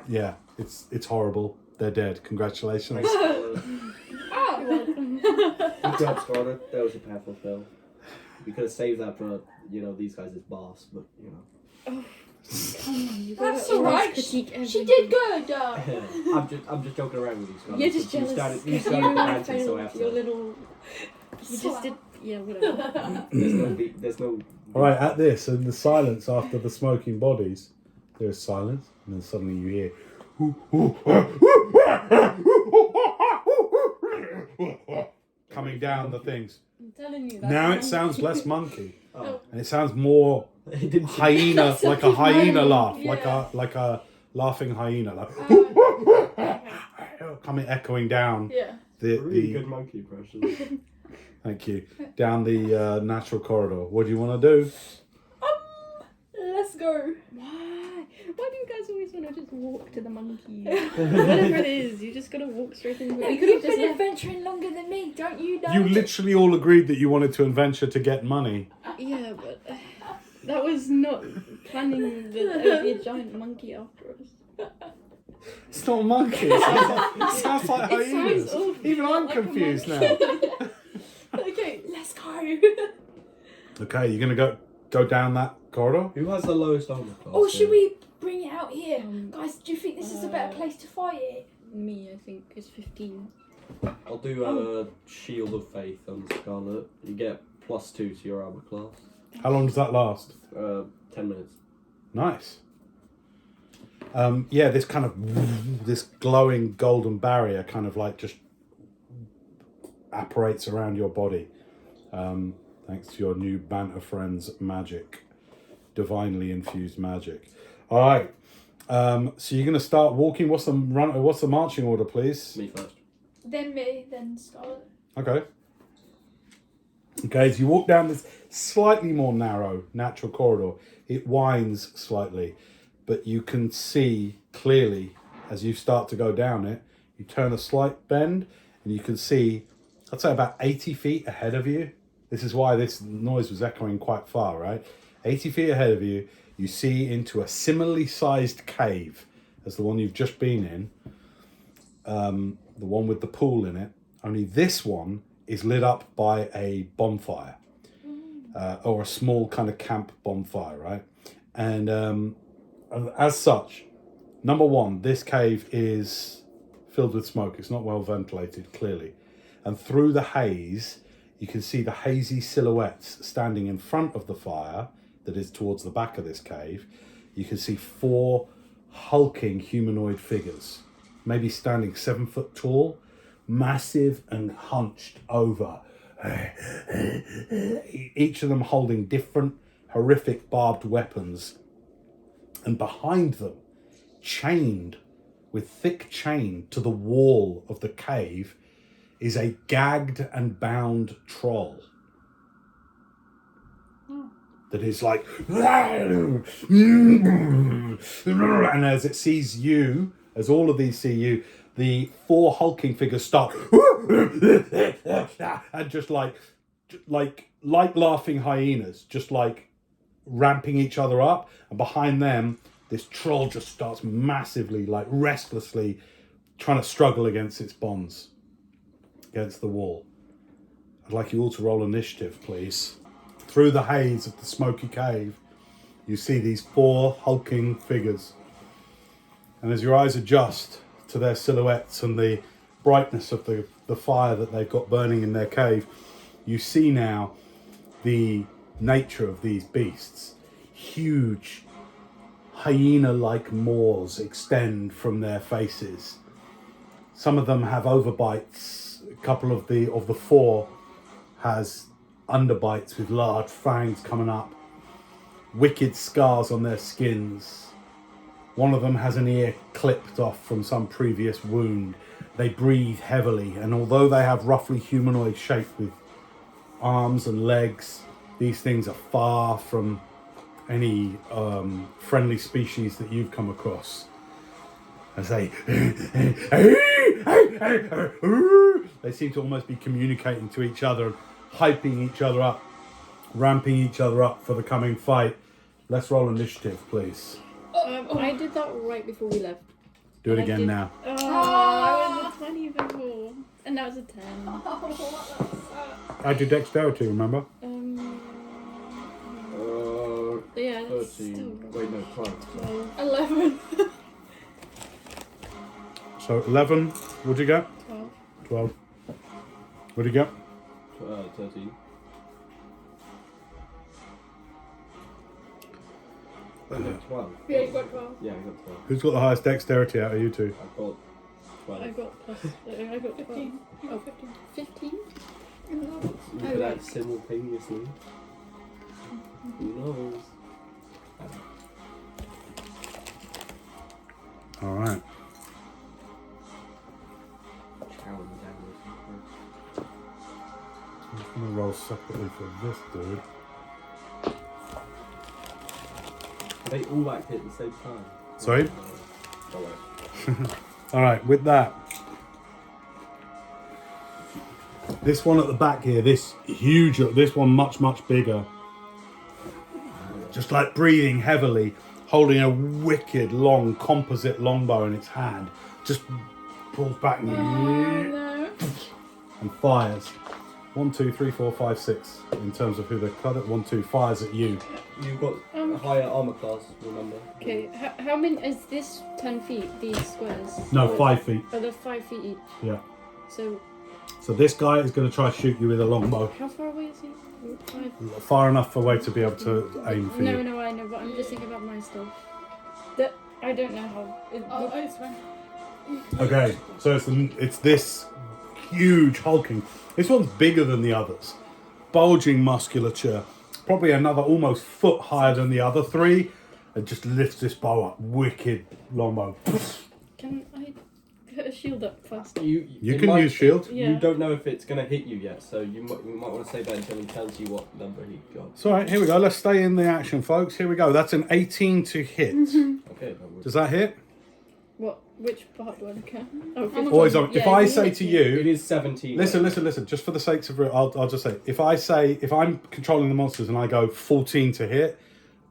yeah, it's horrible. They're dead. Congratulations. Thanks, Scarlett. Oh. Good job, Scarlett. That was a powerful spell. We could have saved that for, these guys' boss, but, Come on, you That's gotta always alright. critique She everything. did good. I'm just joking around with you, Scarlett. You're just You jealous. started You ranting, so I have failed your to. little... You just did... Yeah, whatever. There's no. All right, at this, in the silence after the smoking bodies, there is silence, and then suddenly you hear... coming down the things. I'm telling you. That's Now it one- sounds less monkey, Oh, and it sounds more it didn't. hyena, like a hyena laugh, Yeah. like a laughing hyena, like coming echoing down Yeah. Really the good monkey impression. thank you, down the natural corridor. What do you want to do? Let's go. Why? Why do you guys always want to just walk to the monkey? Whatever it is, you just gotta walk straight into it. We could have You've just been left. adventuring longer than me, don't you know? You literally all agreed that you wanted to adventure to get money. Yeah, but that was not planning that there would be a giant monkey after us. It's not a monkey. It sounds like It hyenas. sounds awful. Even I'm Like a confused monkey. now. Okay, let's go. Okay, you're gonna go down that corridor. Who has the lowest armor class? Or should we bring it out here? Um, Guys, do you think this is a better place to fight it? Me, I think, is 15. I'll do a Shield of Faith on Scarlet. You get +2 to your armor class. How long does that last? 10 minutes. Nice. Yeah, this kind of this glowing golden barrier kind of like just apparates around your body, thanks to your new banter friend's magic, divinely infused magic. All right. So you're gonna start walking. What's the marching order, please? Me first. Then me, then Scarlett. Okay. Okay, as you walk down this slightly more narrow natural corridor, it winds slightly, but you can see clearly as you start to go down it, you turn a slight bend and you can see, I'd say about 80 feet ahead of you. This is why this noise was echoing quite far, right? 80 feet ahead of you, you see into a similarly sized cave as the one you've just been in, the one with the pool in it, only this one is lit up by a bonfire, or a small kind of camp bonfire, right? And as such, number one, this cave is filled with smoke. It's not well ventilated, clearly. And through the haze, you can see the hazy silhouettes standing in front of the fire that is towards the back of this cave. You can see 4 hulking humanoid figures, maybe standing 7 foot tall, massive and hunched over. Each of them holding different horrific barbed weapons. And behind them, chained with thick chain to the wall of the cave, is a gagged and bound troll. That is like, and as it sees you, as all of these see you, the 4 hulking figures start and just like like laughing hyenas, just like ramping each other up, and behind them this troll just starts massively, like restlessly trying to struggle against its bonds, against the wall. I'd like you all to roll initiative, please. Through the haze of the smoky cave, you see these 4 hulking figures, and as your eyes adjust to their silhouettes and the brightness of the fire that they've got burning in their cave, you see now the nature of these beasts. Huge hyena-like maws extend from their faces. Some of them have overbites. A couple of the 4 has underbites with large fangs coming up. Wicked scars on their skins. One of them has an ear clipped off from some previous wound. They breathe heavily, and although they have roughly humanoid shape with arms and legs, these things are far from any friendly species that you've come across. As they seem to almost be communicating to each other and hyping each other up, ramping each other up for the coming fight. Let's roll initiative, please. I did that right before we left. Do it again now. Oh, I was a 20 before. And now it's a 10. I do dexterity, remember? Yeah, that's 13. still Wait, no, 12. 11. So 11, what'd you get? 12. 12. What'd you get? 13. I got 12. Yeah, you got 12. Yeah, I got 12. Who's got the highest dexterity out of you two? I've got 12. I got plus. I got 15. Oh, 15. 15? You could act simultaneously. Who knows? All right. I'm gonna roll separately for this dude. They all act at the same time. Sorry? Go away. All right, with that. This one at the back here, this one much bigger. Just like breathing heavily, holding a wicked long composite longbow in its hand. Just pulls back and fires. 1, 2, 3, 4, 5, 6 in terms of who they cut it. 1, 2 fires at you. You've got a higher armor class, remember? Okay, how many is this 10 feet, these squares? No, 5 feet. Oh, they're 5 feet each. Yeah. So this guy is going to try to shoot you with a longbow. how far away is he? 5? Far enough away to be able to aim for you. No, I know, but I'm just thinking about my stuff. I don't know how. It's fine. Okay, so it's this huge hulking. This one's bigger than the others. Bulging musculature. Probably another almost foot higher than the other 3. And just lifts this bow up. Wicked longbow. Can I put a shield up first? You can use shield. Yeah. You don't know if it's going to hit you yet, so you might want to say that until he tells you what number he got. It's alright, here we go. Let's stay in the action, folks. Here we go. That's an 18 to hit. Okay, that would. Does that hit? What? Which part do I look at? Oh, 15. Always on. If Yeah, I you say hit to me. you, It is 17. listen. Just for the sakes of it, I'll just say, if I'm controlling the monsters and I go 14 to hit,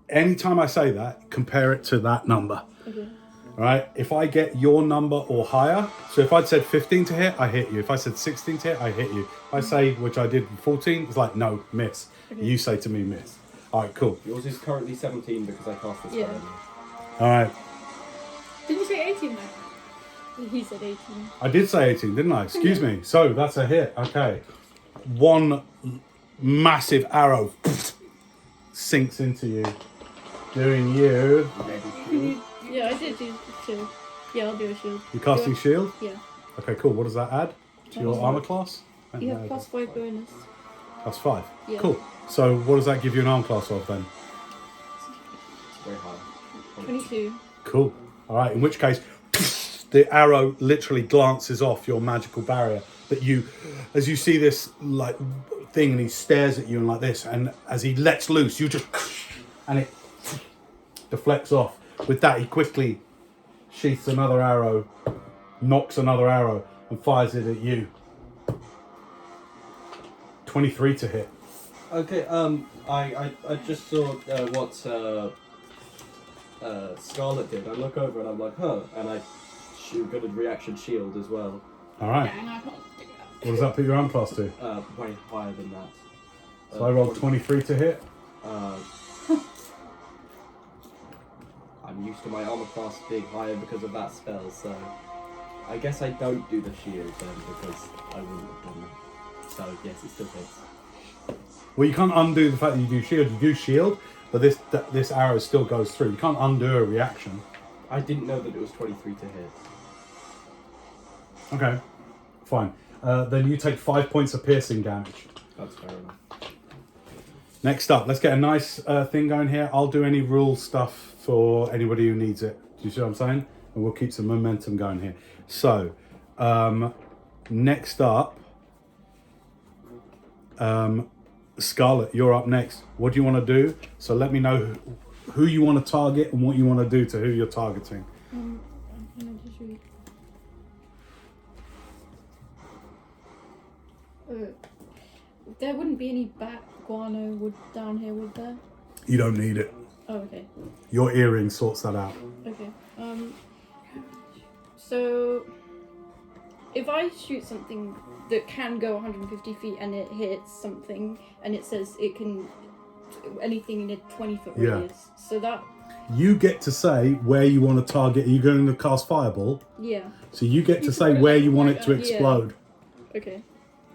anytime I say that, compare it to that number. Okay. All right. If I get your number or higher, so if I'd said 15 to hit, I hit you. If I said 16 to hit, I hit you. If I say, which I did 14, it's like no, miss. Okay. You say to me, miss. All right, cool. Yours is currently 17 because I cast this Yeah. one. All right. Did you say 18 though? He said 18. I did say 18, didn't I? Excuse me. So that's a hit. Okay. One massive arrow sinks into you, doing you. Yeah, I did do shield. Yeah, I'll do a shield. You casting shield? Yeah. Okay, cool. What does that add to your armor class? You have plus 5 bonus. Plus 5. Yeah. Cool. So what does that give you an arm class of then? It's very high. 22. Cool. All right. In which case, the arrow literally glances off your magical barrier. That you, as you see this like thing, and he stares at you and like this, and as he lets loose, you just, and it deflects off. With that, he quickly sheaths another arrow, knocks another arrow, and fires it at you. 23 to hit. Okay, I just saw what Scarlett did. I look over and I'm like, huh, and I shoot good at reaction shield as well. Alright. Dang, I can't do What does that put your arm class to? Way higher than that. So I rolled 23 to hit. I'm used to my armor class being higher because of that spell, so I guess I don't do the shield then because I wouldn't have done that. So yes, it still hits. Well, you can't undo the fact that you do shield. You do shield, but this arrow still goes through. You can't undo a reaction. I didn't know that it was 23 to hit. Okay, fine. Then you take 5 points of piercing damage. That's fair enough. Next up, let's get a nice thing going here. I'll do any rule stuff for anybody who needs it. Do you see what I'm saying? And we'll keep some momentum going here. So, next up, Scarlett, you're up next. What do you want to do? So let me know who you want to target and what you want to do to who you're targeting. Can I just read? There wouldn't be any bat guano wood down here, would there? You don't need it. Oh, okay. Your earring sorts that out. Okay. So if I shoot something that can go 150 feet and it hits something and it says it can anything in a 20-foot Yeah. radius, so that You get to say where you want to target. Are you going to cast fireball? yeah. So you get to You say put it where like you want right it to up. explode. Okay.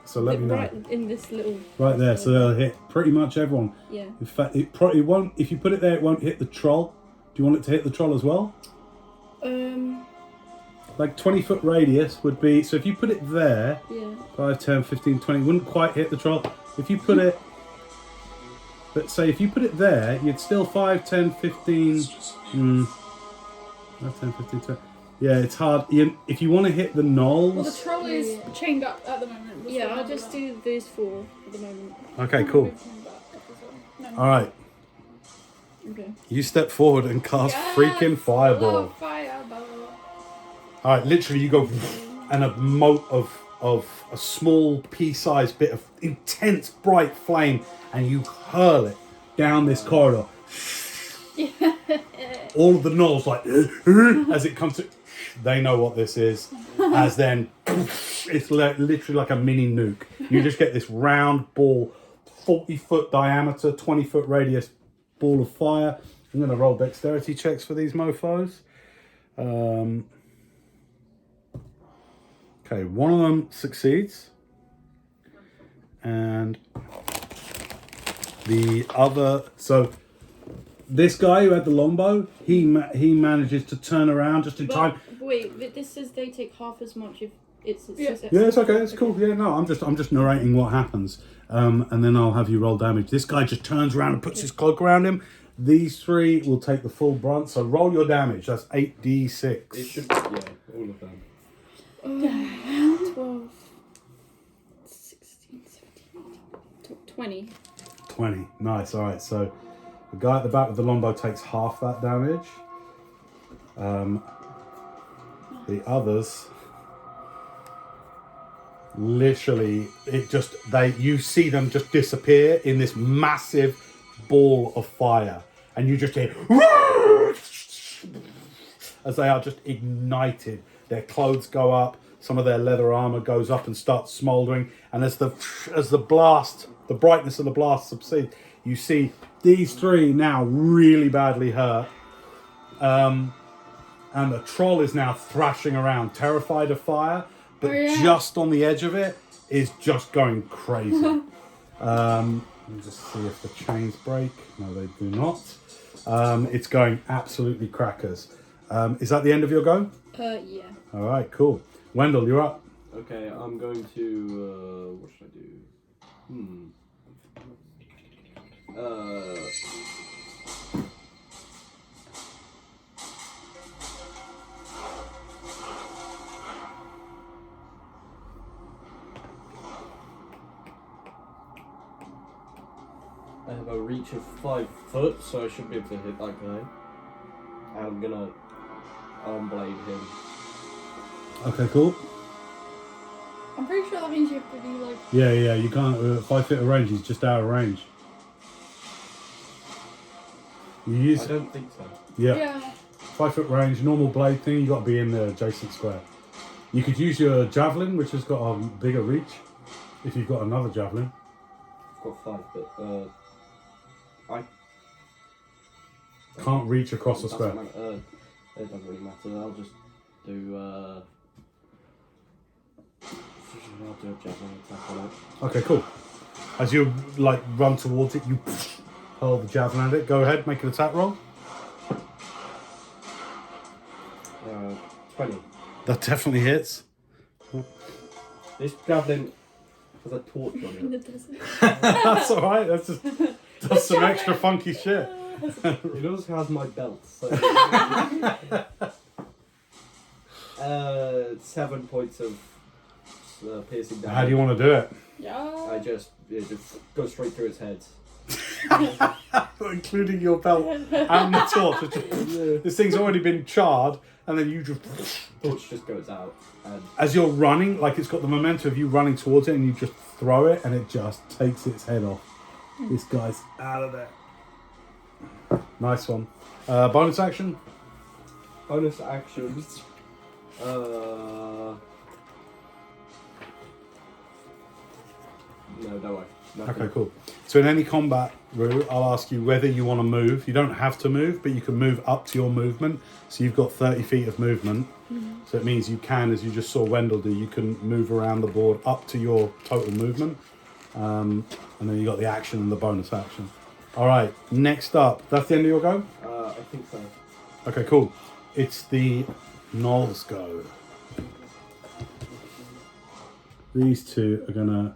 So let me know. Right in this little. Right there, so they'll hit pretty much everyone. Yeah. In fact, it probably won't. If you put it there, it won't hit the troll. Do you want it to hit the troll as well? Like 20-foot radius would be. So if you put it there, Yeah. 5, 10, 15, 20, wouldn't quite hit the troll. If you put it, let's say if you put it there, you'd still 5, 10, 15. 5, 10, 15, 20. Yeah, it's hard. If you want to hit the Well, the knolls. troll is chained up at the moment. We'll Yeah, still I'll have just that. do those 4 at the moment. Okay, cool. Move him back up as well. No. All right, Okay. you step forward and cast Yes! freaking fireball. Love fireball. All right, literally, you go and a mote of a small pea-sized bit of intense bright flame, and you hurl it down this corridor. All of the gnolls like as it comes to, they know what this is. As then, it's literally like a mini nuke. You just get this round ball, 40-foot diameter, 20-foot radius ball of fire. I'm gonna roll dexterity checks for these mofo's. Okay, one of them succeeds, and the other. So this guy who had the longbow, he manages to turn around just in time. But wait, this says they take half as much if it's. Yeah. Yeah, it's okay. It's cool. Yeah, no, I'm just narrating what happens, and then I'll have you roll damage. This guy just turns around and puts his cloak around him. These 3 will take the full brunt. So roll your damage. That's 8d6. It should, yeah, all of them. 12, 16, 17, 20. 20. Nice. All right. So the guy at the back with the longbow takes half that damage. The others, literally, you see them just disappear in this massive ball of fire, and you just hear as they are just ignited. Their clothes go up, some of their leather armor goes up and starts smoldering, and as the blast, the brightness of the blast subsides, you see these 3 now really badly hurt, and the troll is now thrashing around, terrified of fire, but just on the edge of it is just going crazy. Let me just see if the chains break. No, they do not. It's going absolutely crackers. Is that the end of your go? Yeah. All right, cool. Wendell, you're up. Okay, I'm going to, what should I do? I have a reach of 5 foot, so I should be able to hit that guy. And I'm gonna arm blade him. Okay, cool. I'm pretty sure that means you have to be like. Yeah, you can't. 5 feet of range, he's just out of range. You use. I don't think so. Yeah. 5 foot range, normal blade thing, you got to be in the adjacent square. You could use your javelin, which has got a bigger reach, if you've got another javelin. I've got 5, but I Can't reach across the square. It doesn't really matter. I'll just do. I'll do a javelin attack on it. Okay, cool. As you like run towards it, you hurl the javelin at it. Go ahead, make an attack roll. 20. That definitely hits. This javelin has a torch on it. That's alright, that's just does some extra funky shit. It also has my belt. So 7 points of piercing damage. How do you want to do it? Yeah. I just go straight through its head. Including your belt and the torch. It's just- this thing's already been charred, and then you just. Torch just goes out. And As you're running, like it's got the momentum of you running towards it, and you just throw it, and it just takes its head off. This guy's out of there. Nice one. Bonus action? bonus actions. No, don't worry. Nothing. Okay, cool. So in any combat, Rue, I'll ask you whether you want to move. You don't have to move, but you can move up to your movement. So you've got 30 feet of movement. Mm-hmm. So it means you can, as you just saw Wendel do, you can move around the board up to your total movement. And then you got the action and the bonus action. All right, next up. That's the end of your go? I think so. Okay, cool. It's the GNOLL's go. These two are going to...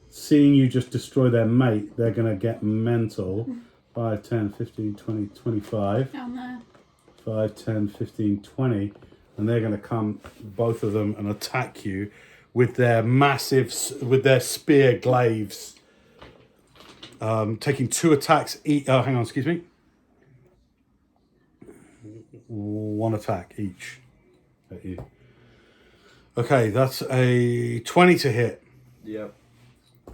Seeing you just destroy their mate, they're going to get mental. 5, 10, 15, 20, 25. Down there. 5, 10, 15, 20. And they're going to come, both of them, and attack you with their massive, with their spear glaives. Taking 2 attacks each. Oh, hang on, excuse me. 1 attack each at you. Okay, that's a 20 to hit. Yep.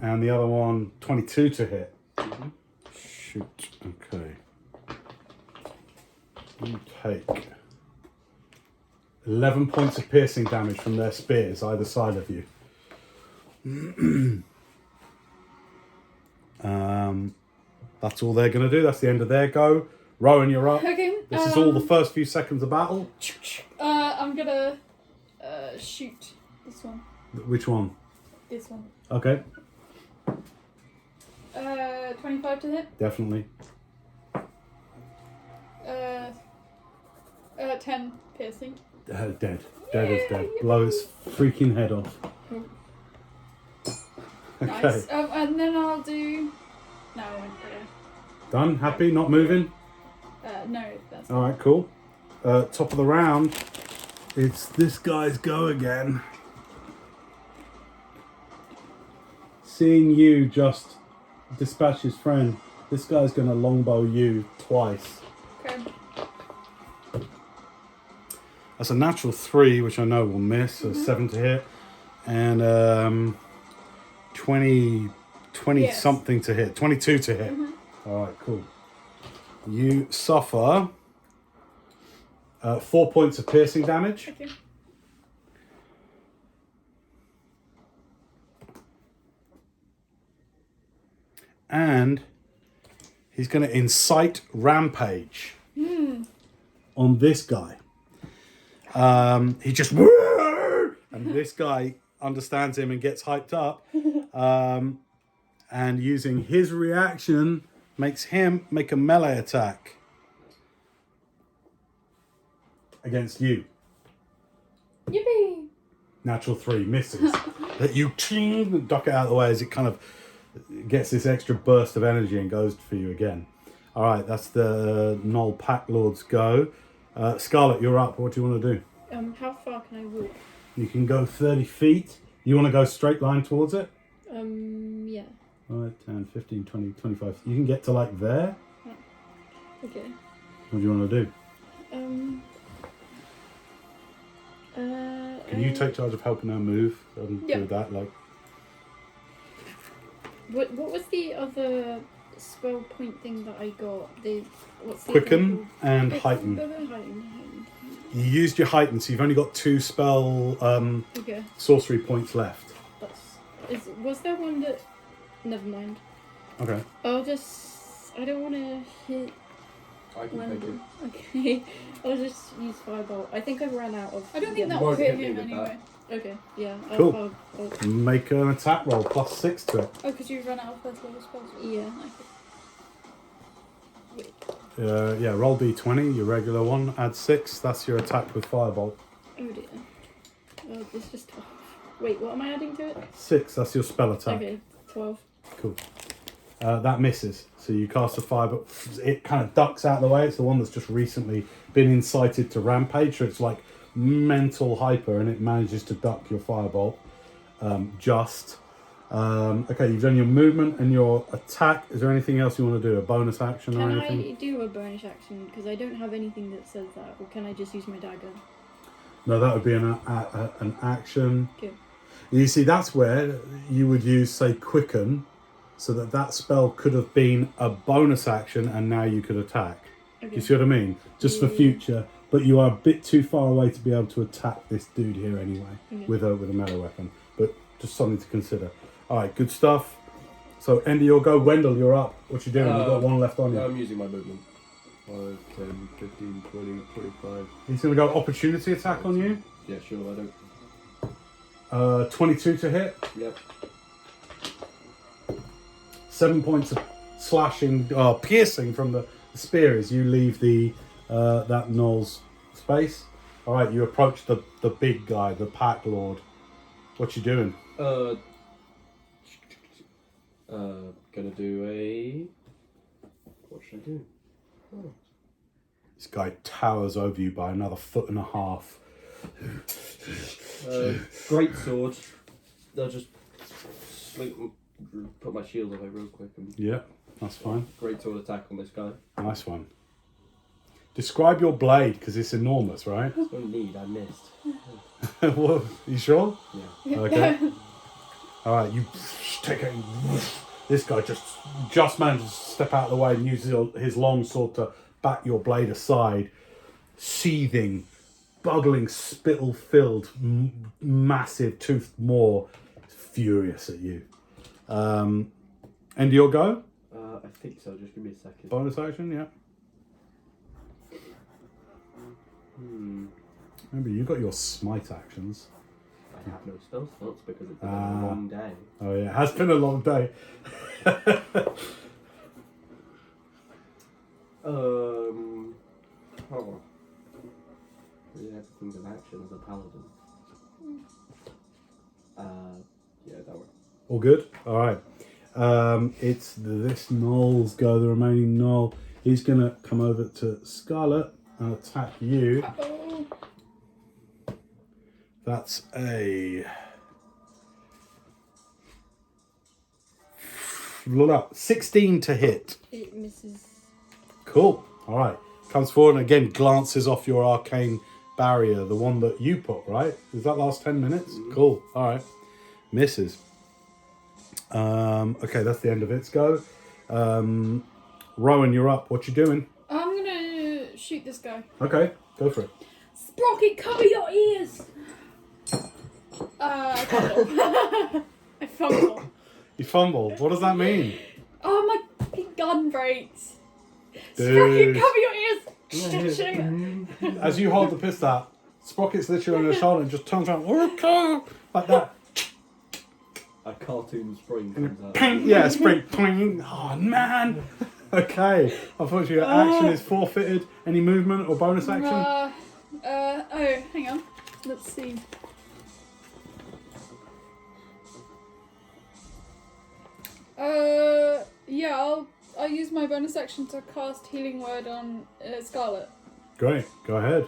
And the other one, 22 to hit. Mm-hmm. Shoot. Okay. You take 11 points of piercing damage from their spears either side of you. That's all they're going to do. That's the end of their go. Rowan, you're up. Okay. This is all the first few seconds of battle. I'm gonna shoot this one. Which one? This one. Okay, 25 to hit. definitely. 10 piercing. Dead. Dead is dead. Blow his freaking head off. Okay. Nice. And then I'll do. No, I won't. Done? Happy? Not moving? No, that's. Alright, cool. Top of the round. It's this guy's go again. Seeing you just dispatch his friend, this guy's going to longbow you twice. Okay. That's a natural 3, which I know will miss, so 7 to hit. And 20 Yes. something to hit. 22 to hit. Alright, cool. You suffer 4 points of piercing damage. Okay. And he's going to incite rampage on this guy. He just... And this guy understands him and gets hyped up. And using his reaction makes him make a melee attack against you. Yippee! Natural 3 misses. That you duck it out of the way as it kind of gets this extra burst of energy and goes for you again. All right, that's the GNOLL Pack Lord's go. Scarlett, you're up. What do you want to do? How far can I walk? You can go 30 feet. You want to go straight line towards it? Yeah. 5, 10, 15, 20, 25. You can get to like there. Okay. What do you want to do? Can you take charge of helping her move and Yeah. do that? Like, What was the other spell point thing that I got? What's the quicken and other heighten. Heighten. You used your heighten, so you've only got 2 spell Okay. sorcery points left. Was there one that? Never mind. Okay. I don't want to hit. I can take Wendel. it. Okay. I'll just use Firebolt. I think I ran out of. I don't think yeah. that will won't hit hit me him with anyway. Okay. Yeah. Cool. I'll Make an attack roll plus 6 to it. Oh, because you've run out of first level spells. Yeah. Yeah, roll d20, your regular one, add 6, that's your attack with Firebolt. Oh dear. Oh, this is 12. Wait, what am I adding to it? 6, that's your spell attack. Okay, 12. Cool. That misses. So you cast a fire, but it kind of ducks out of the way. It's the one that's just recently been incited to rampage, so it's like mental hyper, and it manages to duck your firebolt. Okay, you've done your movement and your attack. Is there anything else you want to do? A bonus action or Can anything? I do a bonus action? Because I don't have anything that says that. Or can I just use my dagger? No, that would be an action. Okay. You see, that's where you would use, say, quicken, so that spell could have been a bonus action, and now you could attack. Okay. Do you see what I mean? Just for Yeah. future. But you are a bit too far away to be able to attack this dude here anyway, Okay. with a melee weapon. But just something to consider. All right, good stuff. So, end of your go. Wendell, you're up. What you doing? You've got one left on you. I'm using my movement. 5, 10, 15, 20, 25. He's going to go opportunity attack on you. Yeah, sure, I don't. 22 to hit. Yep. 7 points of slashing, piercing from the spear as you leave that gnoll's space. All right, you approach the big guy, the pack lord. What you doing? Gonna do a. What should I do? Oh. This guy towers over you by another 1.5 feet. Great sword. I'll just put my shield away real quick and Yeah, that's fine. great sword attack on this guy. Nice one. Describe your blade, because it's enormous, right? No need, I missed. Well, you sure? Yeah. Okay. All right, you take it. This guy just manages to step out of the way and use his long sword to bat your blade aside. Seething, bubbling, spittle-filled, massive toothed maw, furious at you. End your go. I think so. Just give me a second. Bonus action, yeah. Remember, you got your smite actions. I have no spell slots because it's been a long day. Oh yeah, it has been a long day. Oh. Yeah, everything's an action as a paladin. Yeah, that one. All good? Alright. It's this Gnoll's go, the remaining Gnoll. He's going to come over to Scarlett and attack you. Oh. That's a... 16 to hit. It misses. Cool. Alright. Comes forward and again glances off your arcane barrier, the one that you put, right? Does that last 10 minutes? Cool. Alright. Misses. Okay, that's the end of its go. Rowan, you're up. What you doing? I'm gonna shoot this guy. Okay, go for it. Sprocket, cover your ears! I fumble. I fumble. You fumble. What does that mean? Oh, my fucking gun breaks. Dude. Sprocket, cover your ears! As you hold the pistol out, Sprocket's literally on your shoulder and just turns around, like that. A cartoon spring comes out. Ping, yeah, spring. Ping. Oh, man. Okay. Unfortunately, your action is forfeited. Any movement or bonus action? Oh, hang on. Let's see. Yeah, I'll use my bonus action to cast Healing Word on Scarlett. Great. Go ahead.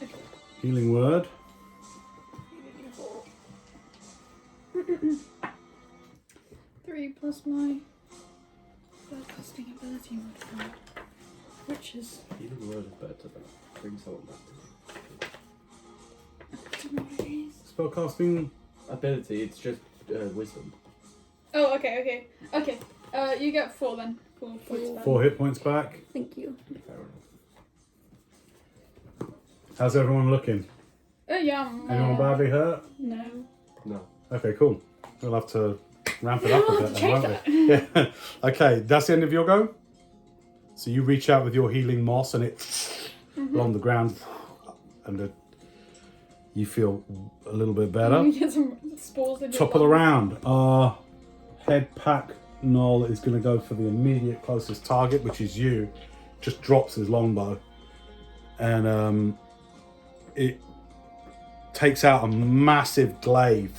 Okay. Healing word. 3 plus my casting ability modifier, which is Healing word is better than bring someone back to me. spellcasting? ability. It's just wisdom. Oh, okay. You get 4 then. 4 points back. 4 hit points back. Thank you. Fair enough. How's everyone looking? Yeah. Anyone badly hurt? No. No. Okay, cool. We'll have to ramp it up a bit then, Change won't we? Yeah. Okay, that's the end of your go. So you reach out with your healing moss and it along the ground, and you feel a little bit better. You get some spores in your Top of the lungs. round, our head pack Gnoll is going to go for the immediate closest target, which is you. Just drops his longbow, and it takes out a massive glaive,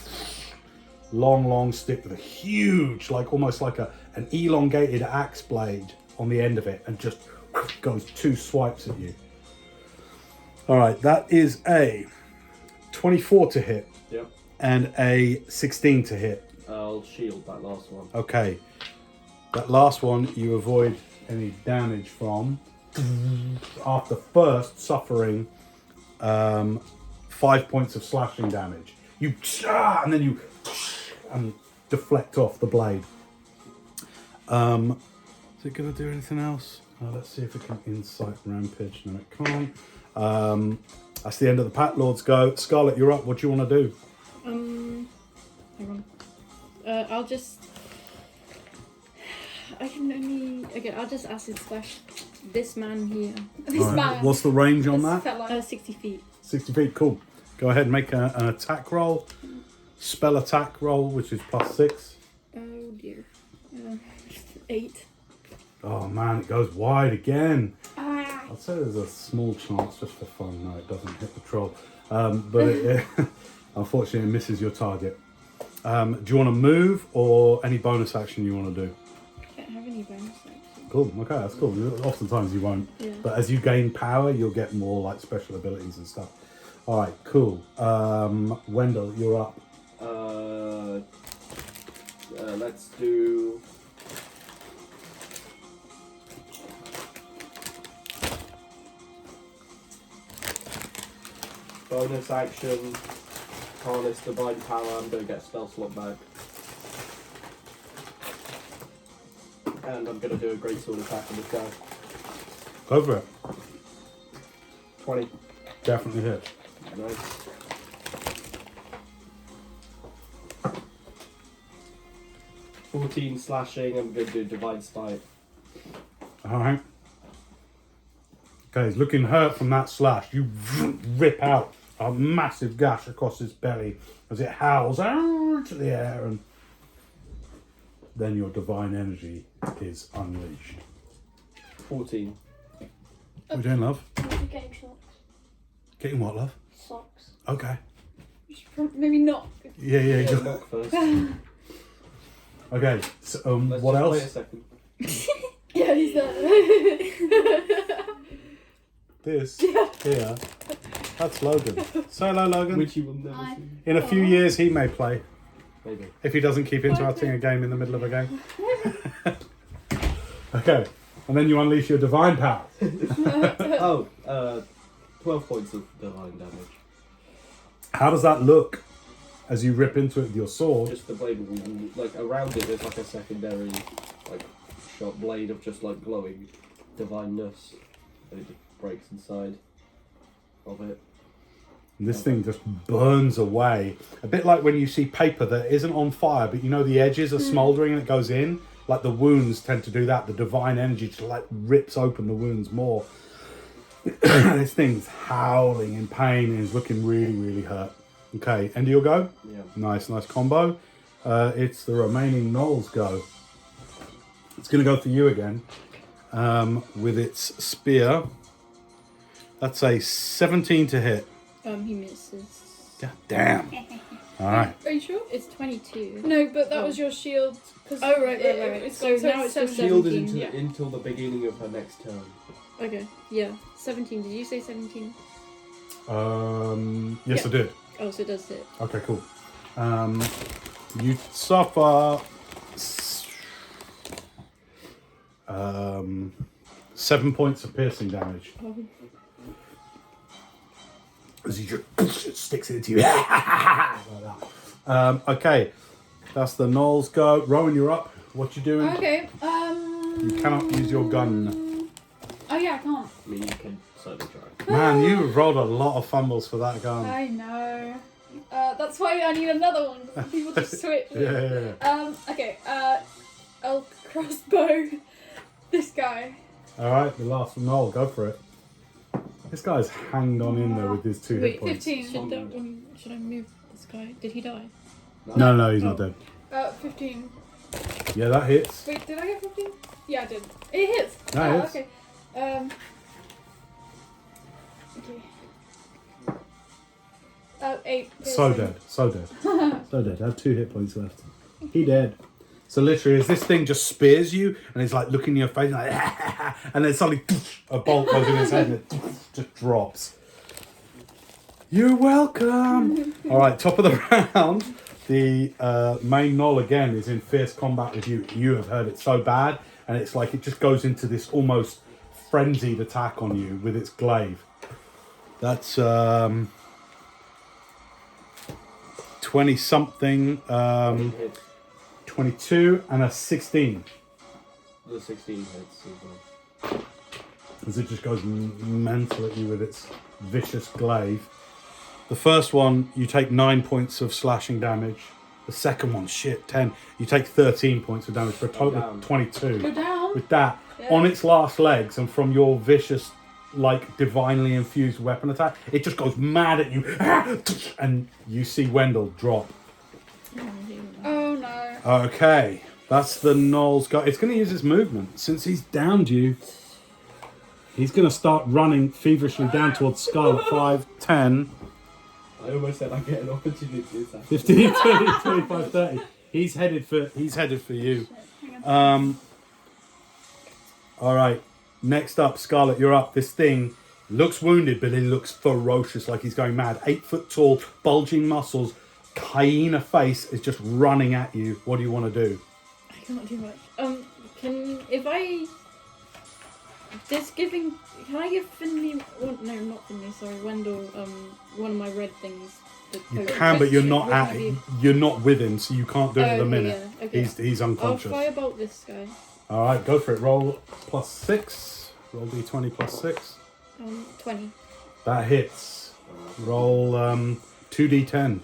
long stick with a huge, like almost like an elongated axe blade on the end of it, and just goes 2 swipes at you. All right, that is a 24 to hit. Yep. And a 16 to hit. I'll shield that last one. Okay. That last one you avoid any damage from after first suffering 5 points of slashing damage. You and then you and deflect off the blade. Is it going to do anything else? Let's see if it can insight rampage. No, it can't. That's the end of the Pack Lord's go. Scarlett, you're up. What do you want to do? Hang on. I'll just. I can only. Okay, I'll just acid slash this man here. This All right. man. What's the range on This that? fella. 60 feet. 60 feet, cool. Go ahead and make an attack roll. Spell attack roll, which is +6. Oh dear. 8. Oh man, it goes wide again. Ah. I'd say there's a small chance just for fun. No, it doesn't hit the troll. But it, unfortunately, it misses your target. Do you want to move or any bonus action you want to do? Can't have any bonus action. Cool, okay, that's cool. Oftentimes you won't. Yeah. But as you gain power, you'll get more like special abilities and stuff. All right, cool. Wendell, you're up. Let's do. Bonus action, harness divine power. I'm going to get a spell slot back. And I'm going to do a great sword attack on this guy. Go for it. 20. Definitely hit. Nice. $14 slashing. I'm going to do divine spite. All right. Okay, he's looking hurt from that slash. You rip out a massive gash across his belly as it howls out to the air, and then your divine energy is unleashed. 14. What are you doing, love? Getting socks. Getting what, love? Socks. Okay. Maybe not. Yeah. Yeah, knock first. Okay, so Let's what just else? Wait a second. Yeah, he's there. This here. That's Logan. Say hello, Logan. Which you will never Hi. see. In a few years, he may play Maybe. if he doesn't keep interrupting a game in the middle of a game. Okay, and then you unleash your divine power. 12 points of divine damage. How does that look as you rip into it with your sword? Just the blade, like around it, there's like a secondary, like shot blade of just like glowing divineness, and it just breaks inside of it. And this thing just burns away. A bit like when you see paper that isn't on fire, but you know the edges are smouldering and it goes in. Like the wounds tend to do that. The divine energy just like rips open the wounds more. This thing's howling in pain and is looking really hurt. Okay, end of your go? Yeah. Nice combo. It's the remaining Gnoll's go. It's going to go for you again with its spear. That's a 17 to hit. He misses. God damn. All right. Are you sure? It's 22. No, but that was your shield. Cause Oh, right. It's So got now it's just 17. Shield is 17, until the beginning of her next turn. Okay, yeah. 17. Did you say 17? Yes, Yeah. I did. Oh, so it does hit. Okay, cool. You suffer 7 points of piercing damage. Oh. as he just sticks it into you. Like that. Okay, that's the gnolls go. Rowan, you're up. What you doing? Okay. You cannot use your gun. Oh yeah, I can't. I mean, you can certainly try. Man, you rolled a lot of fumbles for that gun. I know. That's why I need another one. People just switch. Yeah. Okay. I'll crossbow this guy. All right, the last one. Noel, go for it. This guy's hanged on in there with his 2 hit Wait, points. 15. Should I move this guy? Did he die? No, he's not dead. 15. Yeah, that hits. Wait, did I get 15? Yeah, I did. It hits. That hits. Okay. Okay. 8. So dead. So dead. I have 2 hit points left. He dead. So literally, as this thing just spears you, and it's like looking in your face, like, and then suddenly a bolt goes in his head, and it just drops. You're welcome. All right, top of the round. The main gnoll again is in fierce combat with you. You have heard it so bad, and it's like it just goes into this almost frenzied attack on you with its glaive. That's 20 something. 22 and a 16. The 16 hits as well. As it just goes mental at you with its vicious glaive. The first one, you take 9 points of slashing damage. The second one, 10. You take 13 points of damage for a total of 22. Go down. With that, on its last legs, and from your vicious, like, divinely infused weapon attack, it just goes mad at you. And you see Wendel drop. Oh no. Okay, that's the gnoll's go. It's going to use its movement. Since he's downed you, he's going to start running feverishly down towards Scarlett. 5, 10, I almost said I get an opportunity to 15, 20, 25, 30. He's headed for you. All right, next up, Scarlett, you're up. This thing looks wounded, but it looks ferocious, like he's going mad. 8 foot tall, bulging muscles. Hyena face is just running at you. What do you want to do? I can't do much. Can I give Finley? No, not Finley. Sorry, Wendel. One of my red things. You can, but you're not with him, so you can't do it at the minute. Yeah, okay. He's unconscious. I'll firebolt this guy. All right, go for it. Roll +6. Roll d20 +6. 20. That hits. Roll 2d10.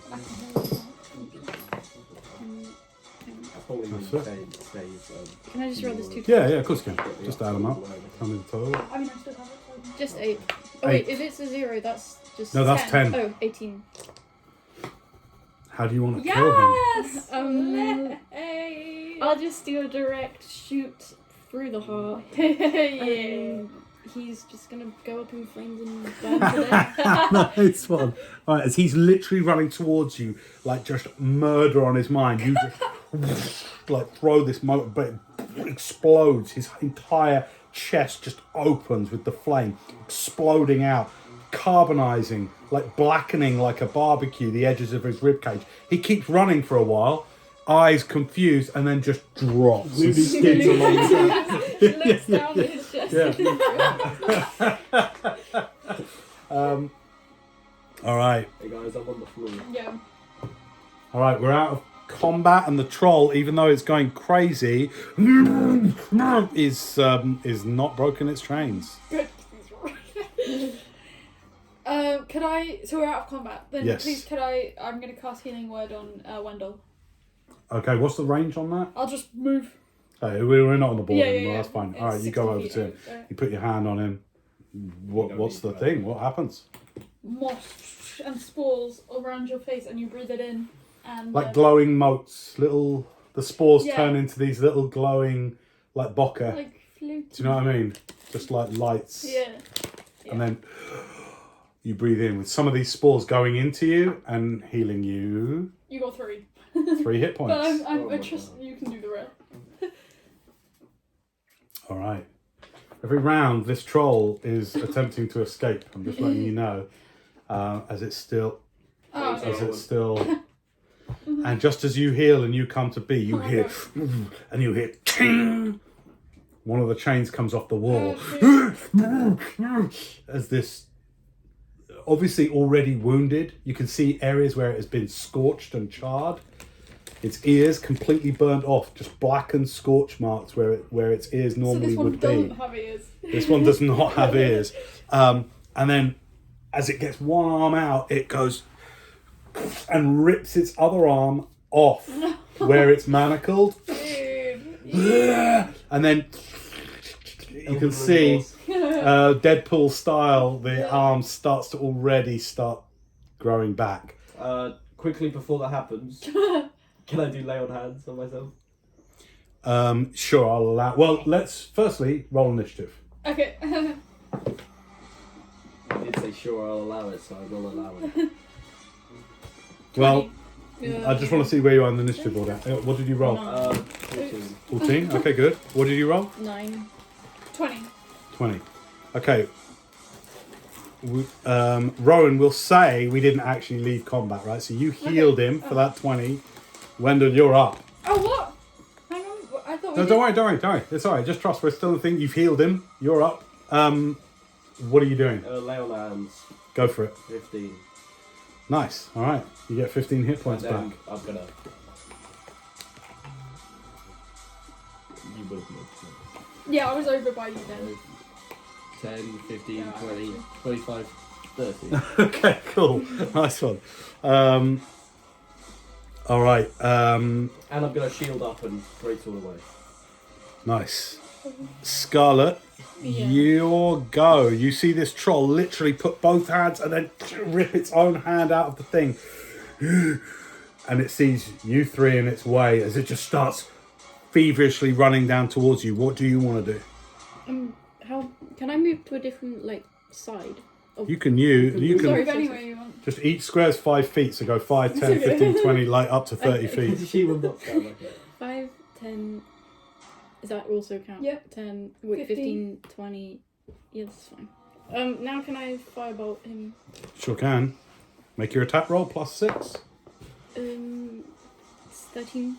Can I just roll this 2? Yeah, of course you can. Just add them up. Tell me the total. I mean, I still have it. Just 8. Oh wait, if it's a 0, that's just No, that's 10. Oh, 18. How do you want to kill him? Yes! Hey! I'll just do a direct shoot through the heart. Yeah. He's just gonna go up in flames and burn to death. Nice one. All right, as he's literally running towards you, like just murder on his mind, you just like throw this motor, but it explodes. His entire chest just opens with the flame exploding out, carbonizing, like blackening like a barbecue the edges of his ribcage. He keeps running for a while, eyes confused, and then just drops and skids along the ground. He looks down at his chest. All right. Hey guys, I'm on the floor. Yeah. All right, we're out of combat, and the troll, even though it's going crazy, is not broken its chains. Good. Could I? So we're out of combat. Then Yes. please, I'm gonna cast Healing Word on Wendel. Okay, what's the range on that? I'll just move. Hey, we're not on the board Yeah, anymore. yeah. That's fine. It's All right, you go 60 over feet to him. out. You put your hand on him. What's the thing? What happens? Moss and spores around your face, and you breathe it in, and Like glowing motes. The spores Yeah. turn into these little glowing, like bokeh. like floating. Do you know what I mean? Just like lights. Yeah. And then you breathe in with some of these spores going into you and healing you You got 3. 3 hit points. But I my trust you can do the rest. All right. Every round, this troll is attempting to escape. I'm just letting you know, as it's still, Oh, and just as you heal and you come to be, you Oh my hear, and you hear, ting! One of the chains comes off the wall, as this obviously already wounded. You can see areas where it has been scorched and charred. Its ears completely burnt off, just blackened scorch marks where its ears So normally this one would doesn't be. have ears. This one does not have ears. And then as it gets one arm out, it goes and rips its other arm off where it's manacled. Dude. And then you can see Deadpool style, the arm starts to already start growing back. Quickly before that happens, can I do lay on hands on myself? Sure, I'll allow. Well, let's firstly roll initiative. Okay. I did say sure, I'll allow it, so I will allow it. Well, Yeah. I just want to see where you are in the initiative order. What did you roll? 14. 14? Okay, good. What did you roll? 9. 20. 20. Okay. Rowan will say we didn't actually leave combat, right? So you healed him for that 20. Wendel, you're up. Oh, what? Hang on. I thought we No, did... don't worry. It's alright. Just trust. We're still in the thing. You've healed him. You're up. What are you doing? Lay on hands, Go for it. 15. Nice. Alright. You get 15 hit points And then back. I'm gonna. You will move. Yeah, I was over by you then. 10, 15, Yeah, 20, 25, 30. Okay, cool. Nice one. Alright. And I'm gonna shield up and throw it all away. Nice. Scarlett, Yeah. your go. You see this troll literally put both hands and then rip its own hand out of the thing. And it sees you three in its way as it just starts feverishly running down towards you. What do you want to do? How can I move to a different side? You can you Sorry, can if anyway you want. just each square's 5 feet, so go 5, 10, 15, 20, like up to 30 feet. She will not go like it. 5, 10. Does that also count? Yep. 10. Wait, 15. 15, 20. Yeah, that's fine. Now can I firebolt him? Sure can. Make your attack roll +6. It's 13.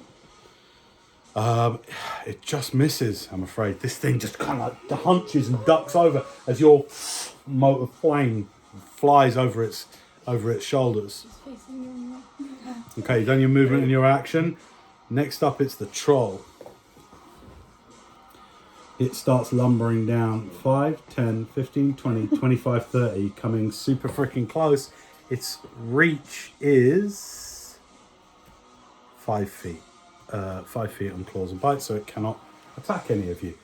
It just misses, I'm afraid. This thing just kind of hunches and ducks over as your mote of flame flies over its shoulders. It's facing you. Okay, you've done your movement and your action. Next up, it's the troll. It starts lumbering down 5, 10, 15, 20, 25, 30, coming super freaking close. Its reach is 5 feet. 5 feet on claws and bites, so it cannot attack any of you.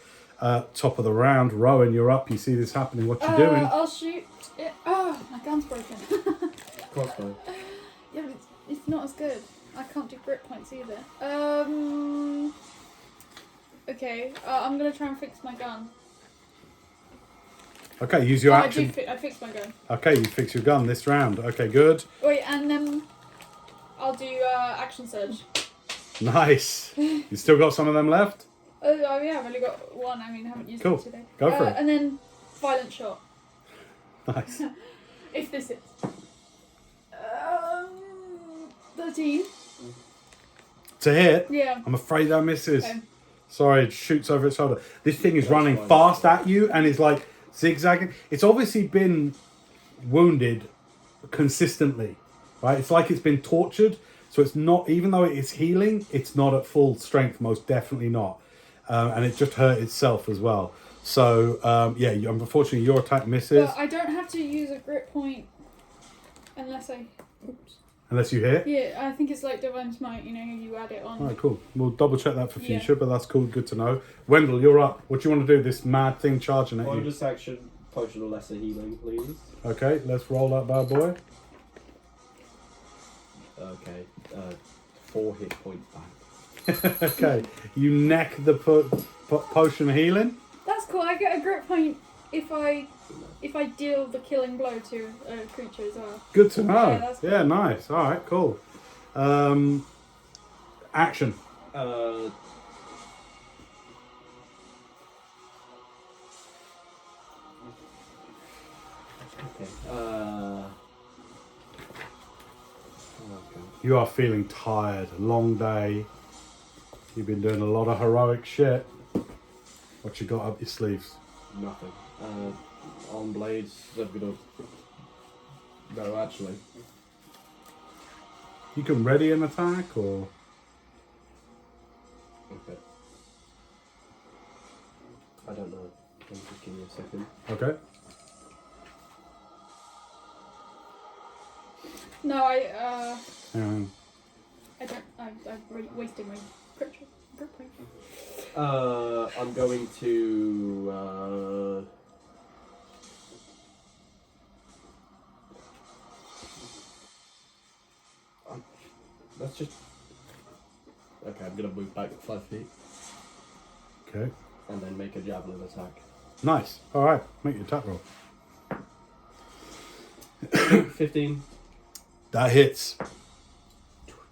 Top of the round, Rowan, you're up. You see this happening. What you doing? I'll shoot it. Oh, my gun's broken. Crossbow. Yeah, but it's not as good. I can't do grip points either. Okay, I'm gonna try and fix my gun. Okay, use your action. I fixed my gun. Okay, you fix your gun this round. Okay, good. Wait, and then I'll do action surge. Nice. You still got some of them left? Oh yeah, I've only got one. I mean, I haven't used Cool. it today. Go for it. And then violent shot. Nice. If this is 13. To hit, Yeah. I'm afraid that misses. Okay. Sorry, it shoots over its shoulder. This thing is running fine. fast at you and is like zigzagging. It's obviously been wounded consistently, right? It's like it's been tortured. So it's not, even though it is healing, it's not at full strength, most definitely not. And it just hurt itself as well. So, yeah, unfortunately, your attack misses. But I don't have to use a grip point unless I... Oops. Unless you hit. Yeah, I think it's like Divine Smite, you know, you add it on. All right, cool. We'll double check that for Yeah. future, but that's cool. Good to know. Wendell, you're up. What do you want to do? This mad thing charging at you. Bonus action, potion of lesser healing, please. Okay, let's roll that bad boy. Okay, 4 hit points back. Okay, you neck the potion of healing. That's cool, I get a grip point if I deal the killing blow to a creature as well. Good to know. Yeah, that's Yeah, nice. All right, cool. Action. Okay. You are feeling tired. Long day. You've been doing a lot of heroic shit. What you got up your sleeves? Nothing. On blades, I'm gonna No, actually. You can ready an attack, or Okay. I don't know. Just give me a second. okay. No, I Um, don't. I'm wasting my grip point. I'm going to. Let's just. Okay, I'm gonna move back 5 feet okay. and then make a javelin attack. Nice. All right. Make your attack roll. 15. That hits.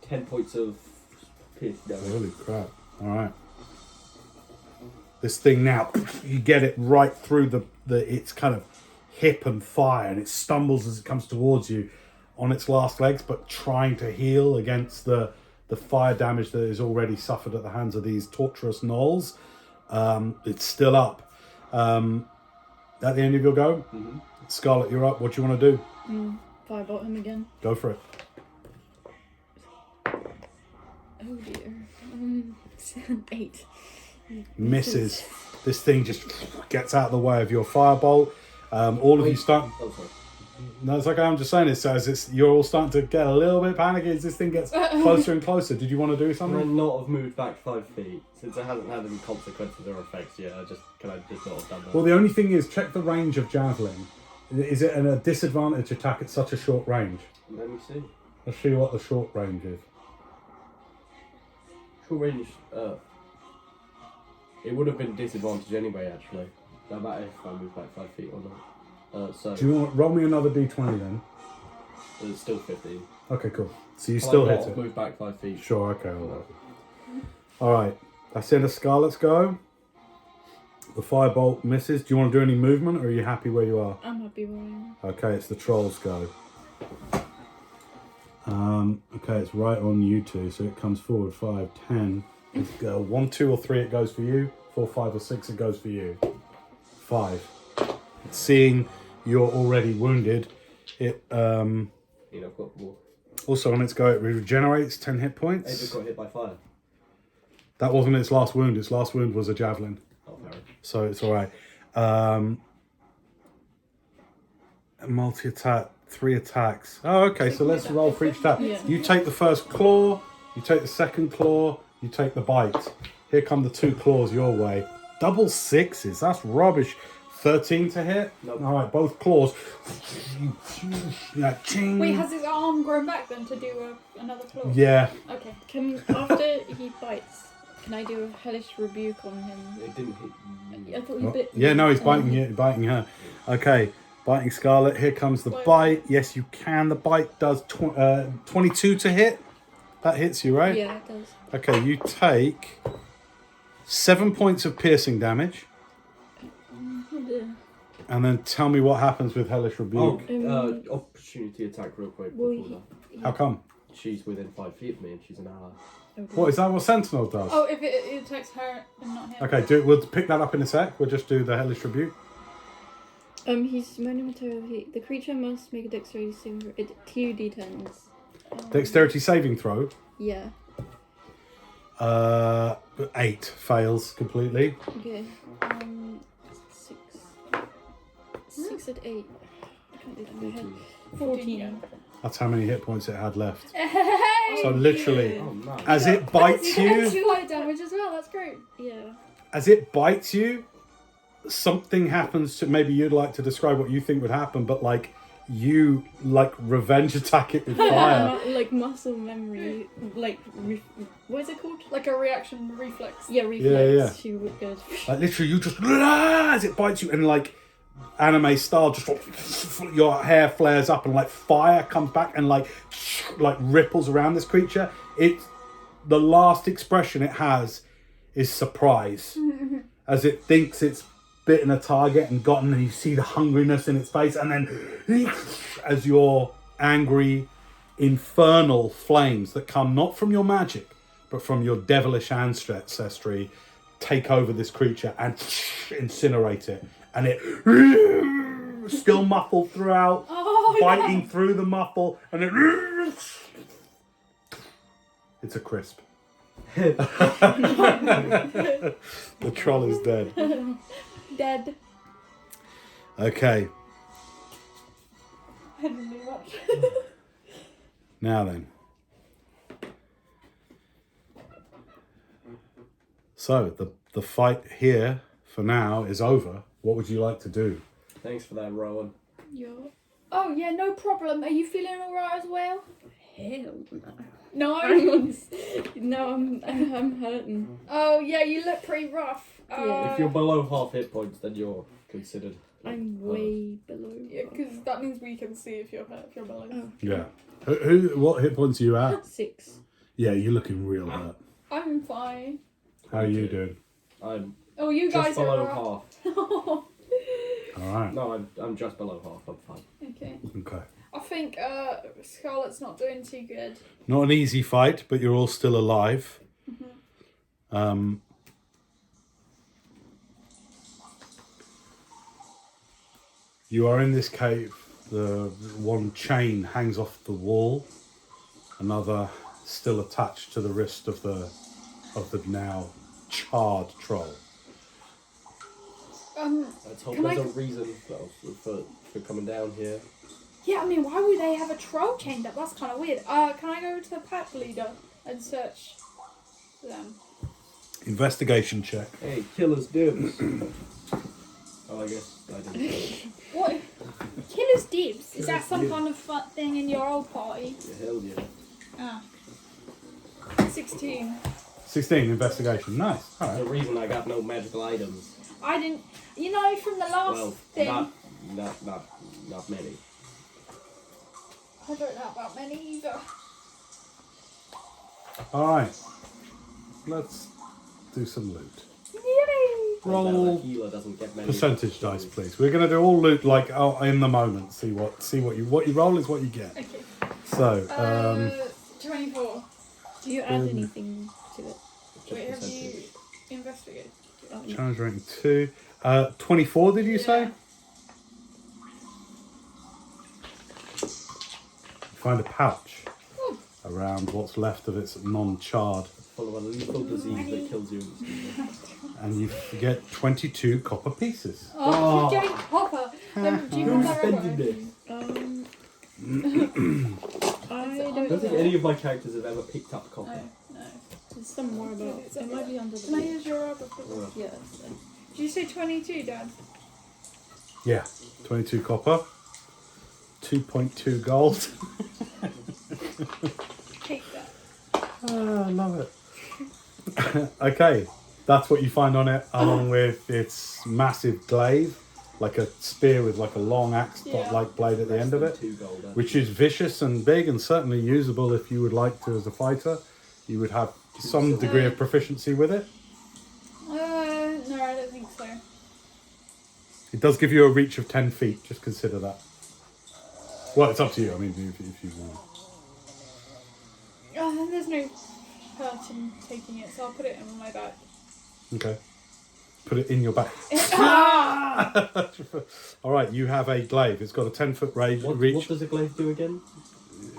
10 points of pierce damage. Holy crap. All right. This thing now, you get it right through the its kind of hip and thigh, and it stumbles as it comes towards you on its last legs, but trying to heal against the fire damage that is already suffered at the hands of these torturous gnolls. It's still up. At the end of your go, Scarlett, you're up. What do you want to do? Firebolt him again. Go for it. Oh dear. 8. Misses. This thing just gets out of the way of your firebolt. All of you start. Oh, sorry. No, it's okay. I'm just saying this as it's you're all starting to get a little bit panicky as this thing gets closer and closer. Did you want to do Can I something? not have moved back 5 feet? Since it hasn't had any consequences or effects yet, can I just not have done that? Well, the only thing is, check the range of javelin. Is it a disadvantage attack at such a short range? Let me see. Let's see what the short range is. Short range, it would have been disadvantage anyway, actually. No matter if I move back 5 feet or not. So Do you want roll me another d20 then? it's still 15. Okay, cool. So you Can still I hit not it. move back 5 feet. Sure. Okay. All right. That's the end of Scarlett's go. The firebolt misses. Do you want to do any movement, or are you happy where you are? I'm happy where I am. Okay, it's the troll's go. Okay, it's right on you two, so it comes forward 5, 10. It's 1, 2, or 3 it goes for you. 4, 5, or 6 it goes for you. 5. Seeing you're already wounded, it I've got more. also on its go it regenerates 10 hit It points. just got hit by fire. That wasn't its last wound. Its last wound was a javelin, Oh, no. so it's all right. Multi-attack, 3 attacks. Oh, okay. So let's roll for each attack. Yeah. You take the first claw. You take the second claw. You take the bite. Here come the 2 claws your way. Double 6s. That's rubbish. 13 to hit. Nope. All right, both claws. Yeah, ching. Wait, has his arm grown back then to do another claw? Yeah. Okay. After he bites, can I do a hellish rebuke on him? It didn't hit you. I thought he bit. Yeah. No, he's and biting then- you. Biting her. Okay. Biting Scarlet. Here comes the bite. Yes, you can. The bite does 22 to hit. That hits you, right? Yeah, it does. Okay, you take 7 points of piercing damage, Oh dear. and then tell me what happens with Hellish Rebuke. Opportunity attack real quick Well, before that. How come? She's within 5 feet of me and she's an ally. Oh dear. What is that? What Sentinel does? Oh, if it attacks her and not him. Okay, we'll pick that up in a sec. We'll just do the Hellish Rebuke. He's monumental. The creature must make a dexterity saving throw. 2d10s. Dexterity saving throw. Yeah. 8 fails completely. Okay. 6. 6 at 8. I can't do that in my head. 14. That's how many hit points it had left. Hey! So literally, Oh, nice. as it bites You got you, 2 light damage as well. That's great. Yeah. as it bites you, something happens to, maybe you'd like to describe what you think would happen, but like you like revenge attack it with fire. Like muscle memory. Like, what is it called? Like a reaction reflex. Yeah, reflex. Yeah. She would go. Like literally, you just as it bites you, and like anime style, just your hair flares up, and like fire comes back and like ripples around this creature. It's the last expression it has is surprise, as it thinks it's bitten a target and gotten, and you see the hungriness in its face, and then as your angry, infernal flames that come not from your magic, but from your devilish ancestry, take over this creature and incinerate it, and it still muffled throughout. Oh! biting through the muffle, and then it's a crisp. The troll is dead. Dead. Okay, I didn't do much. now then. So the fight here for now is over. What would you like to do? Thanks for that, Rowan. Oh yeah, no problem. Are you feeling alright as well? Hell No. no. No, I'm hurting. Oh yeah, you look pretty rough. If you're below half hit points, then you're considered. I'm way below. Yeah, because that means we can see if you're hurt, if you're below. Oh. Yeah. What hit points are you at? 6. Yeah, you're looking real hurt. I'm fine. How are you doing? I'm Oh, you just guys are below alright. half. All right. No, I'm just below half. I'm fine. Okay. Okay. I think Scarlett's not doing too good. Not an easy fight, but you're all still alive. You are in this cave. The one chain hangs off the wall. Another still attached to the wrist of the now charred troll. Let's hope Can there's I- a reason for coming down here. Yeah, I mean, why would they have a troll chained up? That's kind of weird. Can I go to the pack leader and search them? Investigation check. Hey, killer's dibs. Oh, I guess I didn't. What? Killer's dibs? Is that Killer's some dibs. kind of fun thing in your old party? Yeah, hell yeah. Ah. 16. 16 investigation. Nice. All There's a right. reason I got no magical items. I didn't. You know, from the last Well, thing. not many. I don't know about many either. All right. Let's do some loot. Yay! Roll The healer doesn't get many. percentage dice, please. We're gonna do all loot like in the moment. See what you roll is what you get. Okay. So 24. Do you add anything to it? Just Wait, have you percentage. investigated? challenge rating 2. 24. Did you say? Yeah. Find a pouch Oh. around what's left of its non-charred, Full of a lethal disease that kills you instantly. and you get 22 copper pieces. Oh, you're getting copper. Do you Who's have that spending right? this? I I don't don't think know. any of my characters have ever picked up copper. No, no. There's some more about. It might be under the Can I book. use your rubber? Oh. Yeah. Did you say 22, Dad? Yeah, 22 copper, 2.2 gold. Take that. I love it. Okay, that's what you find on it, along with its massive glaive, like a spear with like a long axe Yeah. like blade at the end of it, 2 gold. which is vicious and big and certainly usable if you would like to as a fighter. You would have some degree of proficiency with it. No, I don't think so. It does give you a reach of 10 feet, just consider that. Well, it's up to you, I mean, if you want. There's no hurt in taking it, so I'll put it in my bag. Okay. Put it in your back. Ah! All right, you have a glaive. It's got a 10-foot reach. What does a glaive do again?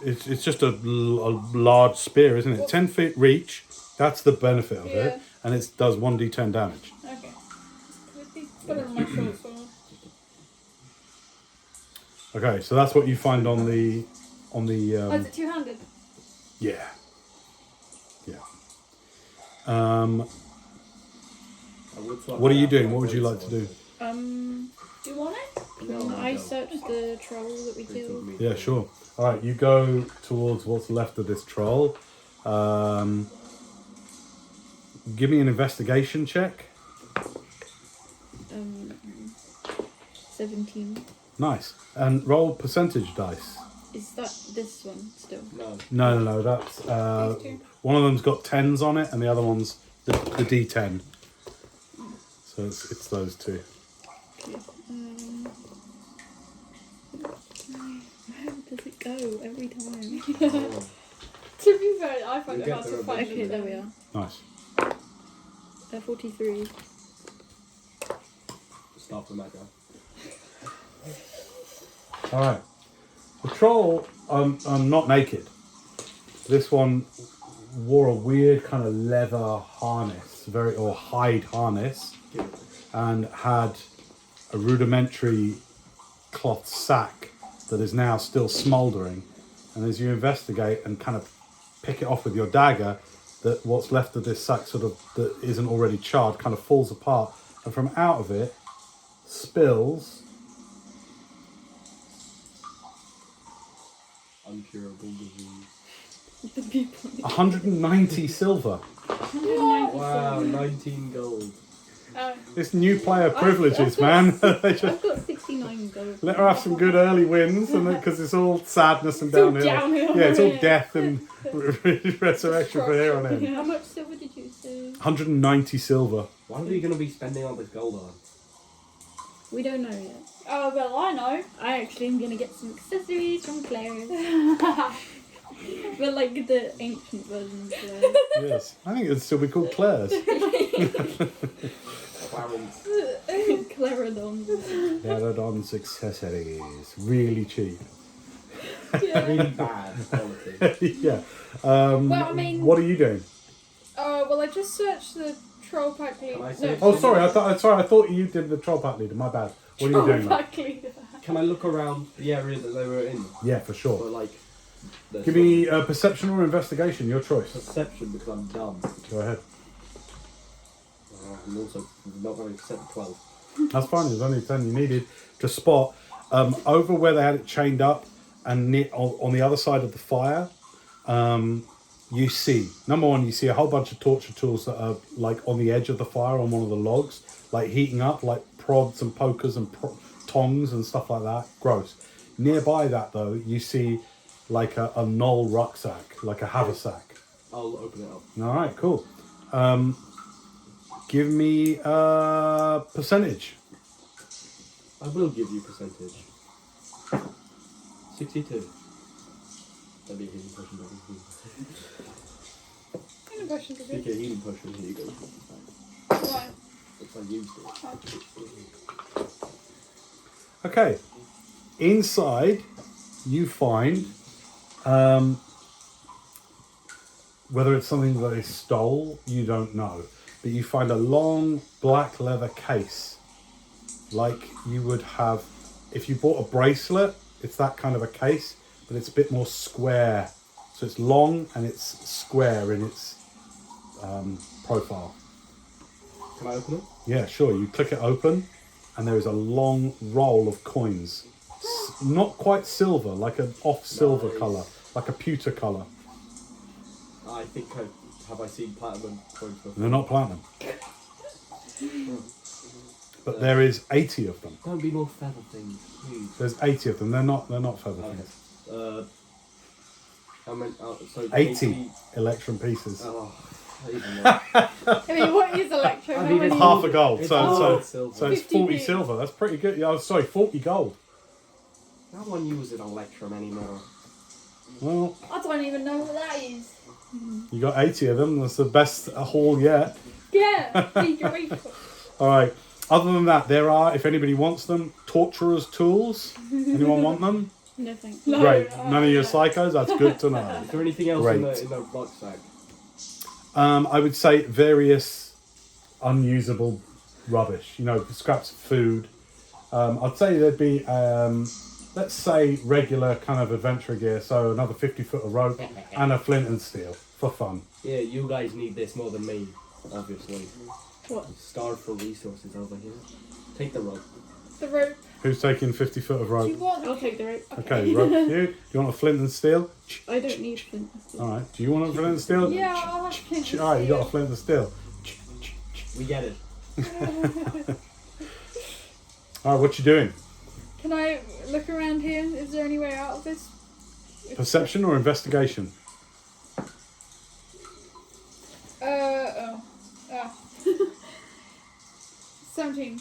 It's just a large spear, isn't it? 10 feet reach. That's the benefit of Yeah. it, and it does 1d10 damage. Okay. Put it on my short sword. Okay, so that's what you find on the Oh, is it two-handed? yeah. What are you doing? What would you like to do? Do you want it? No, I don't. searched the troll that we killed. Yeah, sure. All right, you go towards what's left of this troll. Give me an investigation check. 17. Nice. And roll percentage dice. Is that this one still? No. No. That's These two. one of them's got 10s on it, and the other one's the D10. So it's those two. Okay. Where does it go every time? Oh, To be fair, I find You'll it get hard to there find Okay, there we them. are. Nice. 43. start from that guy. All right. The troll, not naked. This one wore a weird kind of leather harness, or hide harness, and had a rudimentary cloth sack that is now still smouldering. And as you investigate and kind of pick it off with your dagger, that what's left of this sack that isn't already charred kind of falls apart, and from out of it spills Uncurable disease. The people. 190 silver. 190 Wow, silver. 19 gold. This new player privileges, man. They just I've got 69 gold. let her have some good early wins, and because it's all sadness and It's all downhill. downhill. Yeah, it's all death and resurrection from here on in. How much silver did you say? 190 silver. What are we going to be spending all this gold on? We don't know yet. Oh, well, I know. I actually am gonna get some accessories from Claire's. But like the ancient version of Claire's. Yes, I think it'd still be called Claire's. Clarence. Clairedon. Clairedon's accessories, really cheap. Really bad quality. Yeah. Well, I mean- what are you doing? Well, I just searched the troll pack leader. Can I say- Oh, sorry. I thought you did the troll pack leader. My bad. What are you doing? Now? pack leader. Can I look around the area that they were in? Yeah, for For sure. like. the Give me perception or investigation. Your choice. perception because I'm dumb. Go ahead. I'm also not going to accept 12. That's fine. There's only 10 you needed to spot over where they had it chained up, and on the other side of the fire. You see, number one, you see a whole bunch of torture tools that are like on the edge of the fire on one of the logs, like heating up, like prods and pokers and tongs and stuff like that. Gross. Nearby that though, you see like a GNOLL rucksack, like a haversack. I'll open it up. All right, cool. Give me a percentage. I will give you percentage. 62. That'd be a healing potion. Any questions are Take good? a healing potion, here you go. Right. If I used it. Okay. Inside, you find whether it's something that they stole, you don't know. But you find a long black leather case, like you would have if you bought a bracelet. It's that kind of a case, but it's a bit more square. So it's long and it's square in its profile. Can I open it? Yeah, sure. You click it open, and there is a long roll of coins. Not quite silver, like an off-silver Nice. colour, like a pewter colour. I think I seen platinum coins before. They're not platinum. But there is 80 of them. Don't be more feather things, please. There's 80 of them. They're not feather Okay. things. How many? So 80 electron pieces. Oh, even more. I mean, what is electro? I How mean, many? it's Half a gold. It's So half silver. so it's 50 40 bits. silver. That's pretty good. Yeah, sorry, 40 gold. No one uses Electrum anymore. Well, I don't even know what that is. you got 80 of them. That's the best haul yet. Yeah, be grateful. All right. Other than that, there are, if anybody wants them, torturer's tools. Anyone want them? No, thank you. No. Great. None of your psychos? That's good to know. Is there anything else Great. in the rucksack? I would say various unusable rubbish. You know, scraps of food. I'd say there'd be, let's say, regular kind of adventure gear. So another 50 foot of rope and a flint and steel for fun. Yeah, you guys need this more than me, obviously. What? Starve for resources over here. Take the rope. The rope. Who's taking 50 foot of Do you rope? want? I'll take the rope. Okay, rope for you. Do you want a flint and steel? I don't need flint. All right. Do you want a flint and steel? Yeah, I'll have flint and All right, you got a steel. flint and steel. We get it. All right, what you doing? Can I look around here? Is there any way out of this? Perception or investigation? Oh. 17.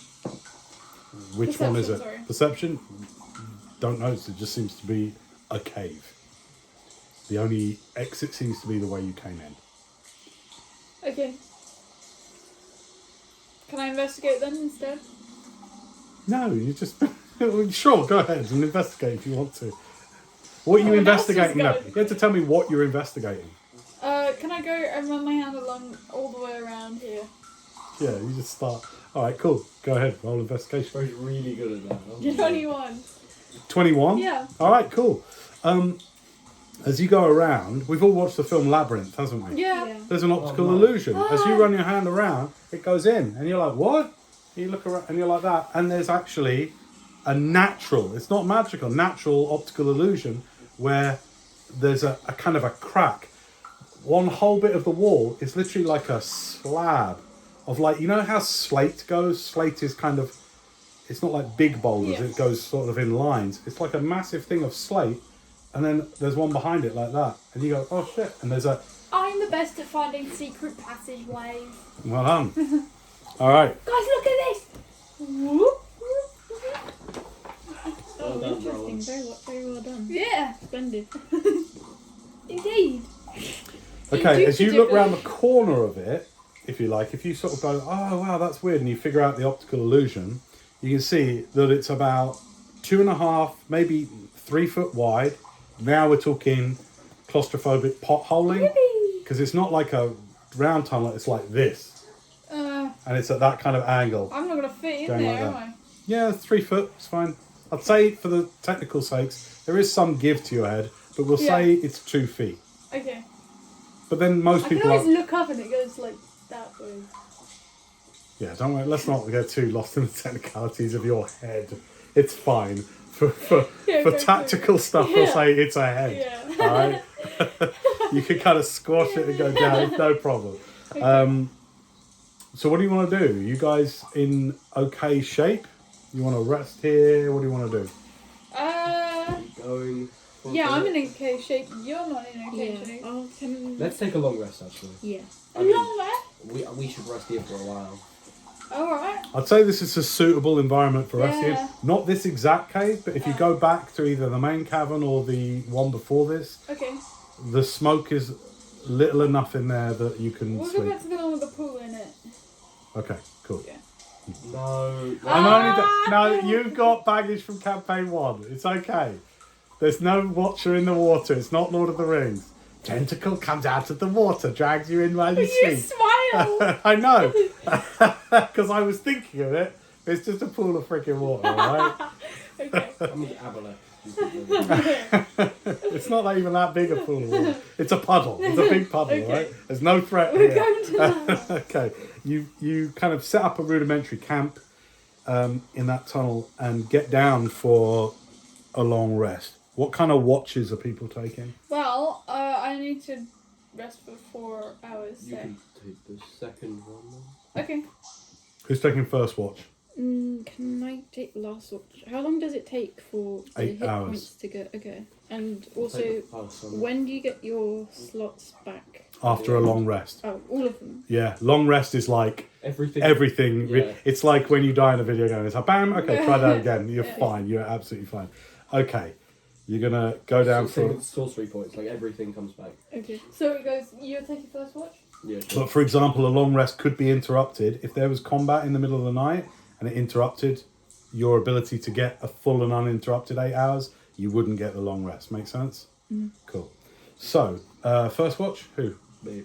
Which one is Perception, it? sorry. Perception? Don't notice. It just seems to be a cave. The only exit seems to be the way you came in. Okay. Can I investigate then instead? No, you just... Sure, go ahead and investigate if you want to. What are you Someone else is investigating now? going. You have to tell me what you're investigating. Can I go and run my hand along all the way around here? Yeah, you just start. All right, cool. Go ahead. Roll investigation. Bro's really good at that. You're 21. 21? Yeah. All right, cool. As you go around, we've all watched the film Labyrinth, haven't we? Yeah. There's an optical no. illusion. As you run your hand around, it goes in, and you're like, what? You look around, and you're like that. And there's actually a natural, it's not magical, natural optical illusion where there's a kind of a crack. One whole bit of the wall is literally like a slab of like, you know how slate goes? Slate is kind of, it's not like big boulders, Yeah. it goes sort of in lines. It's like a massive thing of slate, and then there's one behind it like that. And you go, oh shit. And there's a, I'm the best at finding secret passageways. well done. All right. Guys, look at this! Whoop. Well done, Interesting. Rowan. Very well done. Yeah, Splendid. indeed. Okay, as you look Indubitably. around the corner of it, if you like, if you sort of go, oh wow, that's weird, and you figure out the optical illusion, you can see that it's about 2.5, maybe 3 foot wide. Now we're talking claustrophobic potholing, because it's not like a round tunnel, it's like this, and it's at that kind of angle. I'm not gonna fit in Going there, like am that. I? Yeah, it's 3 foot, it's fine. I'd say for the technical sakes, there is some give to your head, but we'll Yeah. say it's 2 feet. Okay. But then most I can people always are... look up and it goes like that way. Yeah, don't worry. Let's not get too lost in the technicalities of your head. It's fine. For Yeah, for go tactical stuff, we'll Yeah. say it's a head. Yeah. All right. You can kind of squash it and go down. It's no problem. So what do you want to do? You guys in okay shape? You want to rest here? What do you want to do? Going. for Yeah, a I'm bit. in okay shape. You're not in okay Yeah. shape. Oh, Let's take a long rest, actually. yeah. A long way? We should rest here for a while. Alright. I'd say this is a suitable environment for resting. Yeah. Not this exact cave, but if you go back to either the main cavern or the one before this, Okay. the smoke is little enough in there that you can We'll go sleep. back to the one with the pool in it. Okay, cool. Yeah. No. I'm only no, no. you've got baggage from campaign 1. It's okay. There's no watcher in the water. It's not Lord of the Rings. Tentacle comes out of the water, drags you in while you You sleep. smile! I know, because I was thinking of it. It's just a pool of freaking water, right? Okay. I'm with Abaleth. It's not even that big a pool of water. It's a puddle. It's a big puddle, Okay. right? There's no threat We're here. going to that. Okay, you kind of set up a rudimentary camp in that tunnel and get down for a long rest. What kind of watches are people taking? Well, I need to rest for 4 hours. You So. can take the second one then. Okay. Who's taking first watch? Can I take last watch? How long does it take for the 8 hit hours. points to go? Okay. And I'll also, take the first one. when do you get your slots back? After a long rest. Oh, all of them. Yeah, long rest is like Everything. everything. Yeah. It's like when you die in a video game. It's like, bam, okay, try that again. You're Yeah. fine. You're absolutely fine. Okay, you're going to go down Same for... with sorcery points, like everything comes back. Okay. So it goes, you're taking first watch? Yeah, sure. But for example, a long rest could be interrupted. If there was combat in the middle of the night and it interrupted your ability to get a full and uninterrupted 8 hours, you wouldn't get the long rest. Make sense? Cool. So, first watch? Who? Me.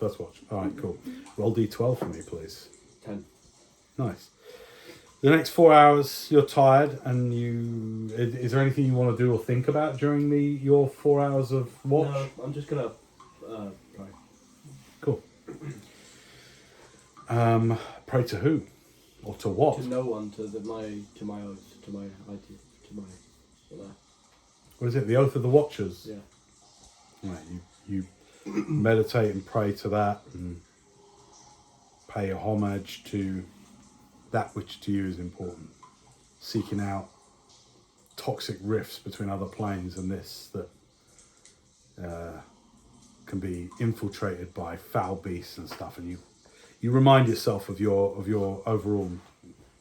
First watch. All right, cool. Roll D12 for me, please. 10. Nice. The next 4 hours, you're tired, and you... Is there anything you want to do or think about during your 4 hours of watch? No, I'm just gonna pray. Cool. Pray to who? Or to what? To no one, to my oath, to my What is it? The Oath of the Watchers? yeah. Right, you meditate and pray to that and pay homage to that which to you is important. Seeking out toxic rifts between other planes and this that can be infiltrated by foul beasts and stuff, and you remind yourself of your overall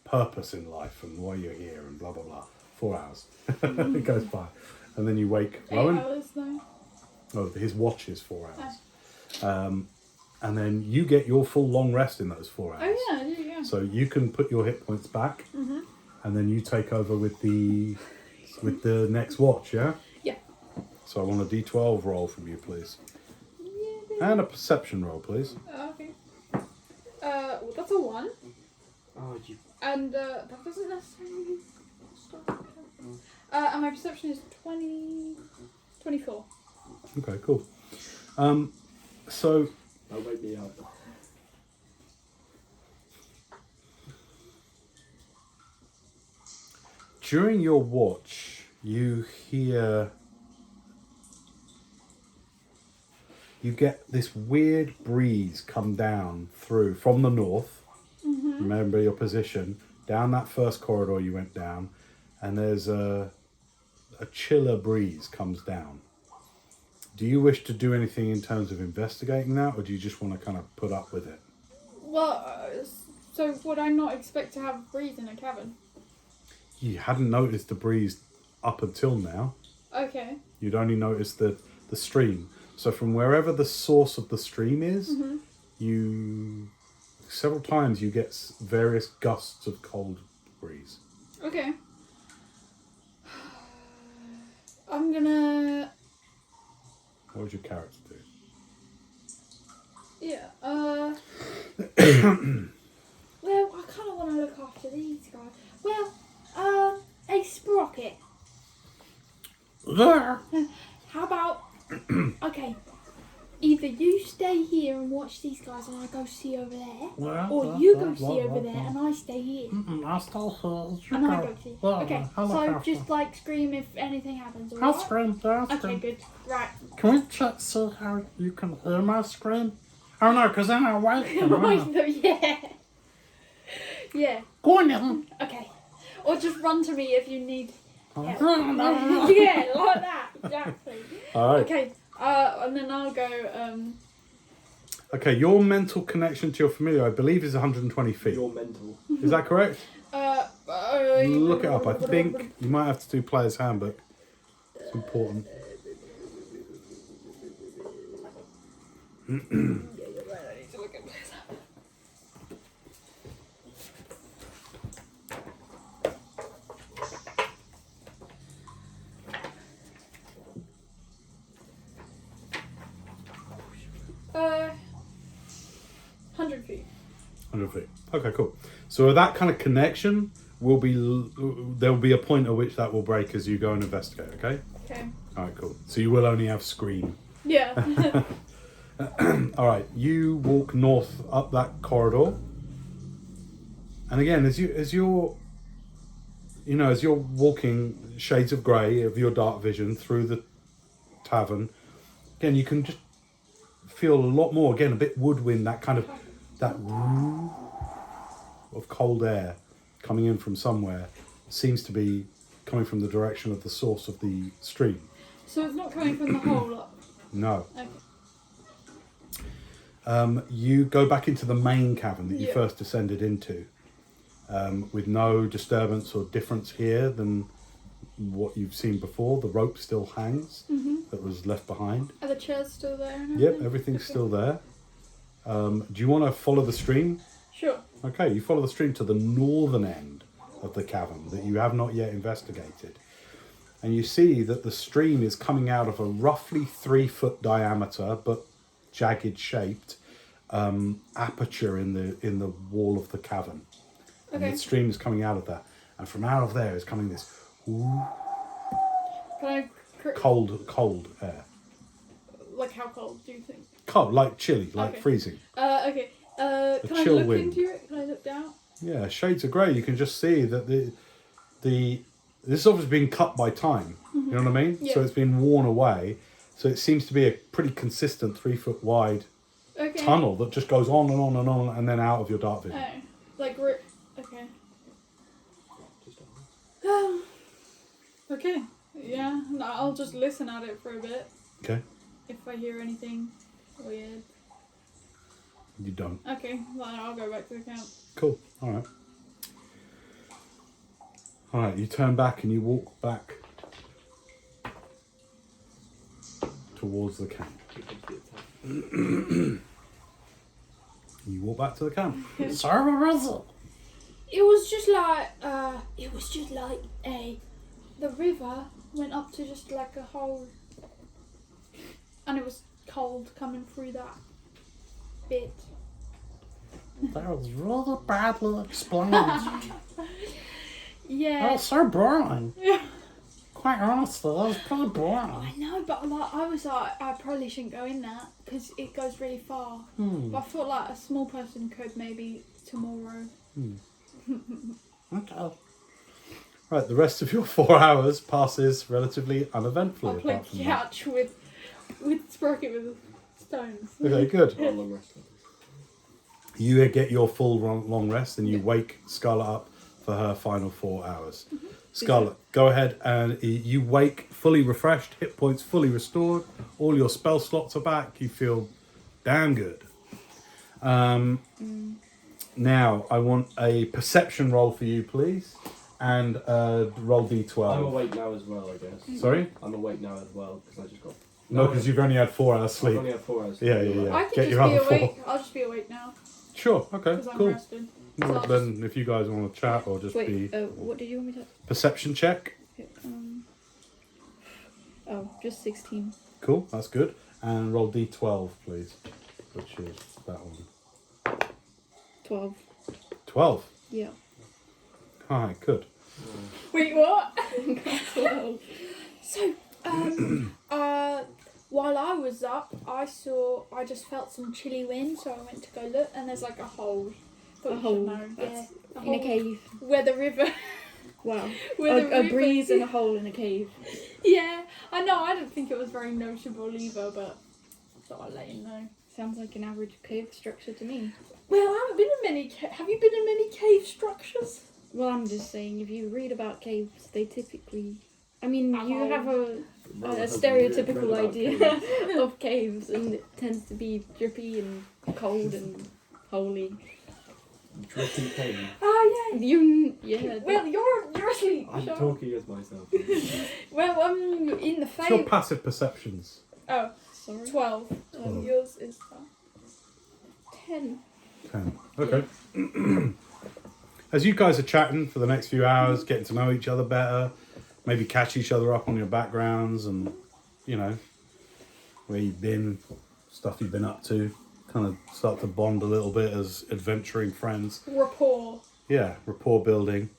purpose in life and why you're here and blah blah blah. 4 hours. It goes by. And then you wake 8 Rowan. hours though. Oh, his watch is 4 hours. And then you get your full long rest in those 4 hours. Oh yeah, I do, yeah. So you can put your hit points back, and then you take over with the next watch. Yeah. Yeah. So I want a D12 roll from you, please. Yeah. And a perception roll, please. Okay. Well, that's a 1. Oh, you. And that doesn't necessarily stop. And my perception is 24. Okay, cool. So Don't wake me up. during your watch, you get this weird breeze come down through from the north. Remember your position down that first corridor you went down, and there's a chiller breeze comes down. Do you wish to do anything in terms of investigating that, or do you just want to kind of put up with it? Well, so would I not expect to have a breeze in a cavern? You hadn't noticed the breeze up until now. Okay. You'd only noticed the stream. So from wherever the source of the stream is, you several times you get various gusts of cold breeze. Okay. I'm gonna. What would your character do? Yeah. Well, I kind of want to look after these guys. Well, hey Sprocket. How about? Okay. Either you stay here and watch these guys and I go see over there, or you go see over there and I stay here. I'll stay here. And I go see. Okay, so just like scream if anything happens, I'll alright? scream, I'll Okay, scream. good. Right. Can we check, see how you can hear my scream? Oh no, because then I'll wake you. Right, though, yeah. Yeah, Go on then. okay. Or just run to me if you need help. Yeah. Yeah, like that, exactly. All right. Okay, and then I'll go, Okay, your mental connection to your familiar, I believe, is 120 feet. You're mental. Is that correct? Look Look it up. I think you might have to do player's handbook. It's important. Yeah, you're right, I need to look at this. Uh, 100 feet. 100 feet. Okay, cool. So that kind of connection will be, there'll be a point at which that will break as you go and investigate, okay? Okay. All right, cool. So you will only have scream. Yeah. All right, you walk north up that corridor. And again, as you're walking shades of grey of your dark vision through the tavern, again, you can just feel a lot more, again, a bit woodwind, that woo of cold air coming in from somewhere seems to be coming from the direction of the source of the stream. So it's not coming from the hole up. No. Okay. You go back into the main cavern that you Yeah. first descended into, with no disturbance or difference here than what you've seen before. The rope still hangs that was left behind. Are the chairs still there? And Yep, everything? everything's Okay. still there. Do you want to follow the stream? Sure. Okay, you follow the stream to the northern end of the cavern that you have not yet investigated. And you see that the stream is coming out of a roughly 3-foot diameter, but jagged shaped aperture in the wall of the cavern. And Okay. the stream is coming out of that. And from out of there is coming this ooh, Can I... cold air. Like how cold do you think? Cold, like chilly, like Okay. freezing. Okay. Can I chill look wind. into it? Can I look down? Yeah, shades of grey. You can just see that this has obviously been cut by time. You know what I mean? Yeah. So it's been worn away. So it seems to be a pretty consistent 3-foot wide Okay. tunnel that just goes on and on and on and then out of your dark vision. Oh, like we're... Okay. Okay. Yeah, no, I'll just listen at it for a bit. Okay, If I hear anything weird. you don't. Okay, well, I'll go back to the camp. Cool. All right. All right. You turn back and you walk back towards the camp. You walk back to the camp. So where is it? It was just like, the river went up to just like a whole And it was cold coming through that bit. That was really badly explained. Yeah. That was so boring. Quite honestly, that was pretty boring. I know, but like I was like, I probably shouldn't go in that because it goes really far. But I thought like a small person could maybe tomorrow. Okay. Right, the rest of your 4 hours passes relatively uneventfully. I play apart from that. catch with Sprocket with stones. Okay, good. Oh, long rest. You get your full long rest and you wake Scarlett up for her final 4 hours. Scarlett, go ahead and you wake fully refreshed, hit points fully restored, all your spell slots are back, you feel damn good. Now, I want a perception roll for you, please, and roll d12. I'm awake now as well, I guess. Sorry? I'm awake now as well because I just got. No, because you've only had 4 hours I've sleep. only had 4 hours. Yeah, yeah, yeah. I can Get your just be other 4. awake. I'll just be awake now Sure, okay, because I'm cool. rested. Well, So I'll then, if you guys want to chat or just Wait, be what did you want me to? perception check, Oh, just 16. cool, that's good. And roll d12, please, which is that one. 12. 12. Yeah. All right, good. Wait, what? 12. So, while I was up, I just felt some chilly wind, so I went to go look, and there's like a hole. Thought A you should hole. know. Yeah, That's a in hole a cave. where the river. Wow. Where the A river- breeze and a hole in a cave. Yeah, I know. I didn't think it was very notable either, but thought I'd let you know. Sounds like an average cave structure to me. Well, I haven't been in many. Have you been in many cave structures? Well, I'm just saying, if you read about caves, they typically... I mean, A you hole. have a Rather has stereotypical read about idea caves. of caves, and it tends to be drippy and cold and holy. Drippy cave. Oh yeah. Yeah. Well, you're asleep. I'm Sean. talking as myself. Well, in the What's your fave. passive perceptions? Oh, Sorry. 12. 12. Yours is 10. 10. Okay. As you guys are chatting for the next few hours, getting to know each other better, maybe catch each other up on your backgrounds and, you know, where you've been, stuff you've been up to, kind of start to bond a little bit as adventuring friends. rapport. Yeah, rapport building.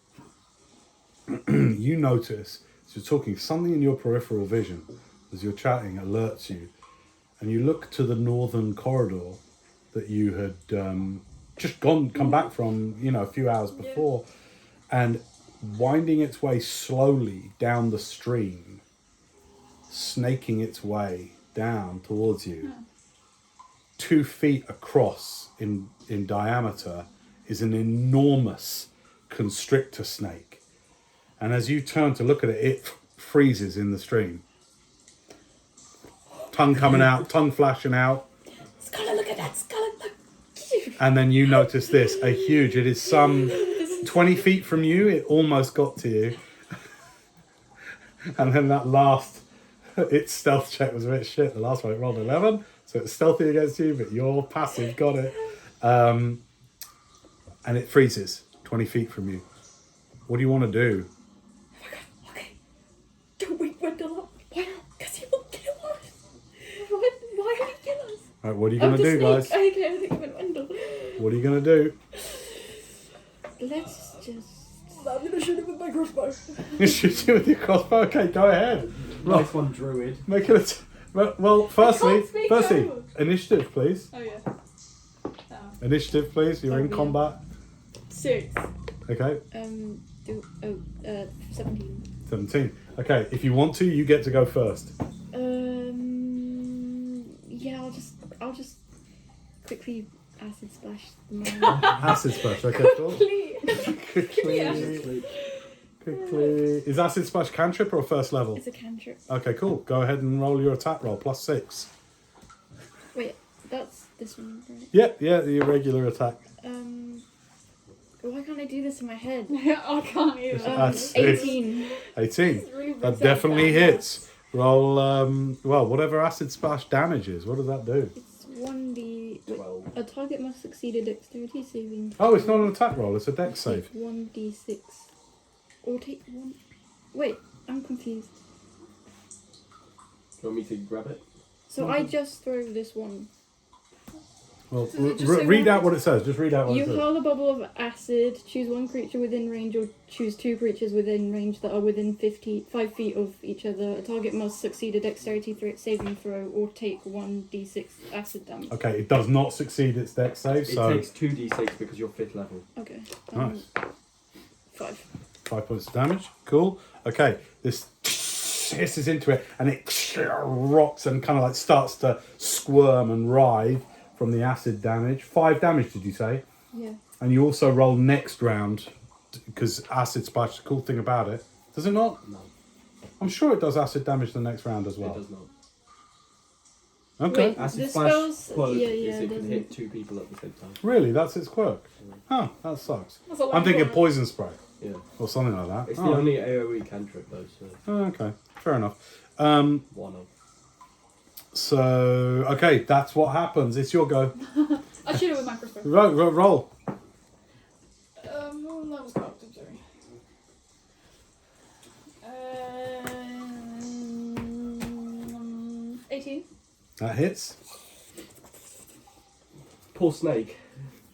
You notice, as you're talking, something in your peripheral vision, as you're chatting, alerts you. And you look to the northern corridor that you had just come back from, you know, a few hours before. And winding its way slowly down the stream, snaking its way down towards you. 2 feet across in diameter is an enormous constrictor snake. And as you turn to look at it, it freezes in the stream. Tongue coming out, tongue flashing out. Scarlett, look at that. Scarlett, look. And then you notice this, it is some 20 feet from you, it almost got to you. And then that last, its stealth check was a bit shit. The last one it rolled 11, so it's stealthy against you, but your passive got it. And it freezes 20 feet from you. What do you want to do? Okay. Don't wake Wendel up. Why not? Because he will kill us. Why would he kill us? All right, what are you Oh, going to the do, snake. guys? Okay, I think you meant Wendell. What are you going to do? Let's just... I'm going to shoot him with my crossbow. You shoot you with your crossbow? Okay, go ahead. Nice one, druid. Make it well, firstly, speak German. initiative, please. Oh, yeah. Initiative, please. You're in Oh, yeah. combat. 6. Okay, 17. 17. Okay, if you want to, you get to go first. Yeah, I'll just quickly acid splash the man. Acid splash. Okay, cool. Please. Quickly. Is acid splash cantrip or first level? It's a cantrip. Okay, cool. Go ahead and roll your attack roll +6. Wait, that's this one, right? Yeah, the irregular attack. Why can't I do this in my head? I can't either. That's 18. 18. That definitely hits. Roll, whatever acid splash damage is. What does that do? It's 1d... Wait, 12. a target must succeed a dexterity saving. Oh, it's not an attack roll. It's a dex save. Take 1d6. Or take 1... Wait, I'm confused. Do you want me to grab it? So I just throw this one. Well, Does it just say read one? out what it says. Just read out what You it says. hurl a bubble of acid, choose one creature within range or choose 2 creatures within range that are within 5 feet of each other. A target must succeed a dexterity saving throw or take 1d6 acid damage. Okay, it does not succeed its dex save, It so takes 2d6 because you're 5th level. Okay. Nice. 5. 5 points of damage. Cool. Okay, this hisses into it and it rocks and kind of like starts to squirm and writhe from the acid damage. 5 damage, did you say? Yeah. And you also roll next round because acid splash. The cool thing about it, does it not? No, I'm sure it does acid damage the next round as well. it does not. Okay. Wait. Acid The splash spells- quote yeah, is it can doesn't- hit 2 people at the same time. Really, that's its quirk. Oh, that sucks. That's a I'm long thinking one. poison spray Yeah. or something like that. It's Oh, the only AoE cantrip though, so oh, okay, fair enough. one of. So okay, that's what happens. It's your go. I shoot it with my crossbow. Roll. That was cocked, I'm sorry. 18. That hits. Poor snake.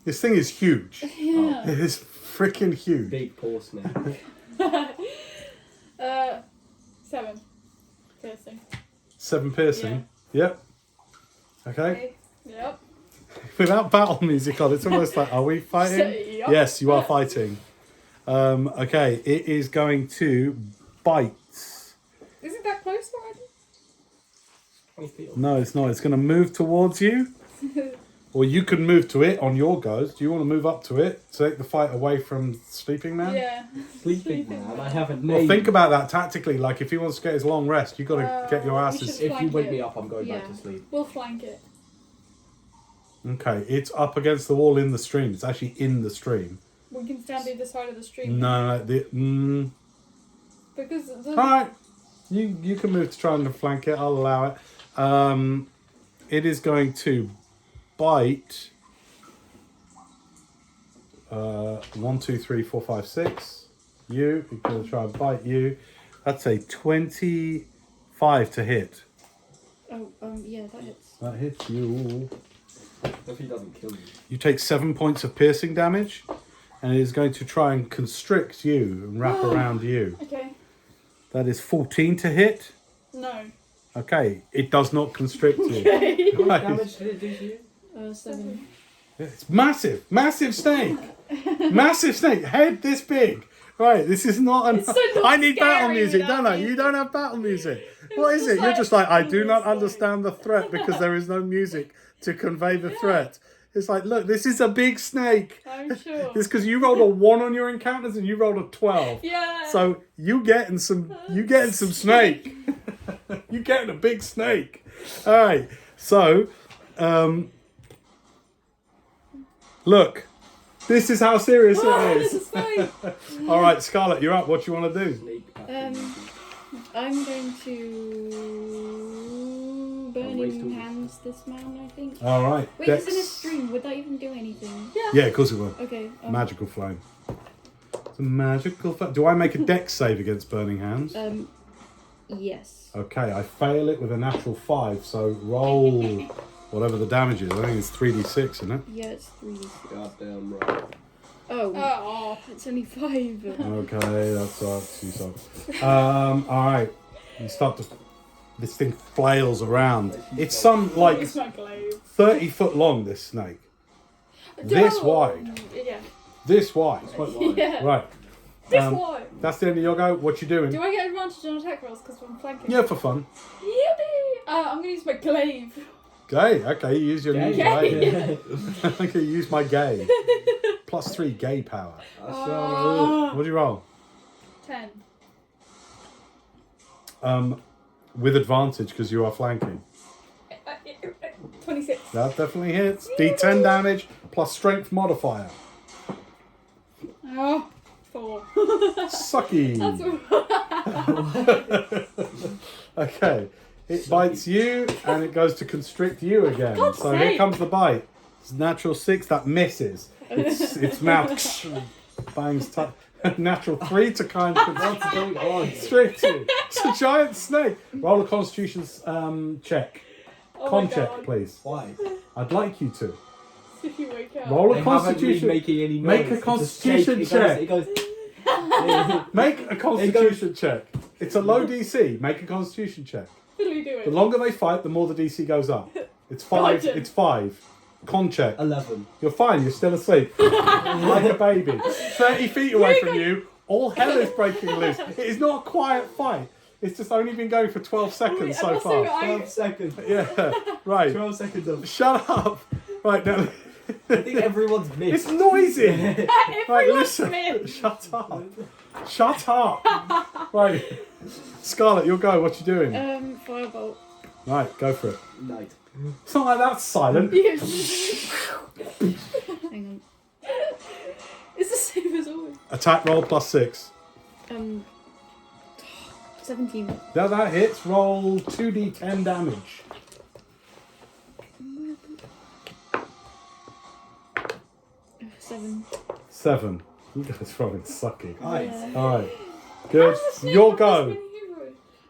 This thing is huge. Yeah. It is freaking huge. Big poor snake. 7. Piercing. 7 piercing. Yep. Okay. Okay. Yep. Without battle music on, it's almost like, are we fighting? Yep. Yes, you are fighting. Okay, it is going to bite. Is it that close already? 20 feet. No, it's not. It's going to move towards you. Or you can move to it on your goes. Do you want to move up to it? Take the fight away from Sleeping Man? Yeah. Sleeping man, I have a name. Well, think about that tactically. Like, if he wants to get his long rest, you've got to get your we asses... should- If you wake me up, I'm going back Yeah. to sleep. We'll flank it. Okay, it's up against the wall in the stream. It's actually in the stream. We can stand either side of the stream. No, Because the... Alright. You can move to try and flank it. I'll allow it. It is going to bite... 1, 2, 3, 4, 5, 6. You. It's going to try and bite you. That's a 25 to hit. Oh, yeah, that hits. That hits you. If he doesn't kill me. You take 7 points of piercing damage, and it is going to try and constrict you and wrap around you. Okay. That is 14 to hit. No. Okay, it does not constrict you. Okay. How much Right. damage did it do to you? 7. It's massive, massive snake, massive snake, head this big. Right, this is not. It's so not I need battle scary music, without don't I? music. You don't have battle music. What is just it? You're like just like, I do endless not like- understand the threat because there is no music to convey the threat. It's like, look, this is a big snake. I'm sure. It's because you rolled a 1 on your encounters and you rolled a 12. Yeah. So you getting some snake. You getting a big snake. All right. So, look, this is how serious it This is. is fine. All right, Scarlett, you're up. What do you want to do? Snake. I'm going to waste burning all- hands this man, I think. All right. Wait, Dex. it's in a stream. Would that even do anything? Yeah, of course it will. Okay. Magical flame. It's a magical flame. Do I make a dex save against burning hands? Yes. Okay, I fail it with a natural 5. So roll whatever the damage is. I think it's 3d6, isn't it? Yeah, it's 3. Goddamn right. Oh, Oh. it's only 5. Okay, that sucks. You suck. All right. You start to. This thing flails around. It's some like It's my glaive. 30 foot long. This snake. This Oh, wide. Yeah. This wide. Quite wide. Yeah. Right. This Um, wide. That's the end of your go. What you doing? Do I get advantage on attack rolls because I'm flanking? Yeah, for fun. Yippee! I'm gonna use my glaive. Gay. Okay, you use your new Gay. gay. Okay, use my gay. +3 gay power. What do you roll? 10. With advantage because you are flanking. 26. That definitely hits. D10 damage plus strength modifier. Oh, 4. Sucky. Okay. It bites you and it goes to constrict you again. God's So here sake. comes the bite. It's natural 6, that misses. Its mouth bangs tight. Natural 3 to kind of constrict you. It's a giant snake. Roll a constitution check. Oh Con my check, God. please. Why? I'd like you to. If you wake up. Roll a They haven't been constitution. making any noise. Make a It's constitution shake. check. It goes. Make a constitution check. It's a low DC. Make a constitution check. Finley, do The it. longer they fight, the more the DC goes up. It's 5. Gotcha. It's 5. Con check. 11. You're fine. You're still asleep. Like a baby. 30 feet away from you. All hell is breaking loose. It is not a quiet fight. It's just only been going for 12 seconds Wait, so I must say far. that 12 seconds. Yeah. Right. 12 seconds of. Shut up. Right now. I think everyone's missed. It's noisy. Right, Everyone's listen. missed. Shut up. Shut up. Right. Scarlett, you'll go. What you doing? Firebolt. Right, go for it. Night. It's not like that's silent. Hang on. It's the same as always. Attack roll +6. 17. Now that hits. Roll 2d10 damage. Seven. 7. You guys are rolling sucky. Nice. Alright. Good. Your go.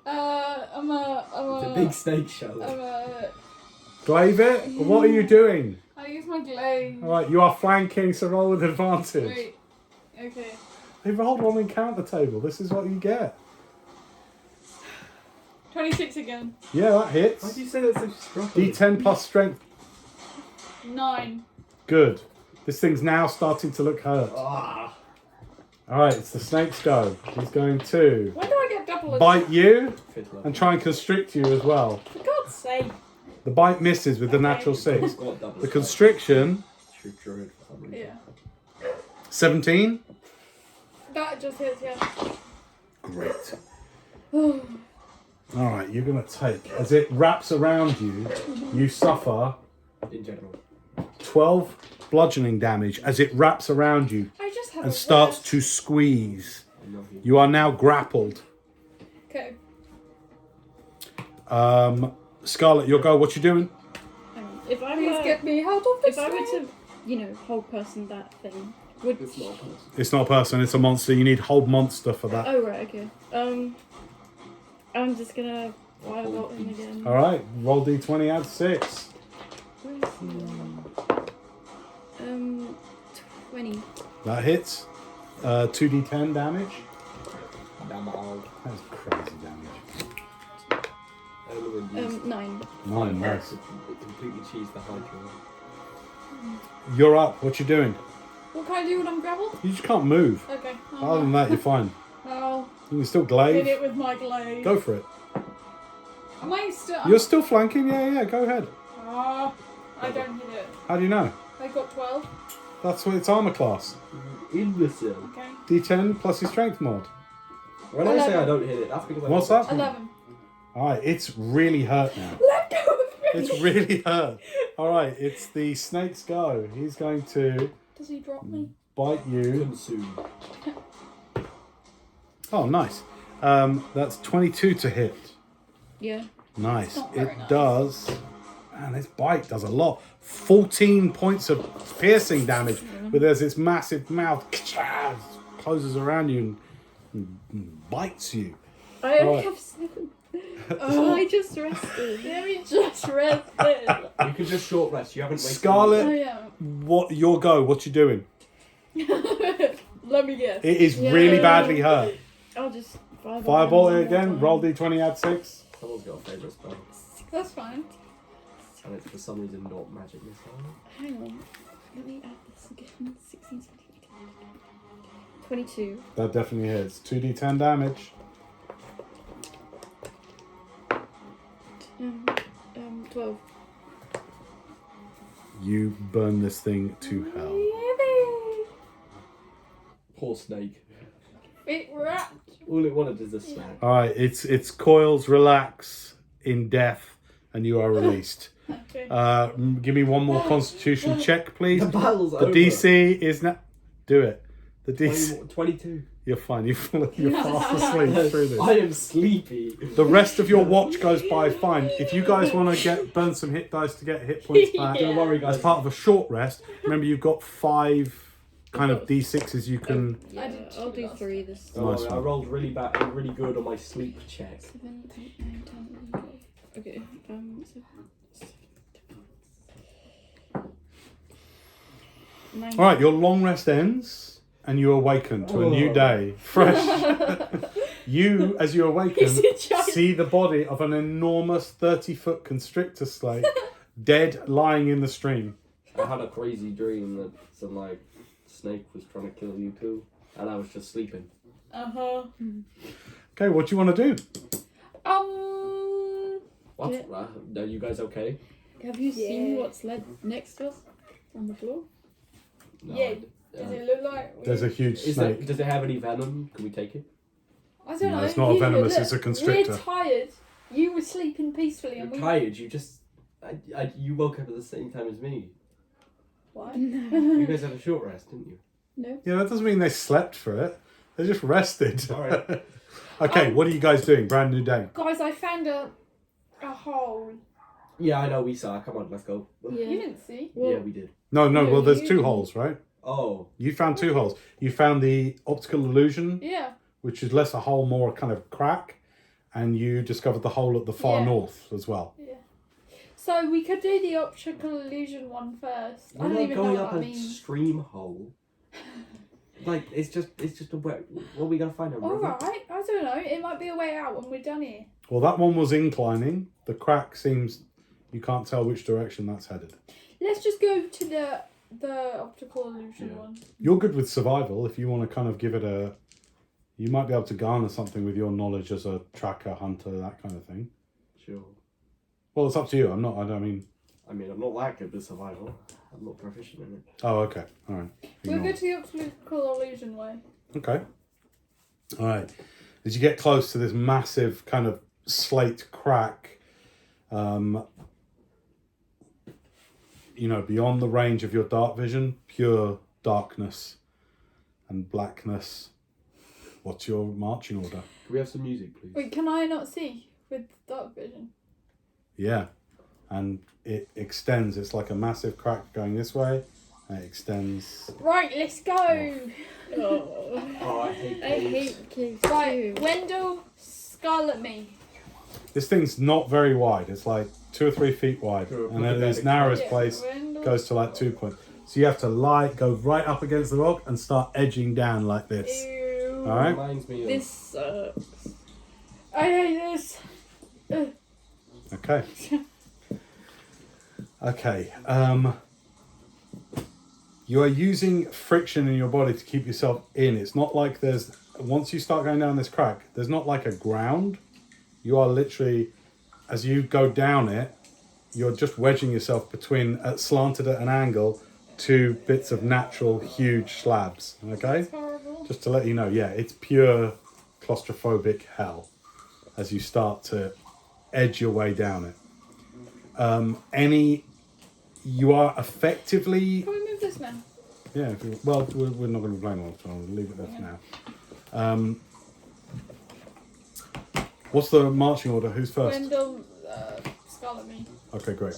I'm The a. big snake show. Glaive it. What are you doing? I use my glaive. Alright, you are flanking, so roll with advantage. Wait. Okay. They rolled on the encounter table. This is what you get. 26 again. Yeah, that hits. Why do you say that so strong? D10 plus strength. 9. Good. This thing's now starting to look hurt. Ah. Alright, it's the snake's go. He's going to When do I get double bite you Fiddler. and try and constrict you as well. For God's sake. The bite misses with the natural 6. Got double The strike. constriction, True druid for some reason. Yeah. 17. That just hits, yeah. Great. Alright, you're going to take, as it wraps around you, you suffer In general. 12 bludgeoning damage as it wraps around you I just have and a starts rest. to squeeze. I love you. You are now grappled. Okay. Scarlett, you'll go. What you doing? Hang on. If I Please were, get me out of this if I were thing. to, whole person that thing, would. It's not a person. It's not a person, it's a monster. You need hold monster for that. Oh right, okay. I'm just gonna firebolt him again. Alright, roll d20, add 6. Where is he? 20. That hits. 2d10 damage. Damn it all. That's crazy damage. Only when used. 9. 9, nice. It completely cheesed the hydra. You're up. What you doing? What can I do when I'm grappled? You just can't move. Okay. Other than that, you're fine. I'll You can still hit glaive. it with my glaive. Go for it. Am I still? You're still flanking? Yeah, go ahead. I don't hit it. How do you know? I got 12. That's what it's armor class. Imbecile. Okay. D10 plus your strength mod. When I say 11. I don't hit it, that's because I What's that? 11. Alright, it's really hurt now. Let go of me. It's really hurt. Alright, it's the snake's go. He's going to Does he drop me? bite you. Consume. Oh, nice. That's 22 to hit. Yeah. Nice. not It very nice. does. Man, this bite does a lot. 14 points of piercing damage. But there's this massive mouth closes around you and bites you. I only Right. have 7. I just rested. Let me just rest it. You can just short rest. You haven't wasted. Scarlet, Oh, yeah. what your go? What you doing? Let me guess. It is really Yeah. badly hurt. I'll just firebolt Fireball him it one more again. time. Roll d20, add 6. Someone's got a favourite spell, That's fine. and it's for some reason not magic missile. Hang on. Let me add this again. 16, 17, 22. That definitely hits. 2d10 damage. 12. You burn this thing to hell. Poor snake. It wrapped. All it wanted is a snack. Alright, its coils relax in death and you are released. Okay. Give me one more constitution check, please. The battle's The over. DC is now. Do it. The DC. 22. You're fine. You're fast asleep through this. I am sleepy. The rest of your watch goes by fine. If you guys want to burn some hit dice to get hit points back, Yeah. Don't worry, as guys. part of a short rest, remember you've got 5 kind of D6s you can. Yeah, I did two I'll do last 3 this Don't Nice worry, I one. rolled really bad, really good on my sleep check. 7, 8, 9, 10, 11, 12. Okay. Nine. All right, your long rest ends, and you awaken to a new day, fresh. You, as you awaken, He's a giant- see the body of an enormous 30-foot constrictor snake, dead, lying in the stream. I had a crazy dream that some like snake was trying to kill you too, and I was just sleeping. Uh-huh. Okay, what do you want to do? What? Yeah. Are you guys okay? Have you seen Yeah. what's next to us on the floor? No, Yeah. I- Does it look like... There's a huge Is snake. it, does it have any venom? Can we take it? I don't No, know. it's not a You- venomous, look, it's a constrictor. We're tired. You were sleeping peacefully You're and we... tired. You just, you woke up at the same time as me. What? You guys had a short rest, didn't you? No. Yeah, that doesn't mean they slept for it. They just rested. All right. Okay, what are you guys doing? Brand new day. Guys, I found a hole. Yeah, I know. We saw. Come on, let's go. Yeah. You didn't see? Well, Yeah, we did. No, No, well, there's you- two holes, right? Oh, You found two holes. You found the optical illusion, Yeah. which is less a hole, more a kind of crack, and you discovered the hole at the far Yeah. north as well. Yeah. So we could do the optical illusion one first. I we're don't not even know going what up I a mean. stream hole. Like it's just a wet. What are we gonna find? A river? Alright, I don't know. It might be a way out when we're done here. Well, that one was inclining. The crack seems you can't tell which direction that's headed. Let's just go to the optical illusion Yeah. one. You're good with survival. If you want to kind of give it a, you might be able to garner something with your knowledge as a tracker, hunter, that kind of thing. Sure. Well, it's up to you. I'm not. I don't mean. I mean, I'm not that good with survival. I'm not proficient in it. Oh, okay. All right. We'll Ignore go it. to the optical illusion way. Okay. All right. As you get close to this massive kind of slate crack, you know, beyond the range of your dark vision, pure darkness and blackness. What's your marching order? Can we have some music, please? Wait, can I not see with dark vision? Yeah. And it extends. It's like a massive crack going this way, and it extends. Right, let's go. Oh. Oh, I hate I caves. hate caves Right, too. Wendel Scarlett me. This thing's not very wide. It's like 2 or 3 feet wide, Sure, and then put this it narrowest Yeah, place Wendell goes to like 2 points. So you have to go right up against the rock and start edging down like this. Ew. All right. Reminds me of This sucks. I hate this. Okay. Okay. You are using friction in your body to keep yourself in. It's not like once you start going down this crack, there's not like a ground. You are literally, as you go down it, you're just wedging yourself between, slanted at an angle, 2 bits of natural huge slabs. Okay? It's horrible. Just to let you know, yeah, it's pure claustrophobic hell as you start to edge your way down it. You are effectively, Can we move this now? yeah, well, we're not going to be playing all the time, we'll leave it there for now. What's the marching order? Who's first? Wendell Scarlett me. Okay, great.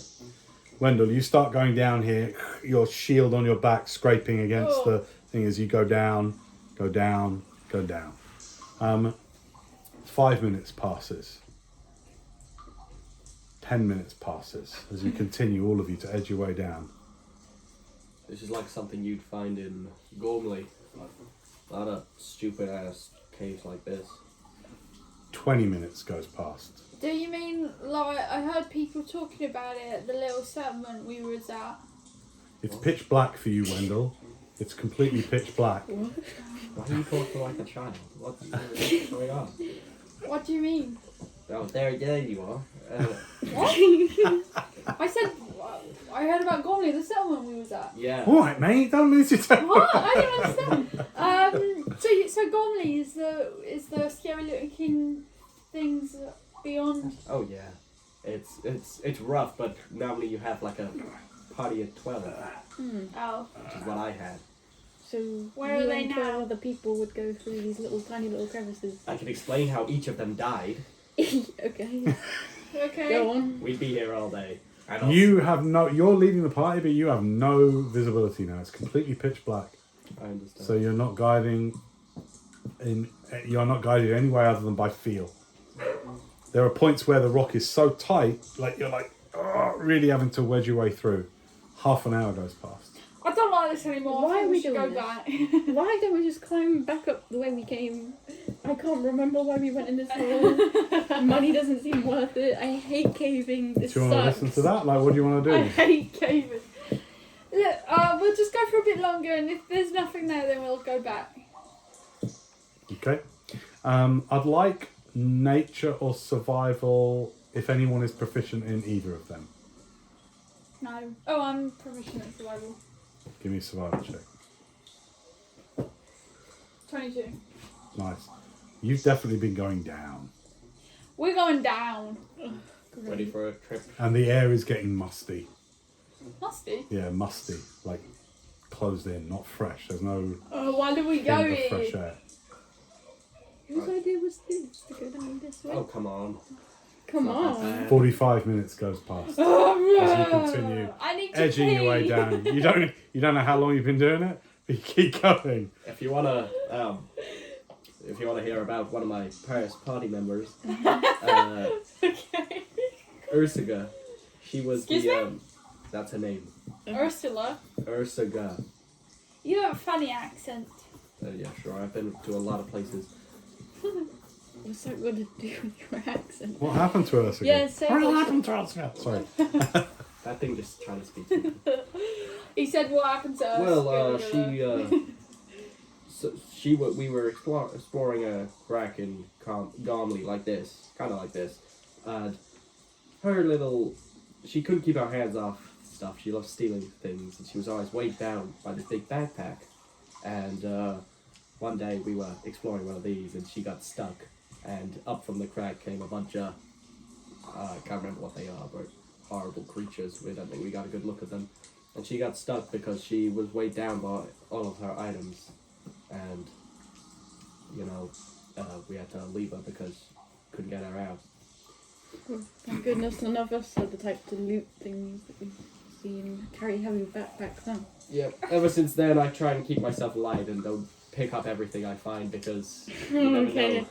Wendell, you start going down here, your shield on your back scraping against Oh. the thing as you go down, go down, go down. 5 minutes passes. 10 minutes passes as you continue, all of you, to edge your way down. This is like something you'd find in Gormley. Not a stupid ass cave like this. 20 minutes goes past. Do you mean like I heard people talking about it at the little settlement we was at? It's pitch black for you, Wendell. It's completely pitch black. Why are you talking like a child? What's going on? What do you mean? Oh, there you are. What? I said I heard about Gormley, the settlement we was at. Yeah. All right, mate, don't lose your temper. What? I don't understand. So Gormley is the scary looking things beyond. Oh yeah. It's rough, but normally you have like a party of 12, Oh. which is what I had. So Where you are they and 12 now? other people would go through these tiny little crevices. I can explain how each of them died. Okay. Okay. Go on. We'd be here all day. And also- You're leading the party, but you have no visibility now. It's completely pitch black. I understand. So you're not guided any way other than by feel. There are points where the rock is so tight, like you're like really having to wedge your way through. Half an hour goes past. I don't like this anymore. Why I think are we should doing go this? back. Why don't we just climb back up the way we came? I can't remember why we went in this hole. Money doesn't seem worth it. I hate caving. This Do you want to sucks. listen to that? Like, what do you want to I do? hate caving. Look, we'll just go for a bit longer, and if there's nothing there, then we'll go back. Okay. I'd like nature or survival if anyone is proficient in either of them. No. Oh, I'm proficient at survival. Give me a survival check. 22. Nice. You've definitely been going down. We're going down. Ready for a trip? And the air is getting musty. Musty. Yeah, musty. Like closed in, not fresh. There's no Oh, why did we go hint of fresh here? air. Whose idea was this to go down this way? Oh, come on. Come not that on. bad. 45 minutes goes past. Oh, As you continue I need to edging your way pee. down. You don't know how long you've been doing it, but you keep going. If you wanna hear about one of my Paris party members, Okay. Ursaga, she was Excuse the me? that's her name, Ursula, Ursaga. you have a funny accent. Yeah, sure. I've been to a lot of places. What's that got to do with your accent? What happened to us Yeah, again? say What what happened to us? Sorry. That thing just trying to speak to me. He said what happened to us. Well, we were exploring a crack in Gormley like this, kind of like this. And she couldn't keep her hands off stuff. She loved stealing things, and she was always weighed down by this big backpack. And one day we were exploring one of these, and she got stuck. And up from the crack came a bunch of, I can't remember what they are, but horrible creatures. We don't think we got a good look at them. And she got stuck because she was weighed down by all of her items. And, we had to leave her because couldn't get her out. Thank goodness none of us are the type to loot things that we see and carry heavy backpacks on. Yep. Ever since then, I try and keep myself light and don't pick up everything I find because you never Okay. know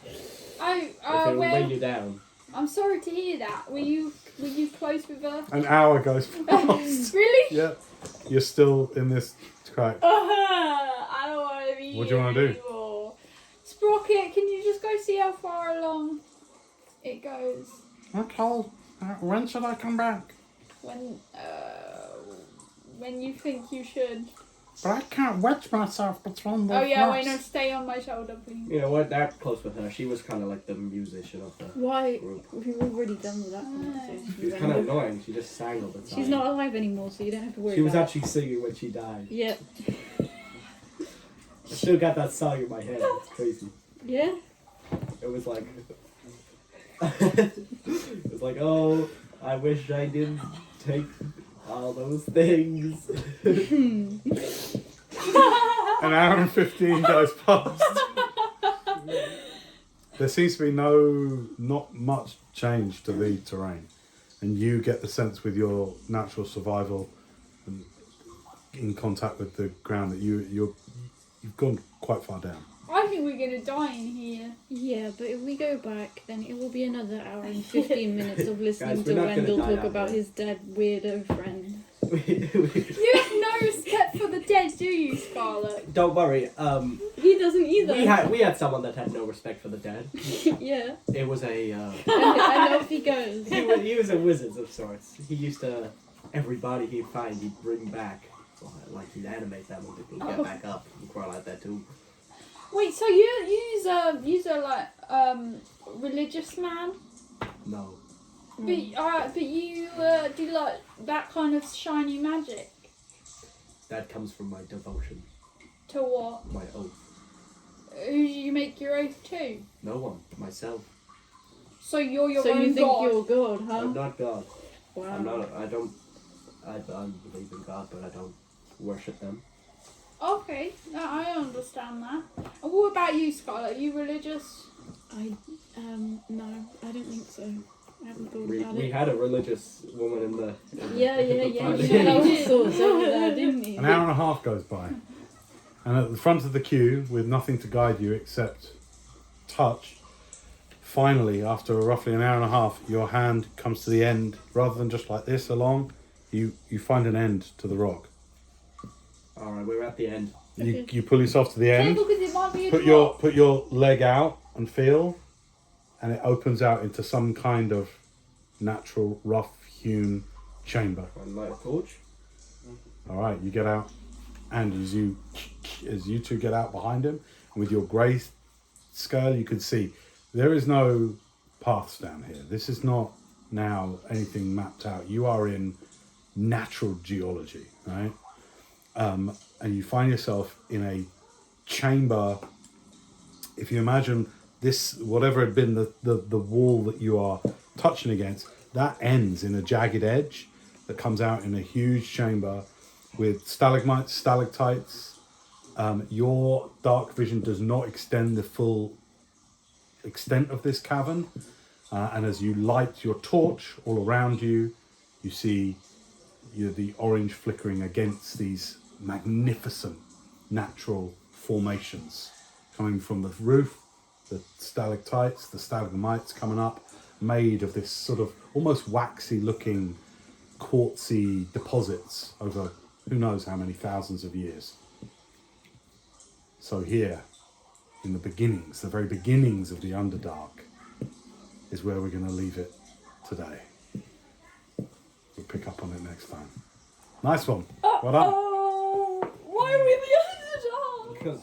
Oh, if it'll weigh well, you down. I'm sorry to hear that. Were you close with her? An hour goes past. Really? Yeah. You're still in this crack. I don't want to be What do you wanna do? anymore. Sprocket, can you just go see how far along it goes? Okay. When should I come back? When you think you should. But I can't wedge myself between the Oh yeah, rocks. wait, no, stay on my shoulder, please. You know, we're that close with her. She was kind of like the musician of the Why? group. We've already done with that No. conversation. She was kind of annoying. She just sang all the time. She's not alive anymore, so you don't have to worry She was about actually singing when she died. Yeah. I still got that song in my head. It's crazy. Yeah? It was like, it was like, oh, I wish I didn't take all those things. An hour and 15 goes past. There seems to be not much change to the terrain, and you get the sense with your natural survival and in contact with the ground that you've gone quite far down. I think we're gonna die in here. Yeah, but if we go back, then it will be another hour and 15 minutes of listening Guys, to we're not gonna Wendel die talk out about there. his dead weirdo friend. You have no respect for the dead, do you, Scarlett? Don't worry. He doesn't either. We had someone that had no respect for the dead. Yeah. It was a I know if he goes. he was a wizard of sorts. He used to everybody he'd find he'd bring back, like he'd animate them and they'd get back up and crawl out there too. Wait, so you're like religious man? No, But you do like that kind of shiny magic. that comes from my devotion, To what? my oath. Who do you make your oath to? No one, myself. So you're your So own you think god. you're God, huh? I'm not God. Wow. I'm not. I believe in God, but I don't worship them. Okay, I understand that. And what about you, Scarlett? Are you religious? No, I don't think so. I haven't thought We about it. had a religious woman in the. Yeah. party. You had all sorts over there, didn't you? An hour and a half goes by, and at the front of the queue, with nothing to guide you except touch, finally, after roughly an hour and a half, your hand comes to the end. Rather than just like this along, you find an end to the rock. Alright, we're at the end. You pull yourself to the end. Careful, because it might be a Put drop. your leg out and feel, and it opens out into some kind of natural, rough-hewn chamber. I light a torch. All right, you get out, and as you two get out behind him, and with your grey scale, you can see there is no paths down here. This is not now anything mapped out. You are in natural geology, right? And you find yourself in a chamber. If you imagine this, whatever had been the wall that you are touching against, that ends in a jagged edge that comes out in a huge chamber with stalagmites, stalactites. Your dark vision does not extend the full extent of this cavern. And as you light your torch all around you, you see the orange flickering against these magnificent natural formations coming from the roof, the stalactites, the stalagmites coming up, made of this sort of almost waxy looking quartzy deposits over who knows how many thousands of years. So here, in the beginnings, the very beginnings of the Underdark, is where we're going to leave it today. We'll pick up on it next time. Nice one. Well done. Oh, why are we the Underdark? Because